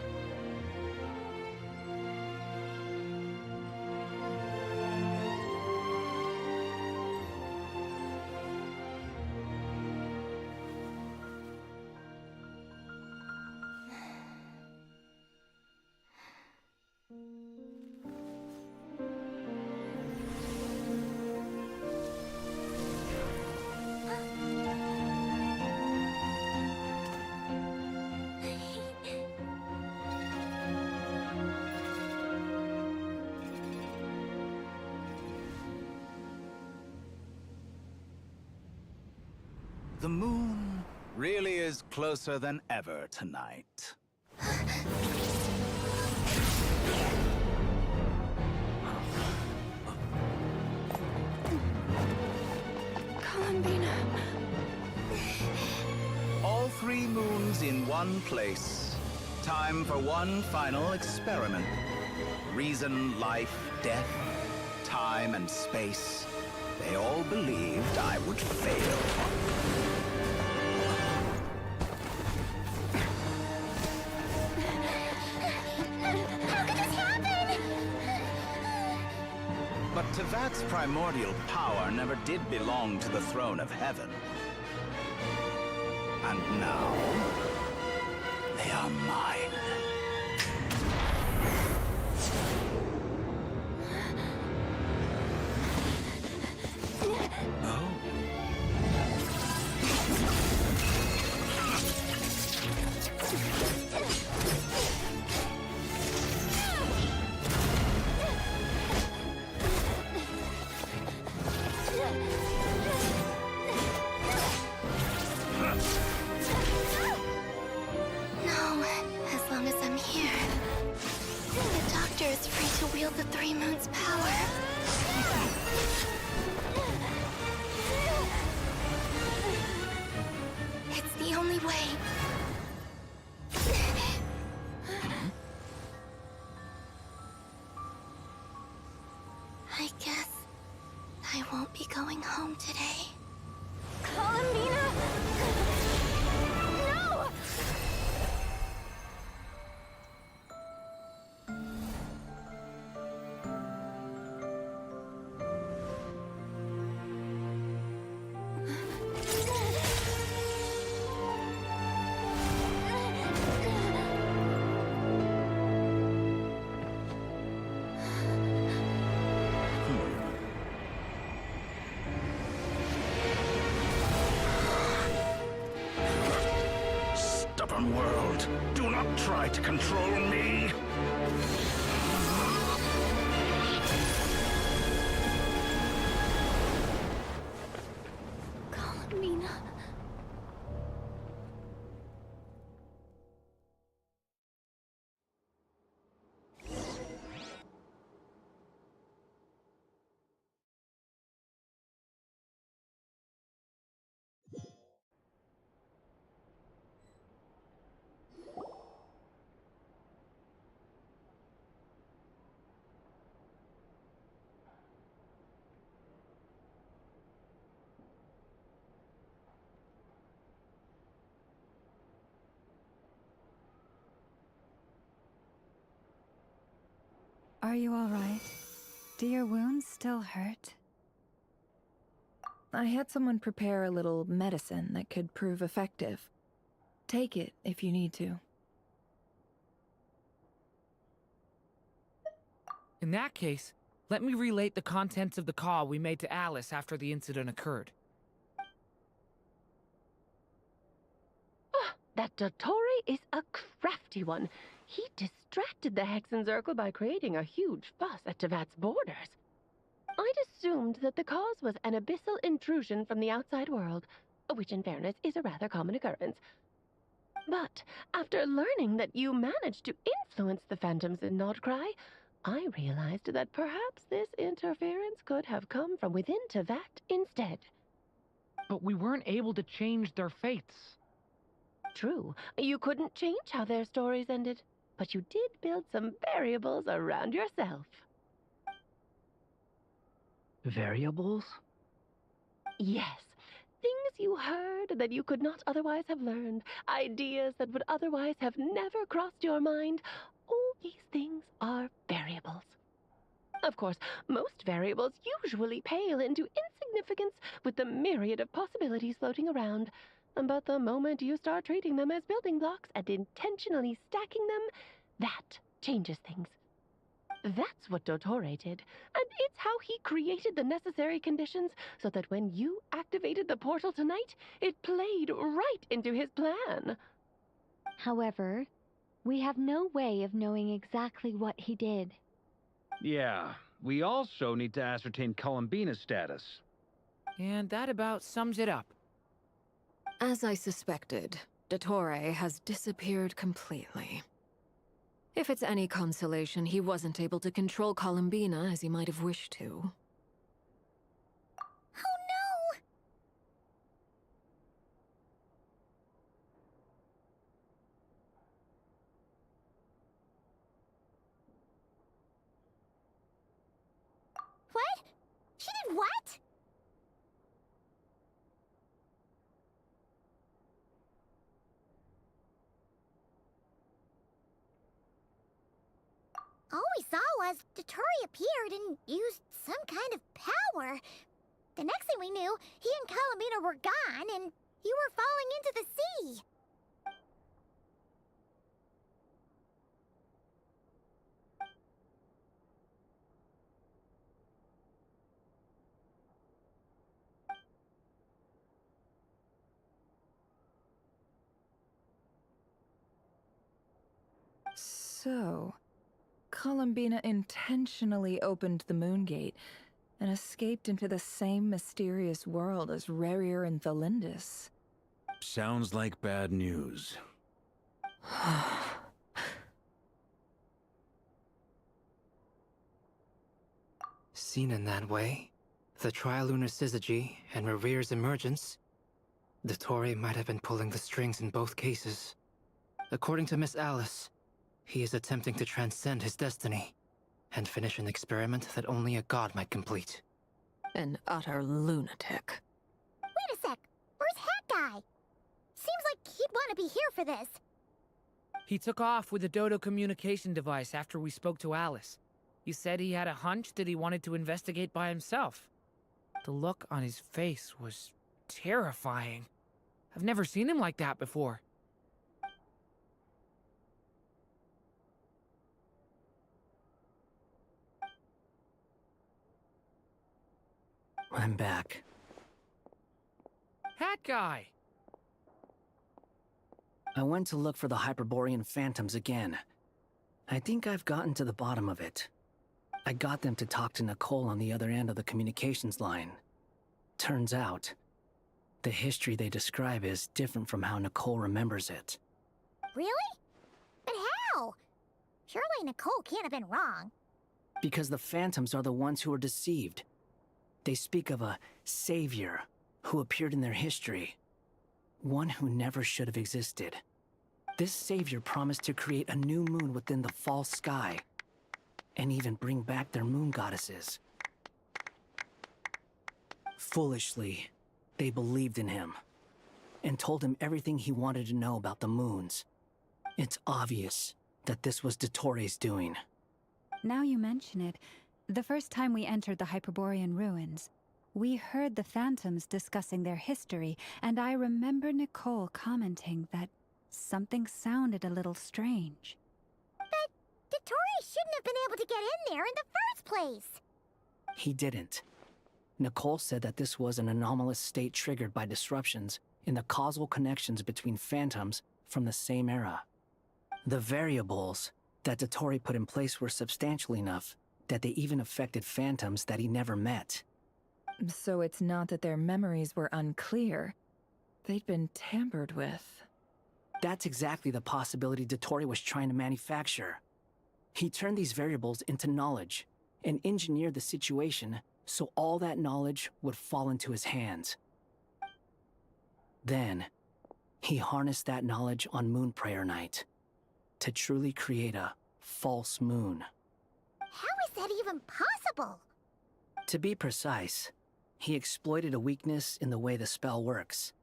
The moon really is closer than ever tonight. Columbina. All 3 moons in one place. Time for one final experiment. Reason, life, death, time and space. They all believed I would fail. How could this happen? But Tevat's primordial power never did belong to the throne of heaven. And now, they are mine. No, as long as I'm here. The Doctor is free to wield the 3 moons' power. It's the only way. I guess I won't be going home today. Columbina! No! Stubborn world, do not try to control me. Columbina. Are you all right? Do your wounds still hurt? I had someone prepare a little medicine that could prove effective. Take it if you need to. In that case, let me relate the contents of the call we made to Alice after the incident occurred. That Dottore is a crafty one. He distracted the Hexenzirkel by creating a huge fuss at Tevat's borders. I'd assumed that the cause was an abyssal intrusion from the outside world, which in fairness is a rather common occurrence. But after learning that you managed to influence the phantoms in Nordcry, I realized that perhaps this interference could have come from within Tevat instead. But we weren't able to change their fates. True, you couldn't change how their stories ended, but you did build some variables around yourself. Variables? Yes, things you heard that you could not otherwise have learned, ideas that would otherwise have never crossed your mind. All these things are variables. Of course, most variables usually pale into insignificance with the myriad of possibilities floating around. But the moment you start treating them as building blocks and intentionally stacking them, that changes things. That's what Dottore did, and it's how he created the necessary conditions so that when you activated the portal tonight, it played right into his plan. However, we have no way of knowing exactly what he did. Yeah, we also need to ascertain Columbina's status. And that about sums it up. As I suspected, Dottore has disappeared completely. If it's any consolation, he wasn't able to control Columbina as he might have wished to. Oh no! What? She did what? All we saw was Dottore appeared and used some kind of power. The next thing we knew, he and Columbina were gone, and you were falling into the sea. So, Columbina intentionally opened the Moon Gate and escaped into the same mysterious world as Rerir and Thalindis. Sounds like bad news. Seen in that way, the trilunar syzygy and Revir's emergence, Dottore might have been pulling the strings in both cases. According to Miss Alice, he is attempting to transcend his destiny and finish an experiment that only a god might complete. An utter lunatic. Wait a sec, where's Hat Guy? Seems like he'd want to be here for this. He took off with the Dodo communication device after we spoke to Alice. He said he had a hunch that he wanted to investigate by himself. The look on his face was terrifying. I've never seen him like that before. I'm back. Hat Guy! I went to look for the Hyperborean phantoms again. I think I've gotten to the bottom of it. I got them to talk to Nicole on the other end of the communications line. Turns out, the history they describe is different from how Nicole remembers it. Really? But how? Surely Nicole can't have been wrong. Because the phantoms are the ones who were deceived. They speak of a savior who appeared in their history. One who never should have existed. This savior promised to create a new moon within the false sky, and even bring back their moon goddesses. Foolishly, they believed in him, and told him everything he wanted to know about the moons. It's obvious that this was Dottore's doing. Now you mention it, the first time we entered the Hyperborean ruins, we heard the phantoms discussing their history, and I remember Nicole commenting that something sounded a little strange. But Dottore shouldn't have been able to get in there in the first place. He didn't. Nicole said that this was an anomalous state triggered by disruptions in the causal connections between phantoms from the same era. The variables that Dottore put in place were substantial enough that they even affected phantoms that he never met. So it's not that their memories were unclear. They'd been tampered with. That's exactly the possibility Dottore was trying to manufacture. He turned these variables into knowledge and engineered the situation so all that knowledge would fall into his hands. Then, he harnessed that knowledge on Moon Prayer Night to truly create a false moon. How is that even possible? To be precise, he exploited a weakness in the way the spell works.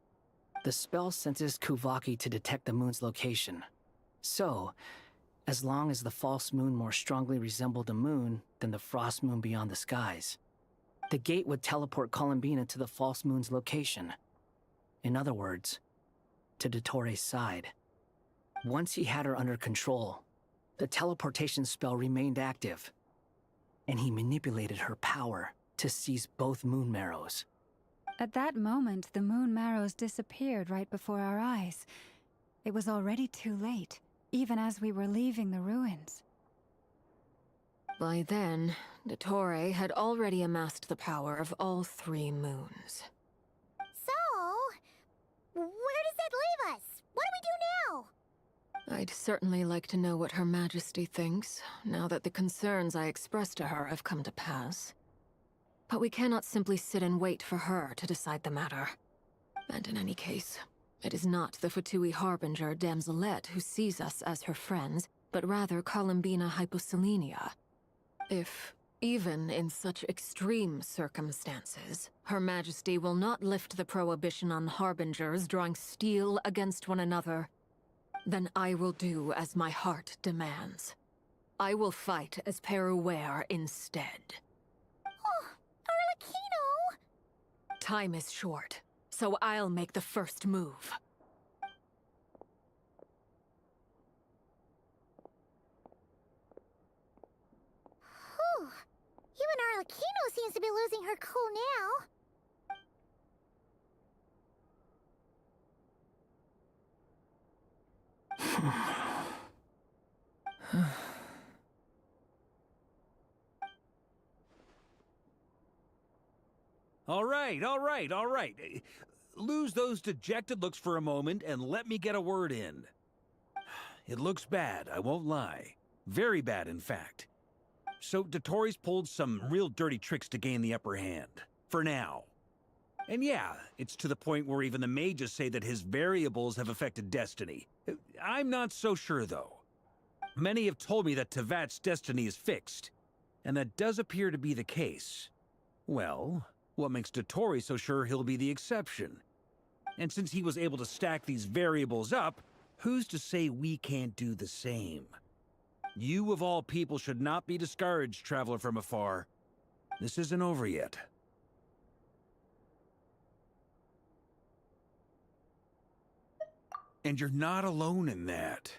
The spell senses Kuvaki to detect the moon's location. So, as long as the false moon more strongly resembled the moon than the frost moon beyond the skies, the gate would teleport Columbina to the false moon's location. In other words, to Dottore's side. Once he had her under control, the teleportation spell remained active, and he manipulated her power to seize both moon marrows. At that moment, the moon marrows disappeared right before our eyes. It was already too late, even as we were leaving the ruins. By then, Dottore had already amassed the power of all three moons. So, where I'd certainly like to know what Her Majesty thinks, now that the concerns I expressed to her have come to pass. But we cannot simply sit and wait for her to decide the matter. And in any case, it is not the Fatui Harbinger Damselette who sees us as her friends, but rather Columbina Hyposelenia. If, even in such extreme circumstances, Her Majesty will not lift the prohibition on Harbingers drawing steel against one another, then I will do as my heart demands. I will fight as Peruware instead. Oh, Arlecchino! Time is short, so I'll make the first move. Whew. Even Arlecchino seems to be losing her cool now. All right. Lose those dejected looks for a moment and let me get a word in. It looks bad, I won't lie. Very bad, in fact. So Dotori's pulled some real dirty tricks to gain the upper hand. For now. And yeah, it's to the point where even the mages say that his variables have affected destiny. I'm not so sure, though. Many have told me that Tevat's destiny is fixed, and that does appear to be the case. Well, what makes Dotori so sure he'll be the exception? And since he was able to stack these variables up, who's to say we can't do the same? You of all people should not be discouraged, traveler from afar. This isn't over yet. And you're not alone in that.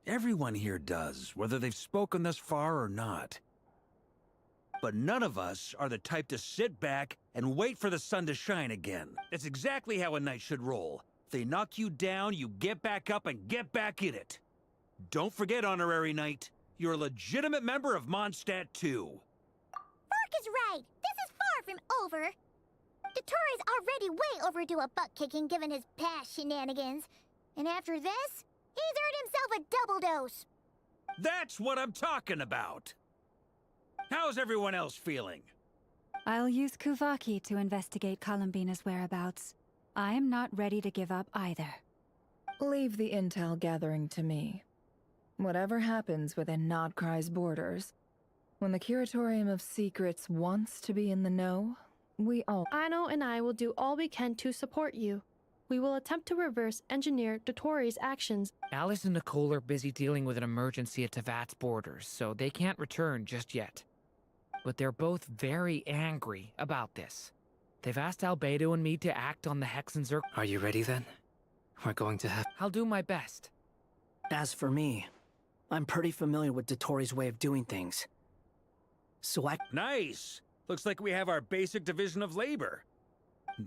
Everyone here does, whether they've spoken thus far or not. But none of us are the type to sit back and wait for the sun to shine again. That's exactly how a knight should roll. If they knock you down, you get back up and get back in it. Don't forget, Honorary Knight, you're a legitimate member of Mondstadt too. Burke is right. This is far from over. Dotori's already way overdue a butt-kicking given his past shenanigans. And after this, he's earned himself a double dose. That's what I'm talking about. How's everyone else feeling? I'll use Kuvaki to investigate Columbina's whereabouts. I am not ready to give up either. Leave the intel gathering to me. Whatever happens within Nodcry's borders, when the Curatorium of Secrets wants to be in the know, we all— Ano and I will do all we can to support you. We will attempt to reverse engineer Dotori's actions. Alice and Nicole are busy dealing with an emergency at Tevat's borders, so they can't return just yet. But they're both very angry about this. They've asked Albedo and me to act on the Hexenzer. Are you ready then? We're going to have— I'll do my best. As for me, I'm pretty familiar with Dotori's way of doing things. So Nice! Looks like we have our basic division of labor.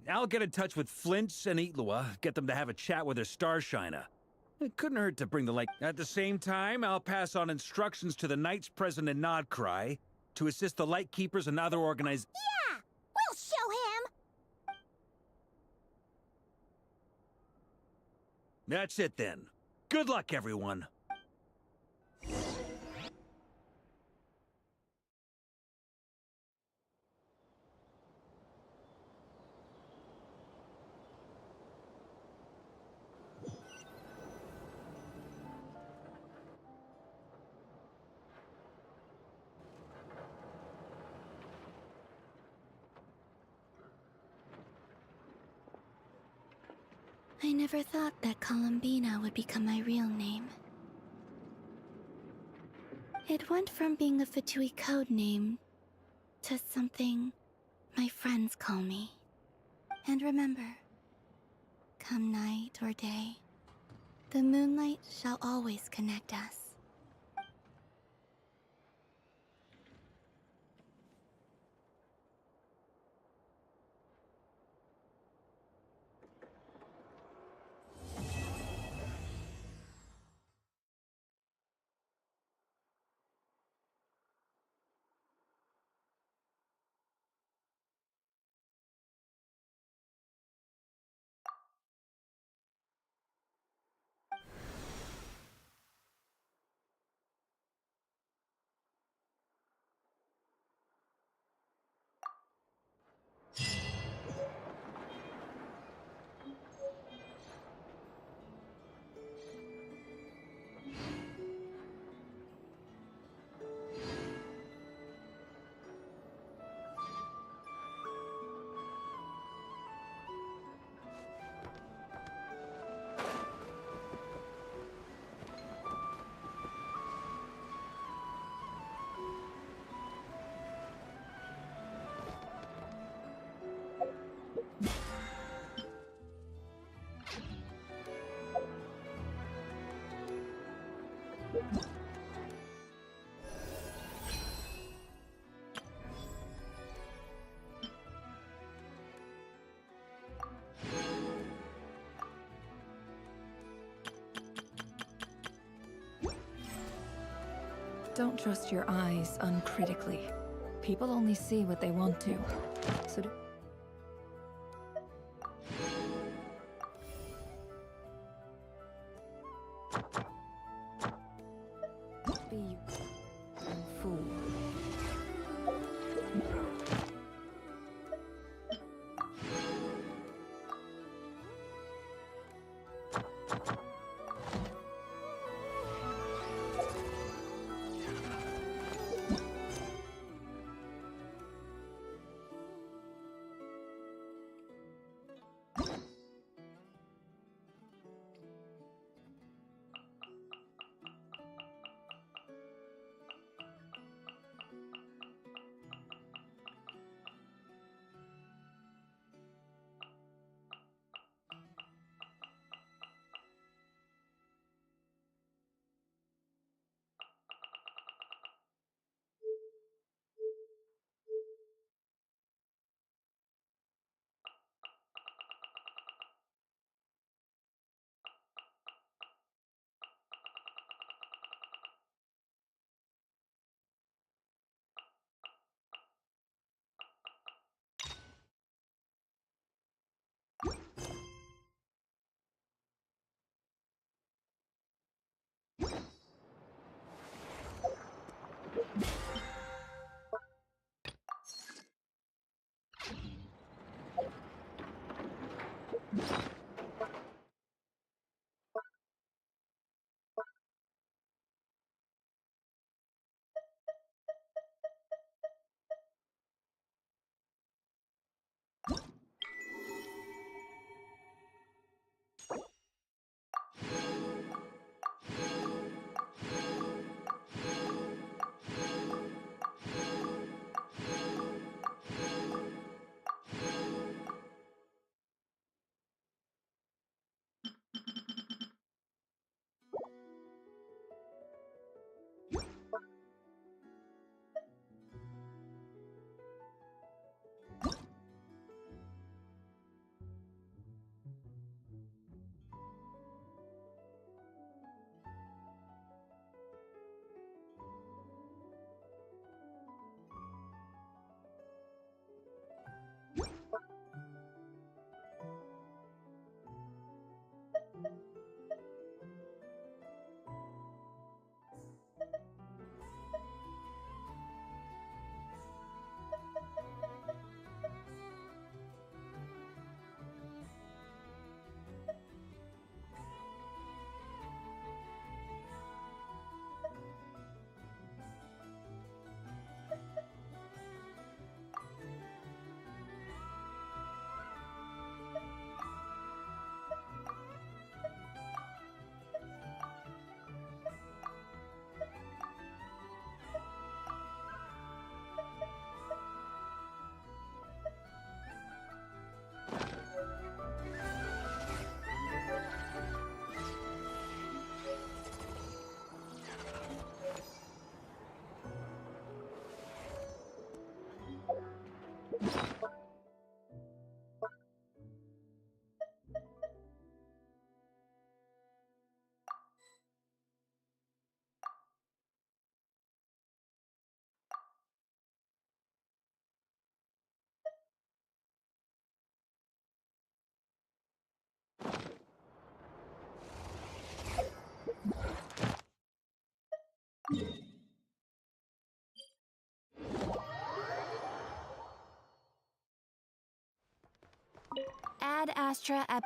I'll get in touch with Flints and Itlua, get them to have a chat with their Starshiner. It couldn't hurt to bring the light. At the same time, I'll pass on instructions to the knights present in Nodcry to assist the Lightkeepers and other organizations. Yeah! We'll show him! That's it then. Good luck, everyone. I never thought that Columbina would become my real name. It went from being a Fatui code name to something my friends call me. And remember, come night or day, the moonlight shall always connect us. Don't trust your eyes uncritically. People only see what they want to. So be you, fool. Ad Astra at...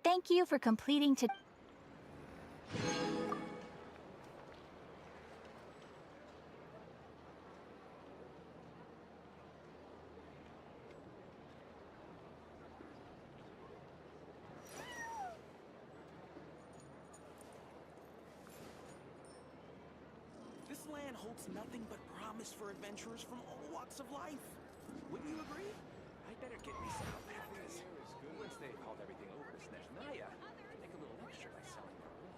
Thank you for completing to... This land holds nothing but promise for adventurers from all walks of life. Wouldn't you agree? I better get me some outfits. Once they've hauled everything over to Snezhnaya, make a little extra by selling their wool.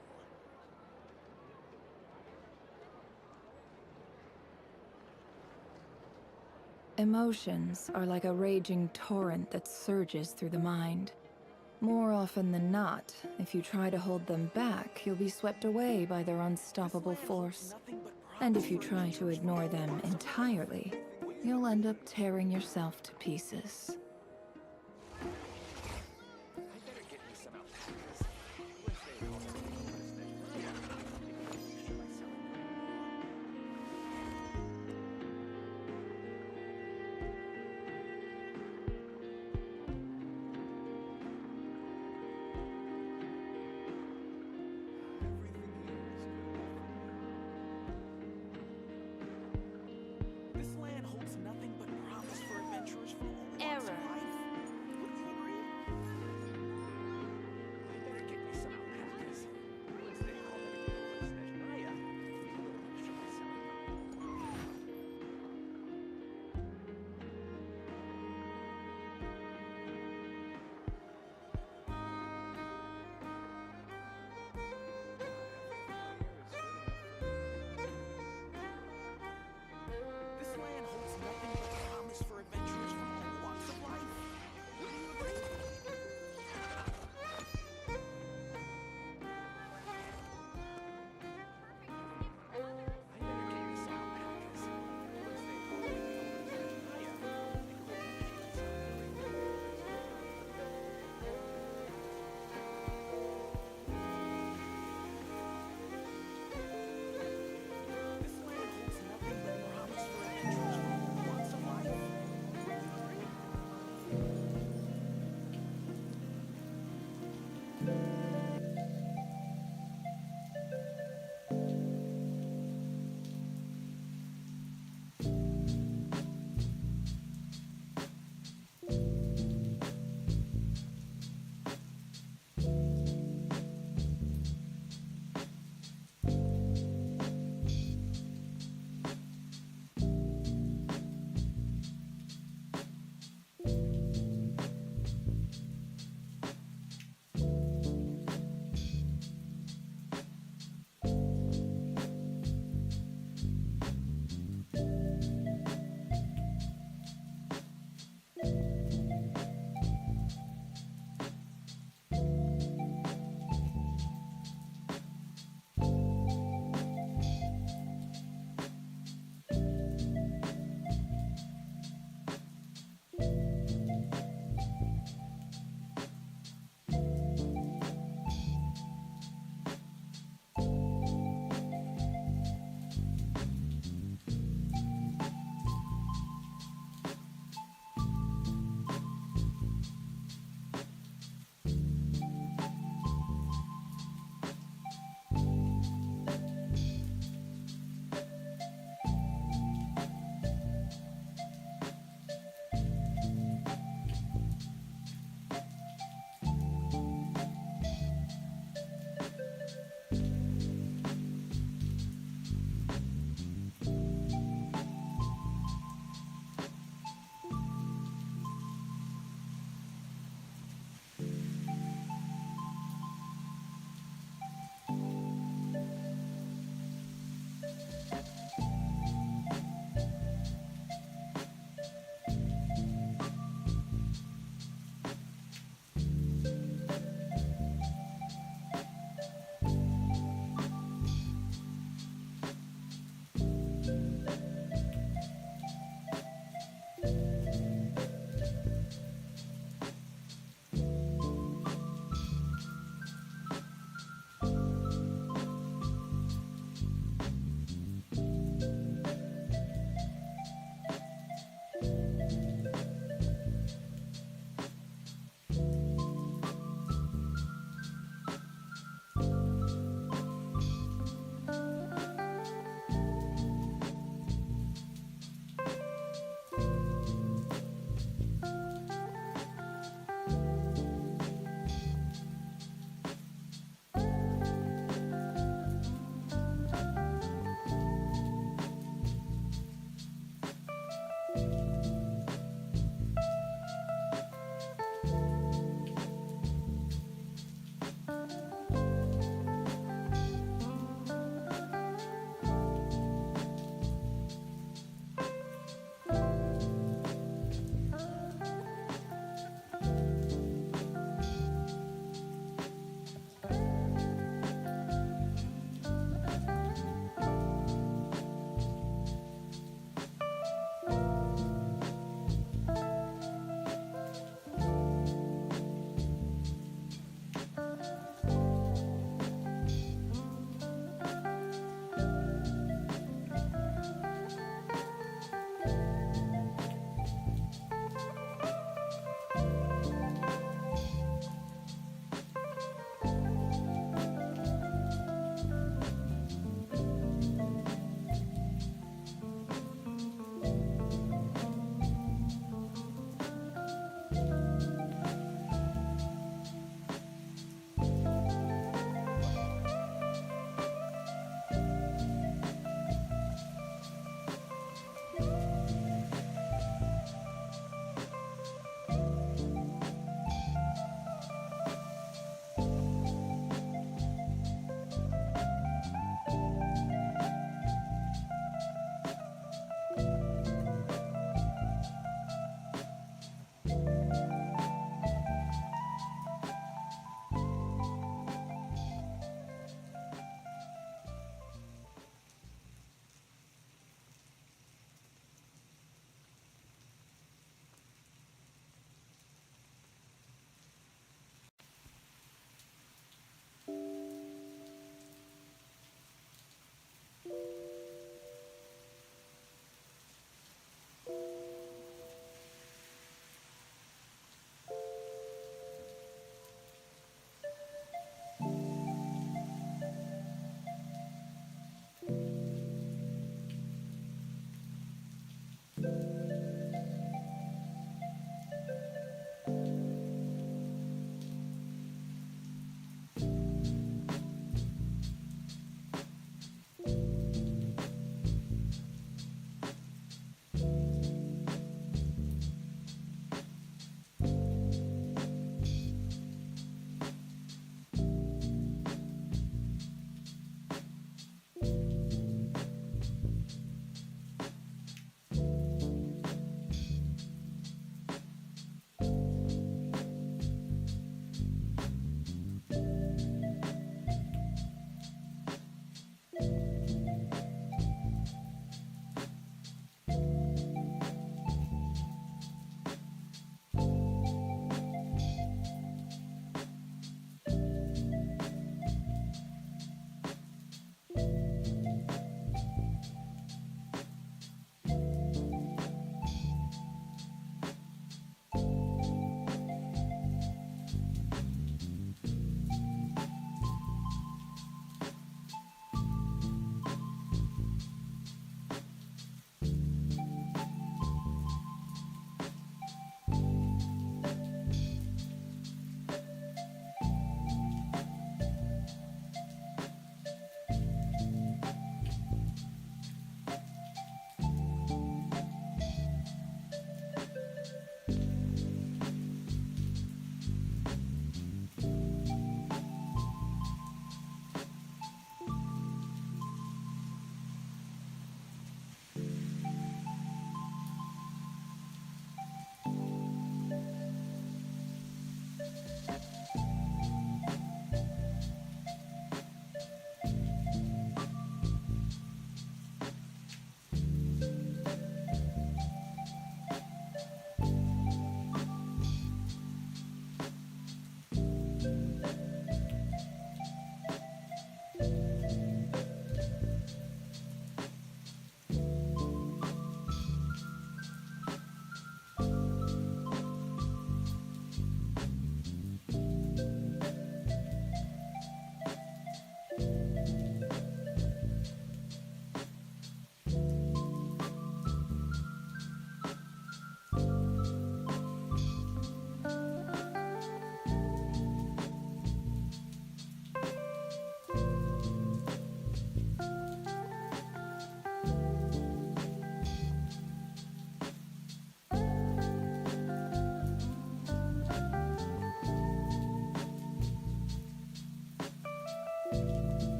Emotions are like a raging torrent that surges through the mind. More often than not, if you try to hold them back, you'll be swept away by their unstoppable force. And if you try to ignore them entirely, you'll end up tearing yourself to pieces. This land holds nothing but promise for adventurers from all walks of life. Wouldn't you agree?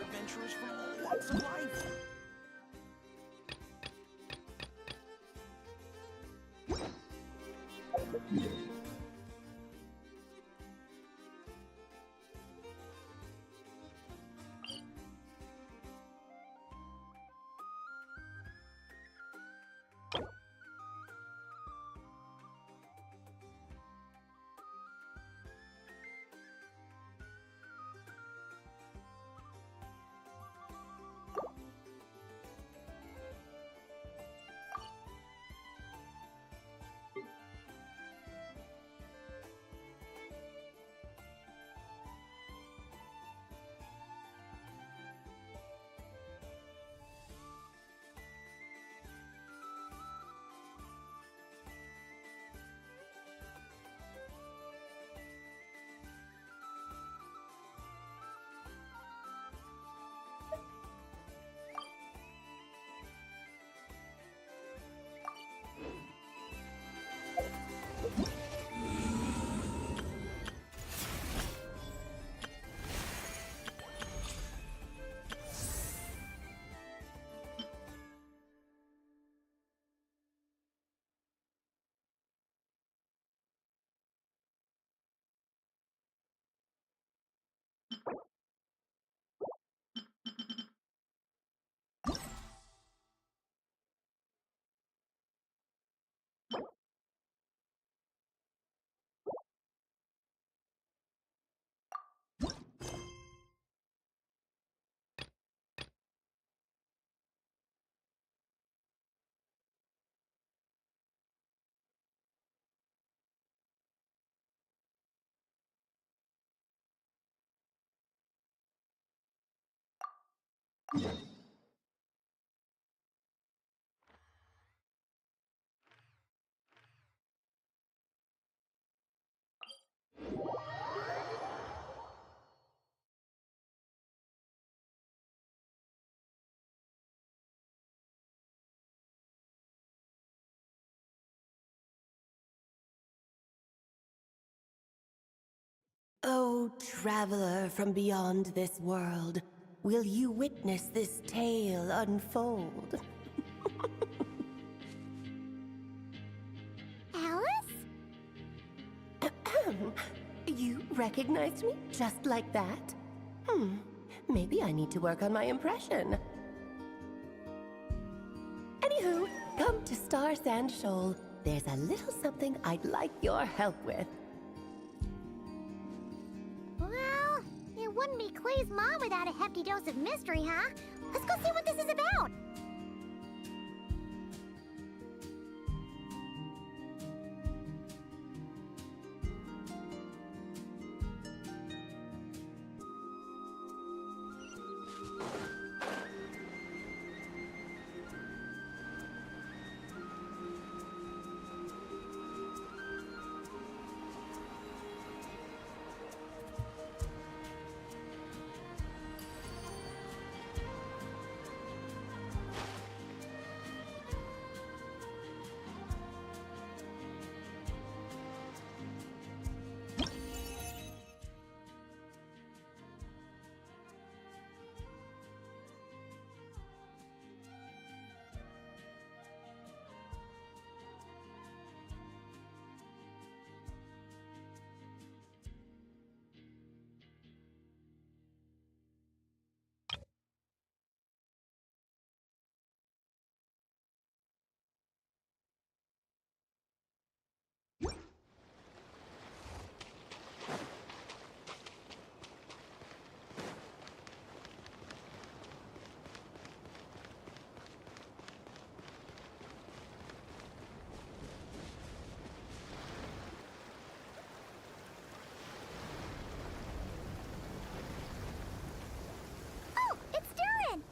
adventurers from all walks of life. O traveler from beyond this world, will you witness this tale unfold? Alice? You recognized me just like that? Maybe I need to work on my impression. Anywho, come to Star Sand Shoal. There's a little something I'd like your help with. Well, it wouldn't be Clay's mom without a hefty dose of mystery, huh? Let's go see what this is about. Oh, it's Durin!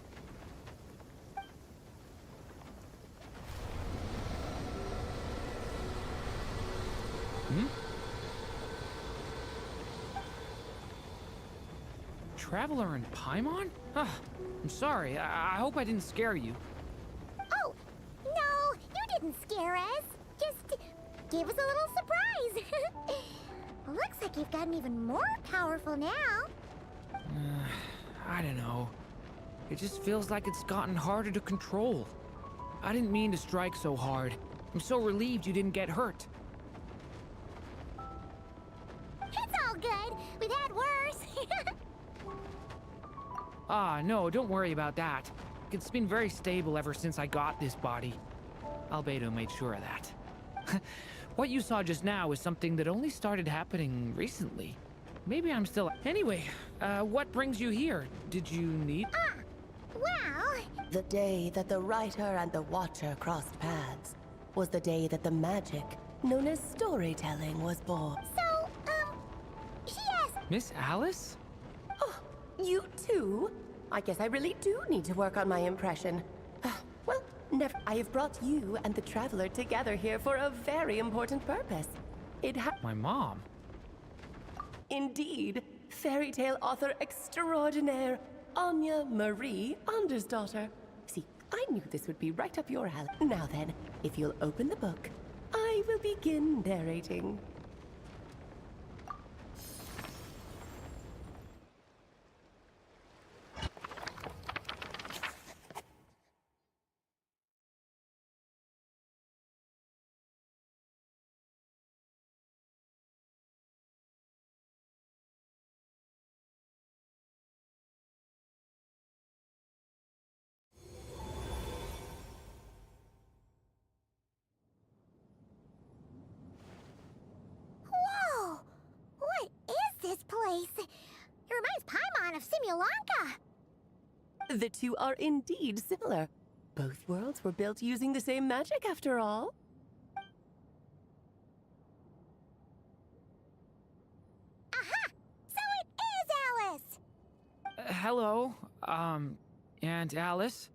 Traveler and Paimon? I'm sorry. I hope I didn't scare you. Oh, no, you didn't scare us. Just gave us a little surprise. Looks like you've gotten even more powerful now. I don't know. It just feels like it's gotten harder to control. I didn't mean to strike so hard. I'm so relieved you didn't get hurt. It's all good. We've had worse. No, don't worry about that. It's been very stable ever since I got this body. Albedo made sure of that. What you saw just now is something that only started happening recently. Maybe I'm still... Anyway, what brings you here? Did you need... Well... The day that the writer and the watcher crossed paths was the day that the magic, known as storytelling, was born. So, she asked... Miss Alice? Oh, you too? I guess I really do need to work on my impression. Well, never. I have brought you and the Traveler together here for a very important purpose. My mom? Indeed. Fairy tale author extraordinaire, Anya Marie Andersdaughter. See, I knew this would be right up your alley. Now then, if you'll open the book, I will begin narrating. Whoa! What is this place? It reminds Paimon of Simulanka. The two are indeed similar. Both worlds were built using the same magic, after all. Aha! So it is Alice! Hello? And Alice?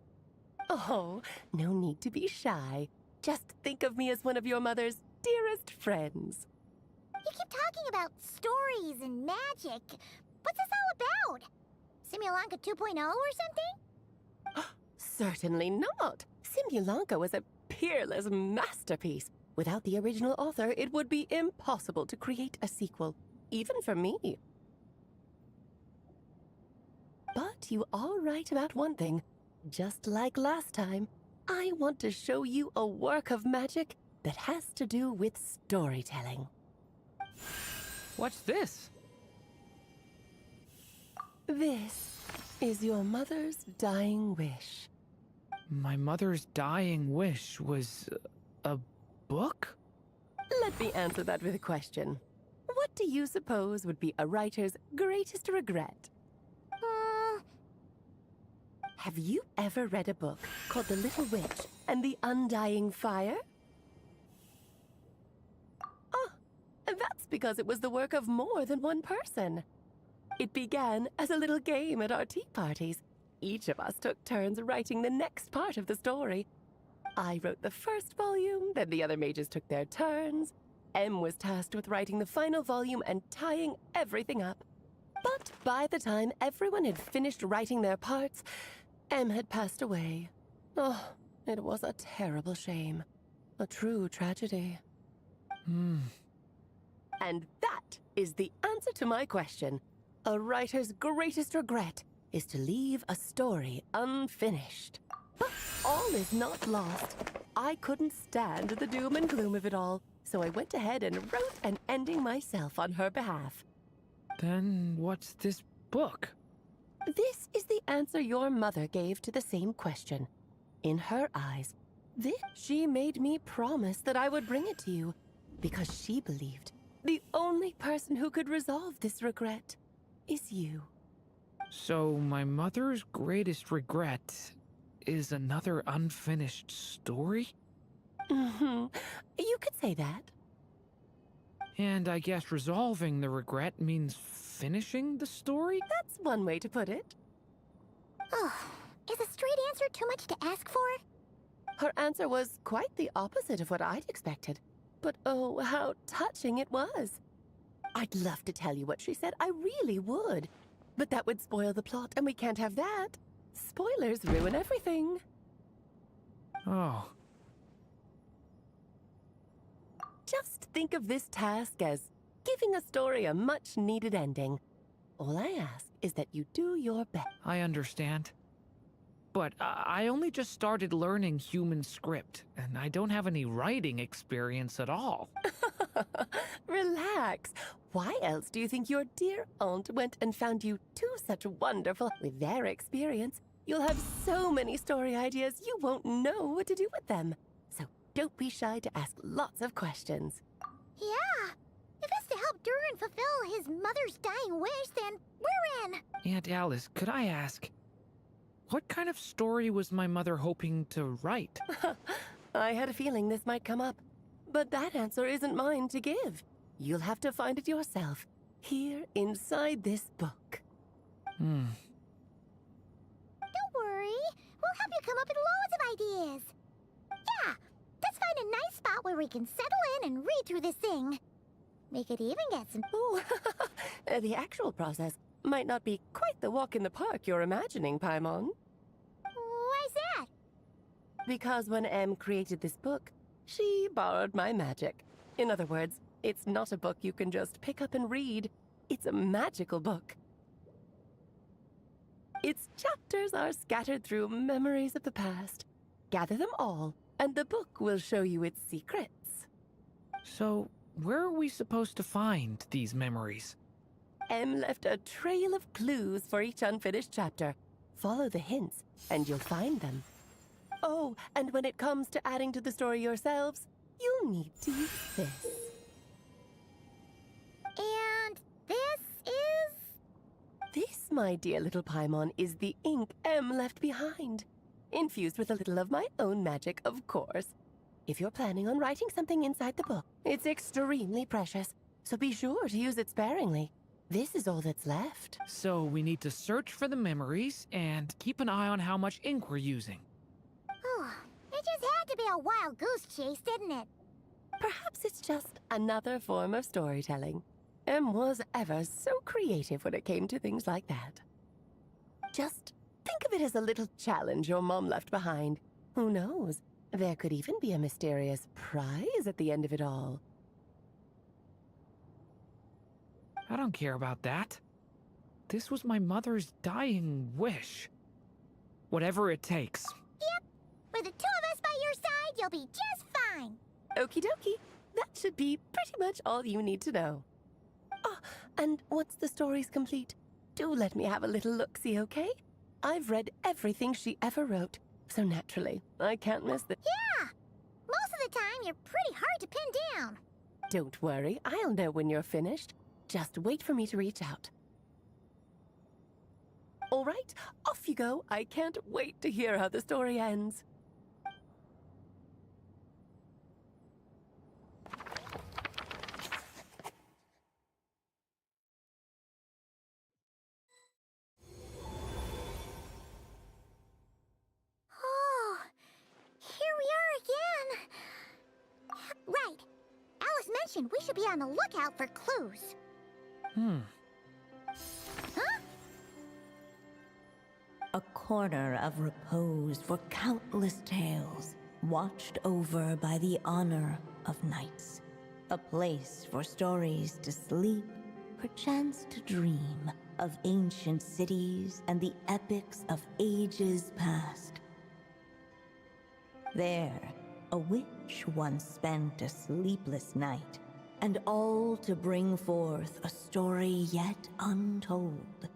Oh, no need to be shy. Just think of me as one of your mother's dearest friends. You keep talking about stories and magic. What's this all about? Simulanka 2.0 or something? Certainly not. Simulanka was a peerless masterpiece. Without the original author, it would be impossible to create a sequel, even for me. But you are right about one thing. Just like last time, I want to show you a work of magic that has to do with storytelling. What's this? This is your mother's dying wish. My mother's dying wish was a book? Let me answer that with a question. What do you suppose would be a writer's greatest regret? Have you ever read a book called The Little Witch and the Undying Fire? Ah, that's because it was the work of more than one person. It began as a little game at our tea parties. Each of us took turns writing the next part of the story. I wrote the first volume, then the other mages took their turns. Em was tasked with writing the final volume and tying everything up. But by the time everyone had finished writing their parts, Em had passed away. Oh, it was a terrible shame. A true tragedy. And that is the answer to my question. A writer's greatest regret is to leave a story unfinished. But all is not lost. I couldn't stand the doom and gloom of it all, so I went ahead and wrote an ending myself on her behalf. Then what's this book? This is the answer your mother gave to the same question. In her eyes, she made me promise that I would bring it to you, because she believed the only person who could resolve this regret is you. So my mother's greatest regret is another unfinished story? You could say that. And I guess resolving the regret means finishing the story? That's one way to put it. Oh, is a straight answer too much to ask for? Her answer was quite the opposite of what I'd expected. But oh, how touching it was. I'd love to tell you what she said, I really would. But that would spoil the plot, and we can't have that. Spoilers ruin everything. Oh. Just think of this task as giving a story a much-needed ending. All I ask is that you do your best. I understand. But I only just started learning human script, and I don't have any writing experience at all. Relax. Why else do you think your dear aunt went and found you two such wonderful... With their experience, you'll have so many story ideas you won't know what to do with them. So don't be shy to ask lots of questions. Yeah. If it's to help Durin fulfill his mother's dying wish, then we're in. Aunt Alice, could I ask, what kind of story was my mother hoping to write? I had a feeling this might come up, but that answer isn't mine to give. You'll have to find it yourself, here inside this book. Don't worry. We'll help you come up with loads of ideas. Yeah, let's find a nice spot where we can settle in and read through this thing. We could even get some... Oh, the actual process might not be quite the walk in the park you're imagining, Paimon. Why's that? Because when Em created this book, she borrowed my magic. In other words, it's not a book you can just pick up and read. It's a magical book. Its chapters are scattered through memories of the past. Gather them all, and the book will show you its secrets. So, where are we supposed to find these memories? Em left a trail of clues for each unfinished chapter. Follow the hints, and you'll find them. Oh, and when it comes to adding to the story yourselves, you'll need to use this. And this is... This, my dear little Paimon, is the ink Em left behind. Infused with a little of my own magic, of course. If you're planning on writing something inside the book, it's extremely precious, so be sure to use it sparingly. This is all that's left. So we need to search for the memories and keep an eye on how much ink we're using. Oh, it just had to be a wild goose chase, didn't it? Perhaps it's just another form of storytelling. Em was ever so creative when it came to things like that. Just think of it as a little challenge your mom left behind. Who knows? There could even be a mysterious prize at the end of it all. I don't care about that. This was my mother's dying wish. Whatever it takes. Yep. With the two of us by your side, you'll be just fine. Okie dokie. That should be pretty much all you need to know. Oh, and once the story's complete, do let me have a little look-see, okay? I've read everything she ever wrote, so naturally, I can't miss the— Yeah! Most of the time, you're pretty hard to pin down. Don't worry, I'll know when you're finished. Just wait for me to reach out. All right, off you go. I can't wait to hear how the story ends. Oh, here we are again. Right. Alice mentioned we should be on the lookout for clues. Huh? A corner of repose for countless tales, watched over by the honor of knights. A place for stories to sleep, perchance to dream of ancient cities and the epics of ages past. There, a witch once spent a sleepless night, and all to bring forth a story yet untold.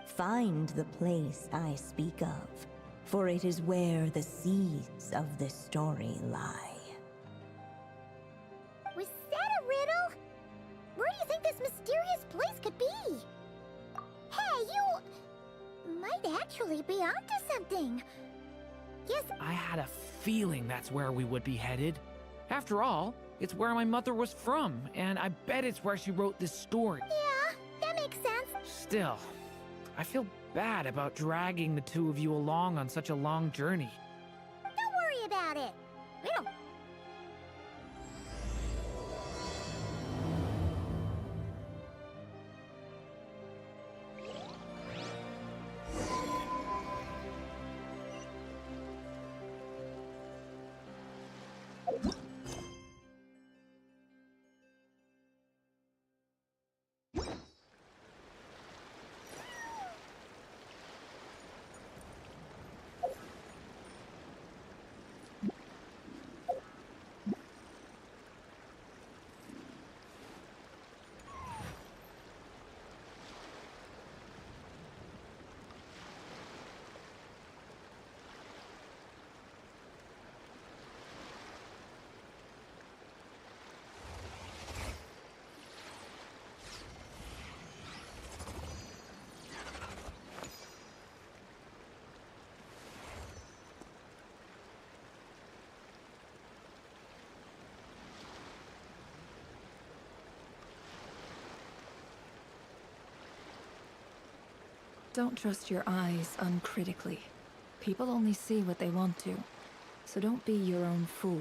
Find the place I speak of, for it is where the seeds of this story lie. Was that a riddle? Where do you think this mysterious place could be? Hey, you might actually be onto something. Yes. I had a feeling that's where we would be headed. After all, it's where my mother was from, and I bet it's where she wrote this story. Yeah, that makes sense. Still, I feel bad about dragging the two of you along on such a long journey. Don't worry about it. We don't. Don't trust your eyes uncritically. People only see what they want to, so don't be your own fool.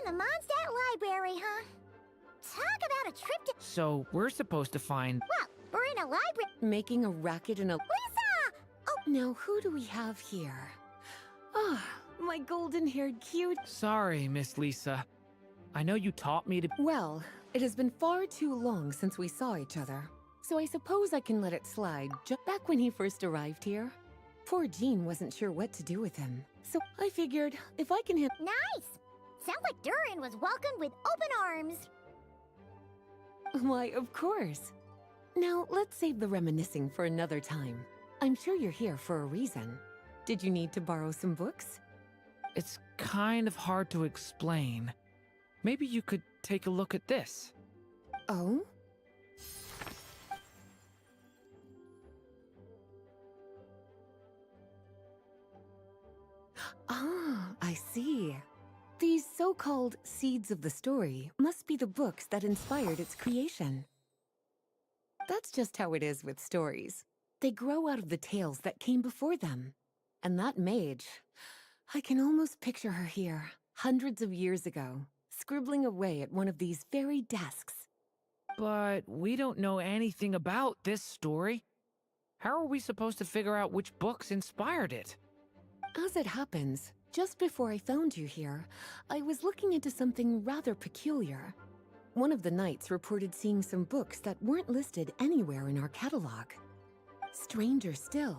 the Mondstadt Library, huh? Talk about a trip to... So we're supposed to find... Well, we're in a library... Making a racket in a... Lisa! Oh, now who do we have here? Ah, my golden-haired cute... Sorry, Miss Lisa. I know you taught me to... Well, it has been far too long since we saw each other, so I suppose I can let it slide. Back when he first arrived here, poor Jean wasn't sure what to do with him, so I figured if I can hit... Nice! Sounds like Durin was welcomed with open arms. Why, of course. Now, let's save the reminiscing for another time. I'm sure you're here for a reason. Did you need to borrow some books? It's kind of hard to explain. Maybe you could take a look at this. Oh? Ah, I see. These so-called seeds of the story must be the books that inspired its creation. That's just how it is with stories. They grow out of the tales that came before them. And that mage, I can almost picture her here, hundreds of years ago, scribbling away at one of these very desks. But we don't know anything about this story. How are we supposed to figure out which books inspired it? As it happens, just before I found you here, I was looking into something rather peculiar. One of the knights reported seeing some books that weren't listed anywhere in our catalog. Stranger still,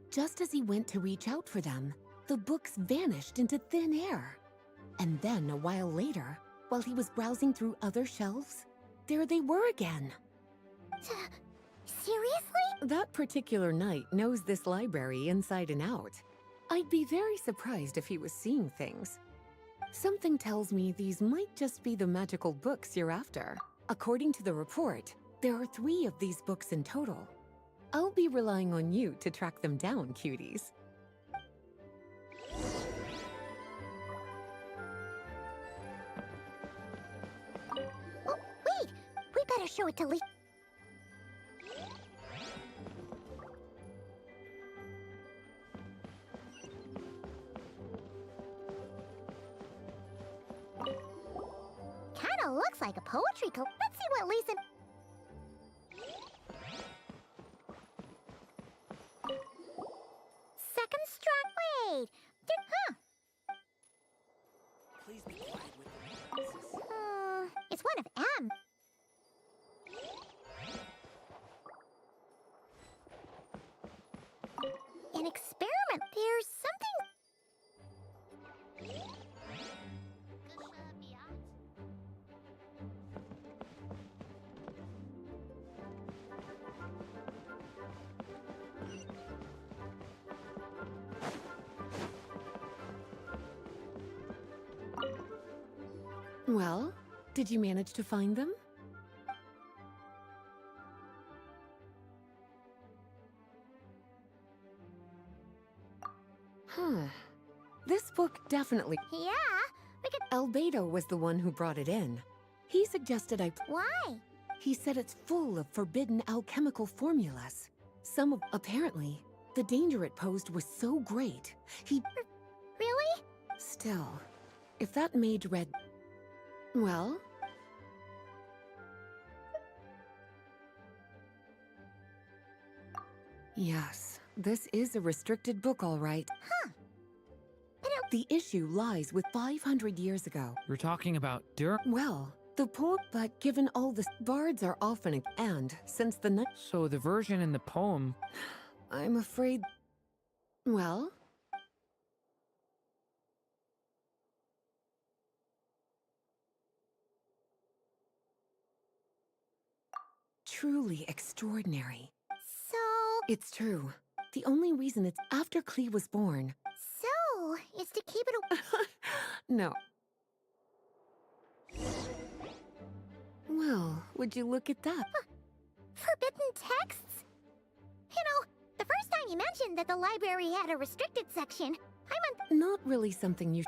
just as he went to reach out for them, the books vanished into thin air. And then, a while later, while he was browsing through other shelves, there they were again. Seriously? That particular knight knows this library inside and out. I'd be very surprised if he was seeing things. Something tells me these might just be the magical books you're after. According to the report, there are 3 of these books in total. I'll be relying on you to track them down, cuties. Oh, wait! We better show it to Lisa. Kinda looks like a poetry Let's see what Lisa... Second strike. Wait. Huh. Please be quiet with the It's one of M. An experiment. There's something... Well, did you manage to find them? Huh. This book definitely... Yeah, we could... Albedo was the one who brought it in. He suggested I... Why? He said it's full of forbidden alchemical formulas. Some of... Apparently, the danger it posed was so great, he... Really? Still, if that mage read... Well... Yes, this is a restricted book, all right. Huh. The issue lies with 500 years ago. You're talking about Dur... Well, the poem, but given all the bards are often... And since the night... So the version in the poem... I'm afraid... Well... Truly extraordinary. So... It's true. The only reason it's after Klee was born. So, is to keep it No. Well, would you look at that? Forbidden texts? You know, the first time you mentioned that the library had a restricted section, I meant... Not really something you...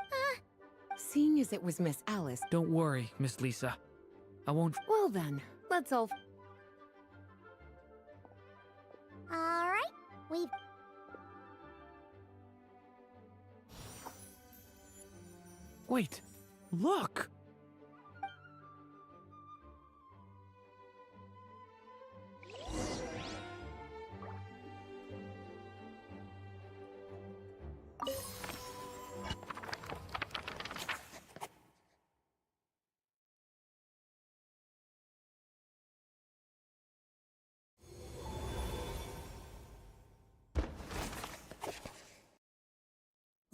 Seeing as it was Miss Alice... Don't worry, Miss Lisa. I won't... Well then, let's all... Alright, we've... Wait, look!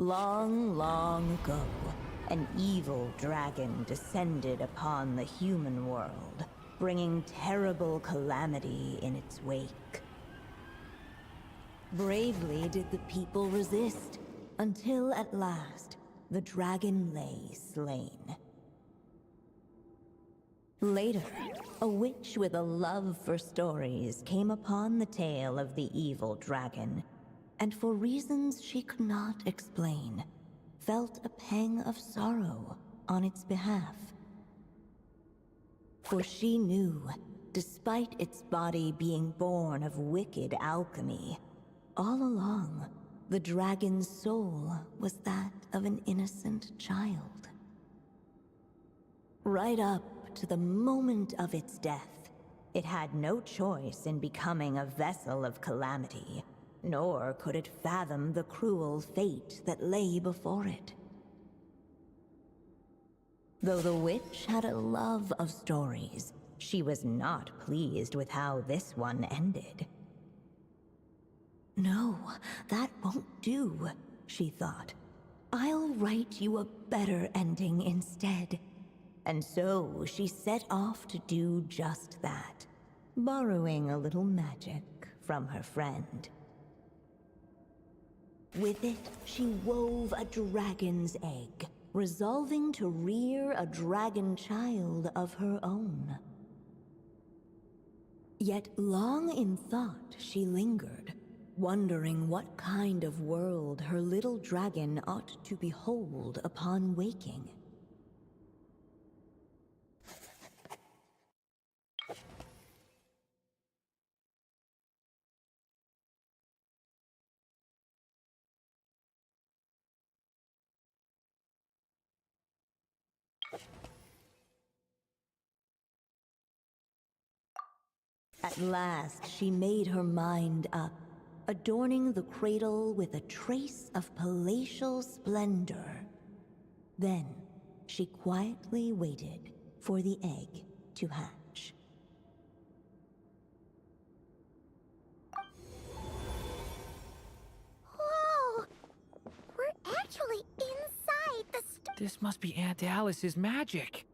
Long, long ago, an evil dragon descended upon the human world, bringing terrible calamity in its wake. Bravely did the people resist, until at last, the dragon lay slain. Later, a witch with a love for stories came upon the tale of the evil dragon, and for reasons she could not explain, felt a pang of sorrow on its behalf. For she knew, despite its body being born of wicked alchemy, all along, the dragon's soul was that of an innocent child. Right up to the moment of its death, it had no choice in becoming a vessel of calamity, nor could it fathom the cruel fate that lay before it. Though the witch had a love of stories, she was not pleased with how this one ended. No, that won't do, she thought. I'll write you a better ending instead. And so she set off to do just that, borrowing a little magic from her friend. With it, she wove a dragon's egg, resolving to rear a dragon child of her own. Yet long in thought she lingered, wondering what kind of world her little dragon ought to behold upon waking. At last, she made her mind up, adorning the cradle with a trace of palatial splendor. Then, she quietly waited for the egg to hatch. Whoa! We're actually inside the This must be Aunt Alice's magic.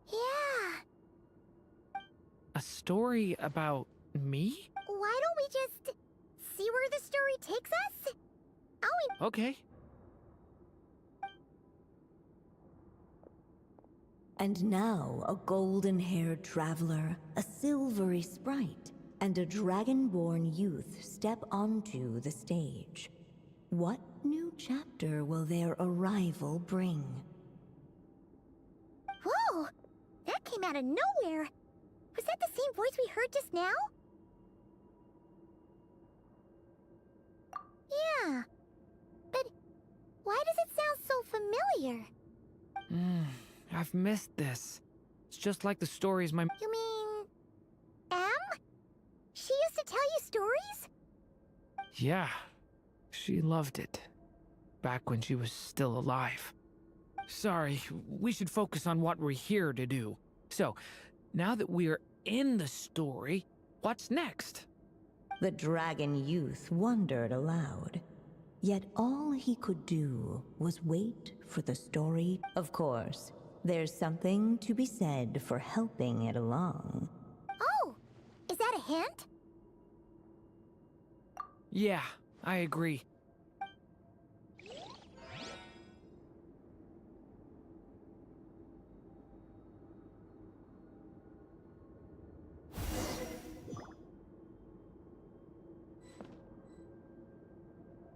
Yeah. A story about me? Why don't we just see where the story takes us? Okay. And now a golden-haired traveler, a silvery sprite, and a dragon-born youth step onto the stage. What new chapter will their arrival bring? Whoa! That came out of nowhere! Was that the same voice we heard just now? Yeah. But why does it sound so familiar? I've missed this. It's just like the stories my... You mean... Em? She used to tell you stories? Yeah. She loved it. Back when she was still alive. Sorry, we should focus on what we're here to do. So, now that we're in the story, what's next? The dragon youth wondered aloud. Yet all he could do was wait for the story. Of course, there's something to be said for helping it along. Oh! Is that a hint? Yeah, I agree.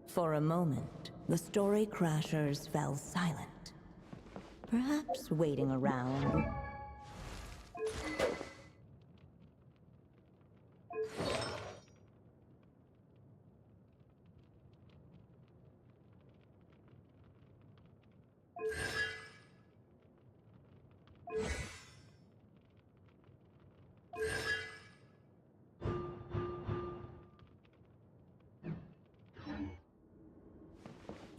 For a moment, the story crashers fell silent, perhaps waiting around.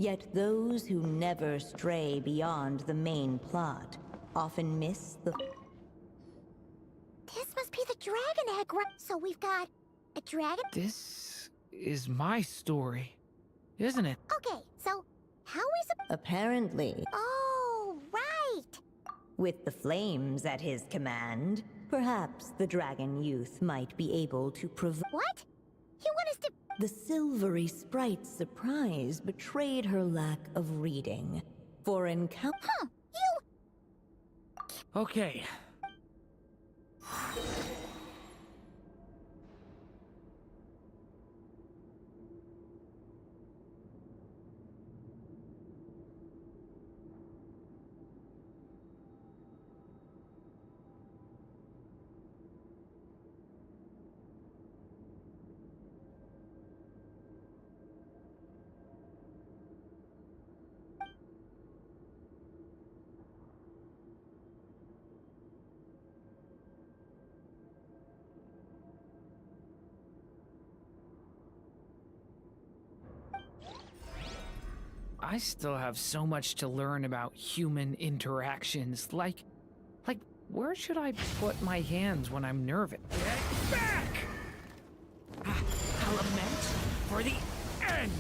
Yet those who never stray beyond the main plot often miss the... This must be dragon egg, so we've got a dragon. This is my story, isn't it? Okay, so how is it? Apparently, Oh, right. with the flames at his command, perhaps the dragon youth might be able to provide. What? You want us to? The silvery sprite's surprise betrayed her lack of reading. For encounter. Huh? You? Okay. I still have so much to learn about human interactions. Like, where should I put my hands when I'm nervous? Get back! A lament for the end!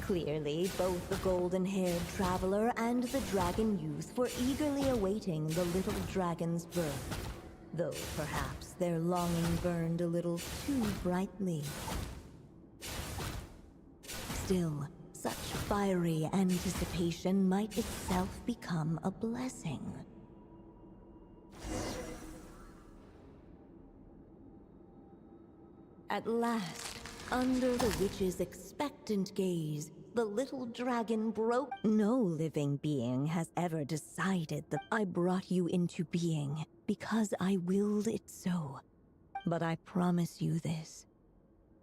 Clearly, both the golden-haired traveler and the dragon youth were eagerly awaiting the little dragon's birth. Though perhaps their longing burned a little too brightly. Still, such fiery anticipation might itself become a blessing. At last, under the witch's expectant gaze, the little dragon broke. No living being has ever decided that I brought you into being because I willed it so. But I promise you this.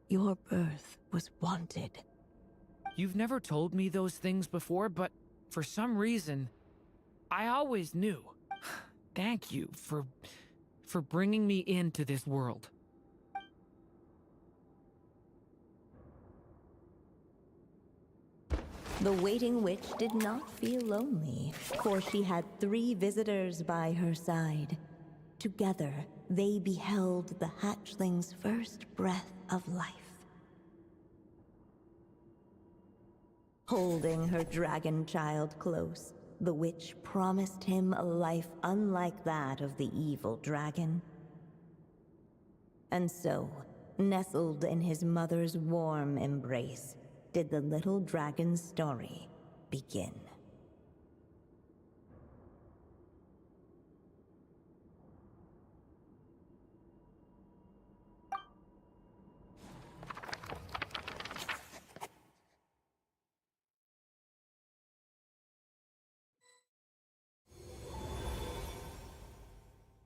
Your birth was wanted. You've never told me those things before, but for some reason, I always knew. Thank you for bringing me into this world. The waiting witch did not feel lonely, for she had 3 visitors by her side. Together, they beheld the hatchling's first breath of life. Holding her dragon child close, the witch promised him a life unlike that of the evil dragon. And so, nestled in his mother's warm embrace, did the little dragon's story begin.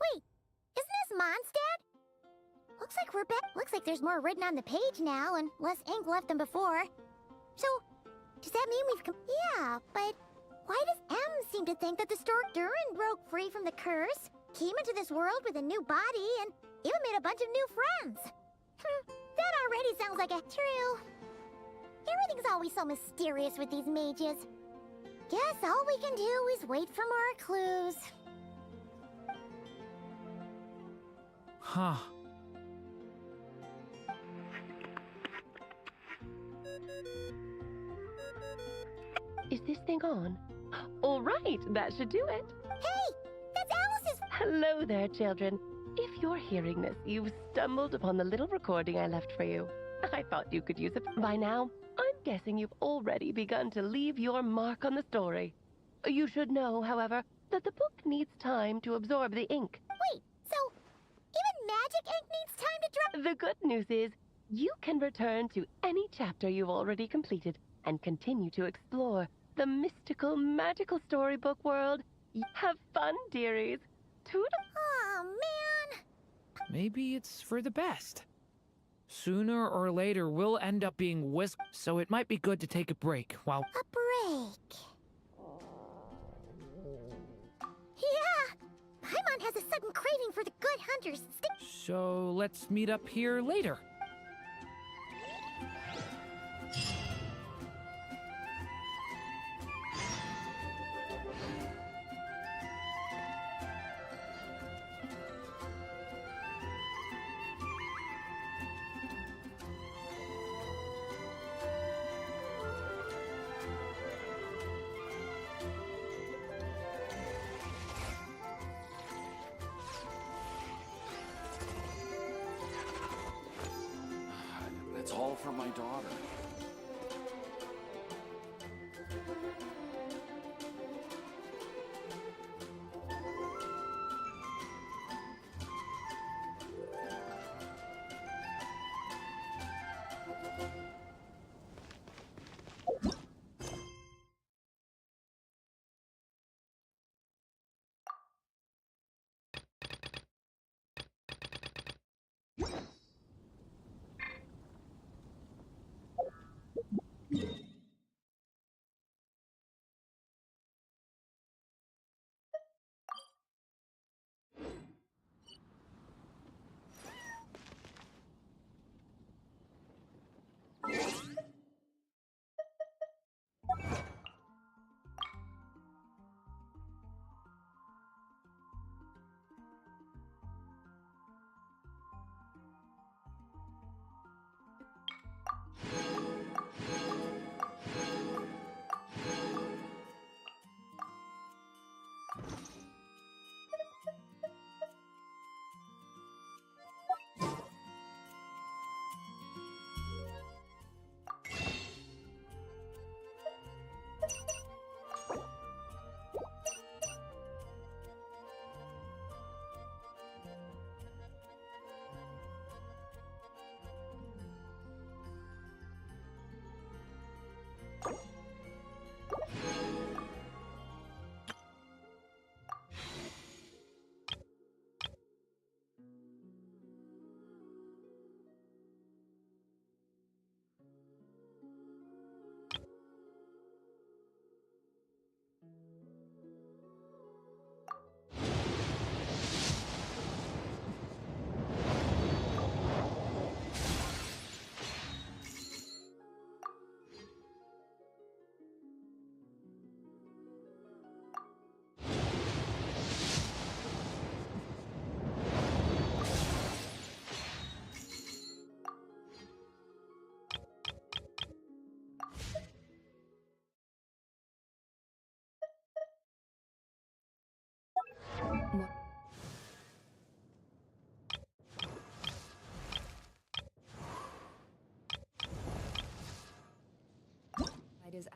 Wait, isn't this Mondstadt? Looks like we're back. Looks like there's more written on the page now and less ink left than before. So, does that mean we've come? Yeah, but why does M seem to think that the stork Durin broke free from the curse, came into this world with a new body, and even made a bunch of new friends? That already sounds like a true. Everything's always so mysterious with these mages. Guess all we can do is wait for more clues. Huh. Is this thing on? All right, that should do it. Hey, that's Alice's. Hello there, children. If you're hearing this, you've stumbled upon the little recording I left for you. I thought you could use it. By now, I'm guessing you've already begun to leave your mark on the story. You should know, however, that the book needs time to absorb the ink. Wait, so even magic ink needs time to dry? The good news is, you can return to any chapter you've already completed and continue to explore the mystical, magical storybook world. Have fun, dearies. Toodle. Oh, man. Maybe it's for the best. Sooner or later, we'll end up being whisked, so it might be good to take a break while... A break. Yeah! Paimon has a sudden craving for the good hunter's stick. So let's meet up here later. from my daughter. It is.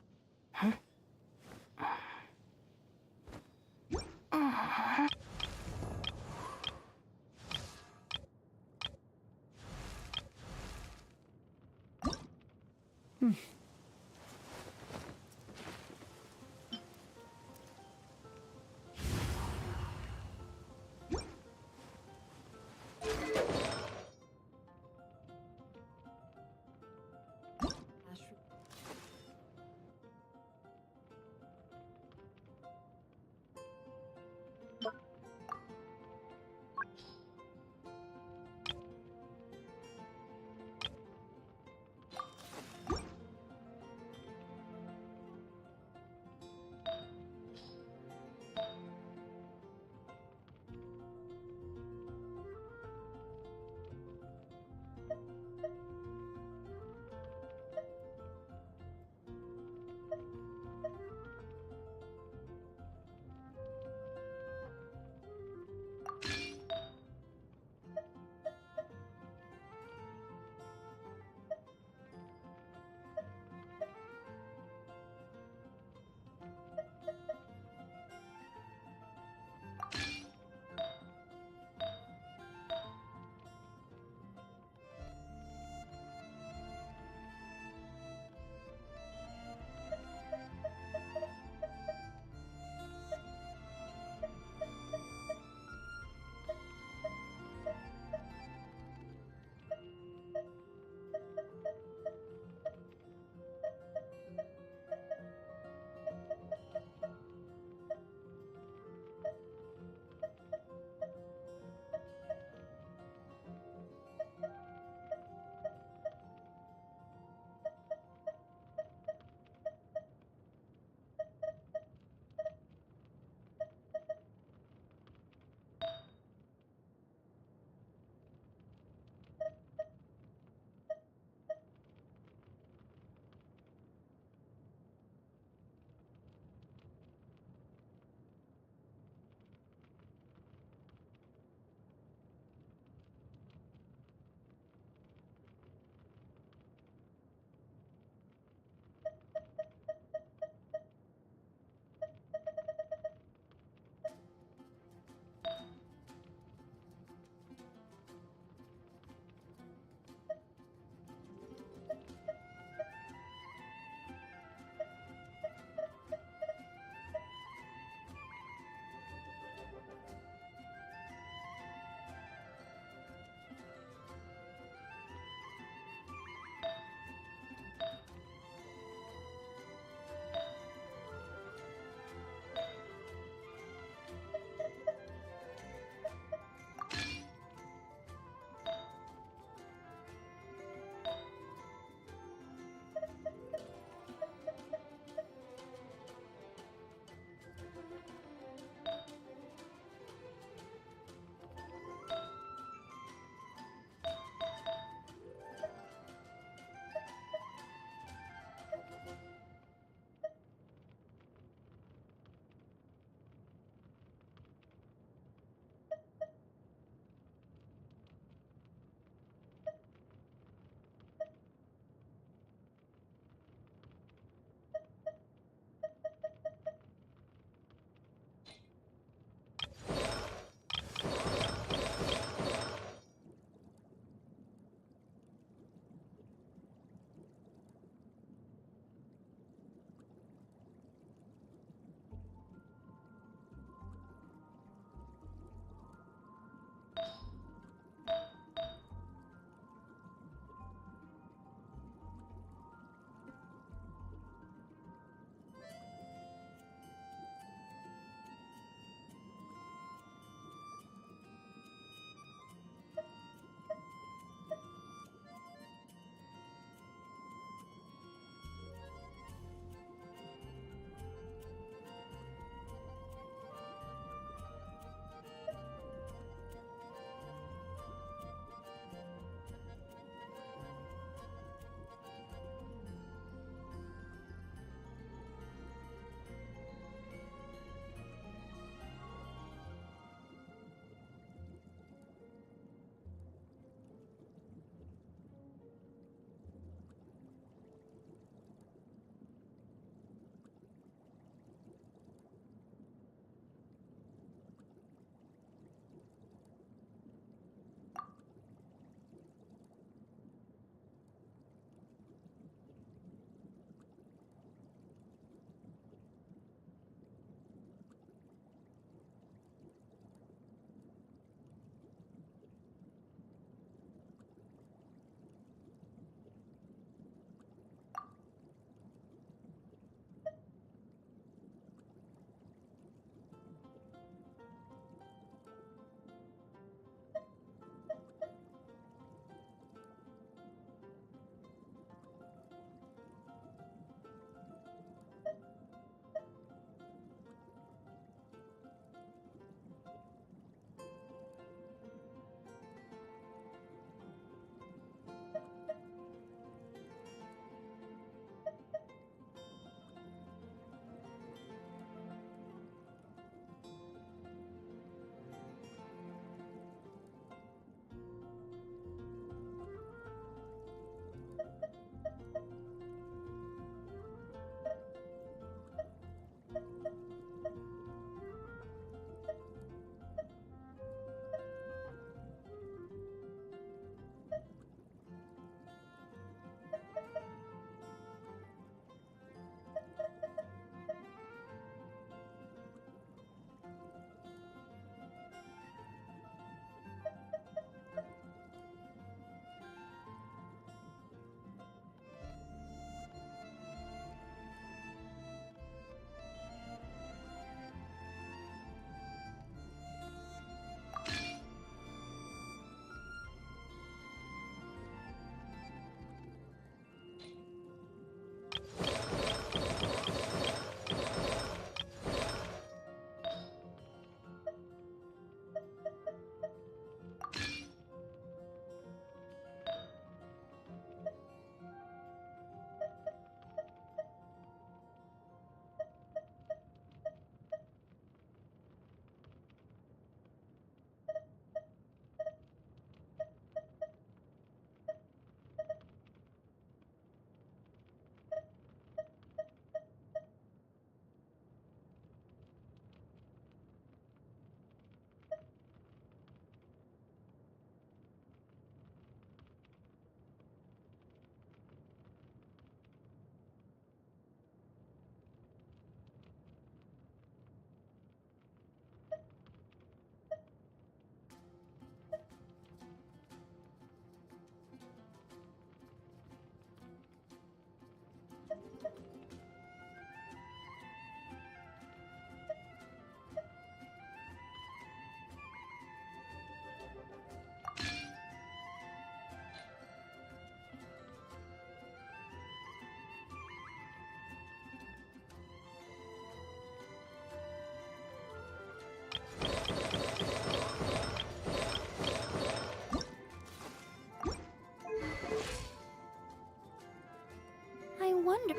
I wonder...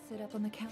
Sit up on the couch.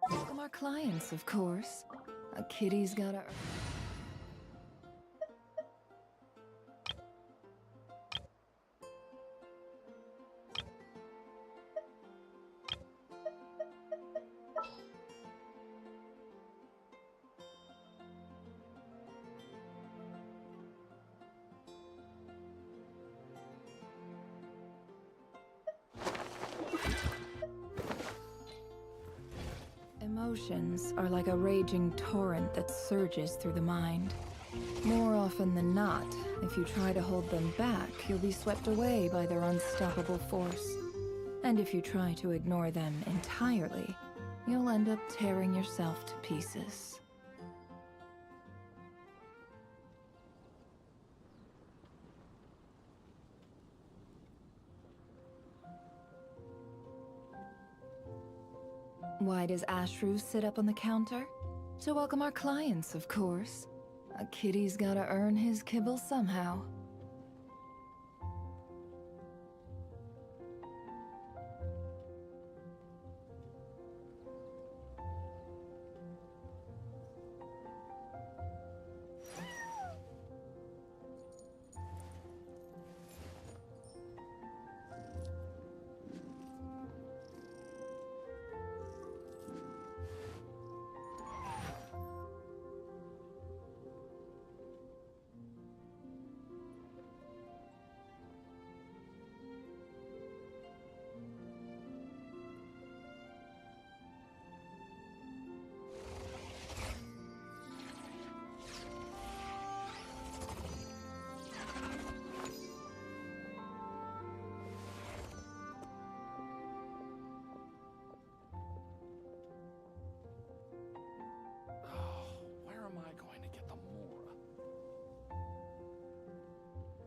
Welcome our clients, of course. A kitty's gotta... Emotions are like a raging torrent that surges through the mind. More often than not, if you try to hold them back, you'll be swept away by their unstoppable force. And if you try to ignore them entirely, you'll end up tearing yourself to pieces. Why does Ashru sit up on the counter? To welcome our clients, of course. A kitty's gotta earn his kibble somehow.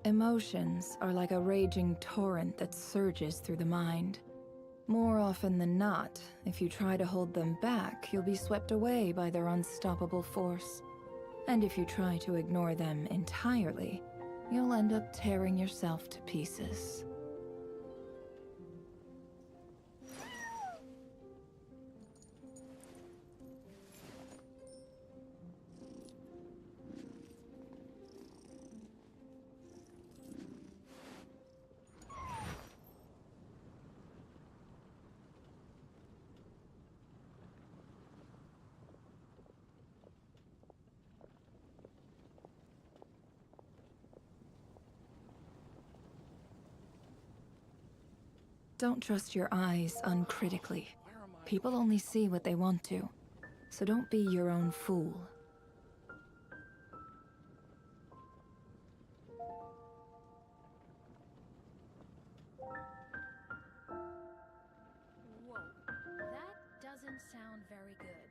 Emotions are like a raging torrent that surges through the mind. More often than not, if you try to hold them back, you'll be swept away by their unstoppable force. And if you try to ignore them entirely, you'll end up tearing yourself to pieces. Don't trust your eyes uncritically. People only see what they want to, so don't be your own fool. Whoa, that doesn't sound very good.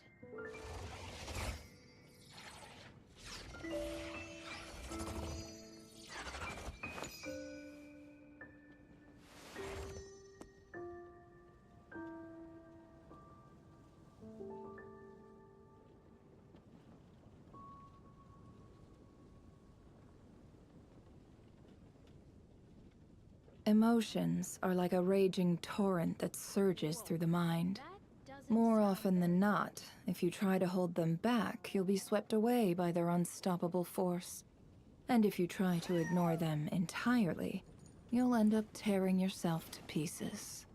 Emotions are like a raging torrent that surges through the mind. More often than not, if you try to hold them back, you'll be swept away by their unstoppable force. And if you try to ignore them entirely, you'll end up tearing yourself to pieces.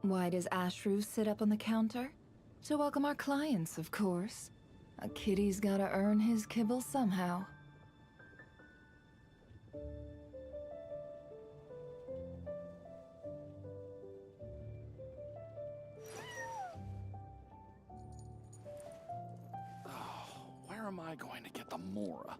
Why does Ashru sit up on the counter? To welcome our clients, of course. A kitty's gotta earn his kibble somehow. Where am I going to get the Mora?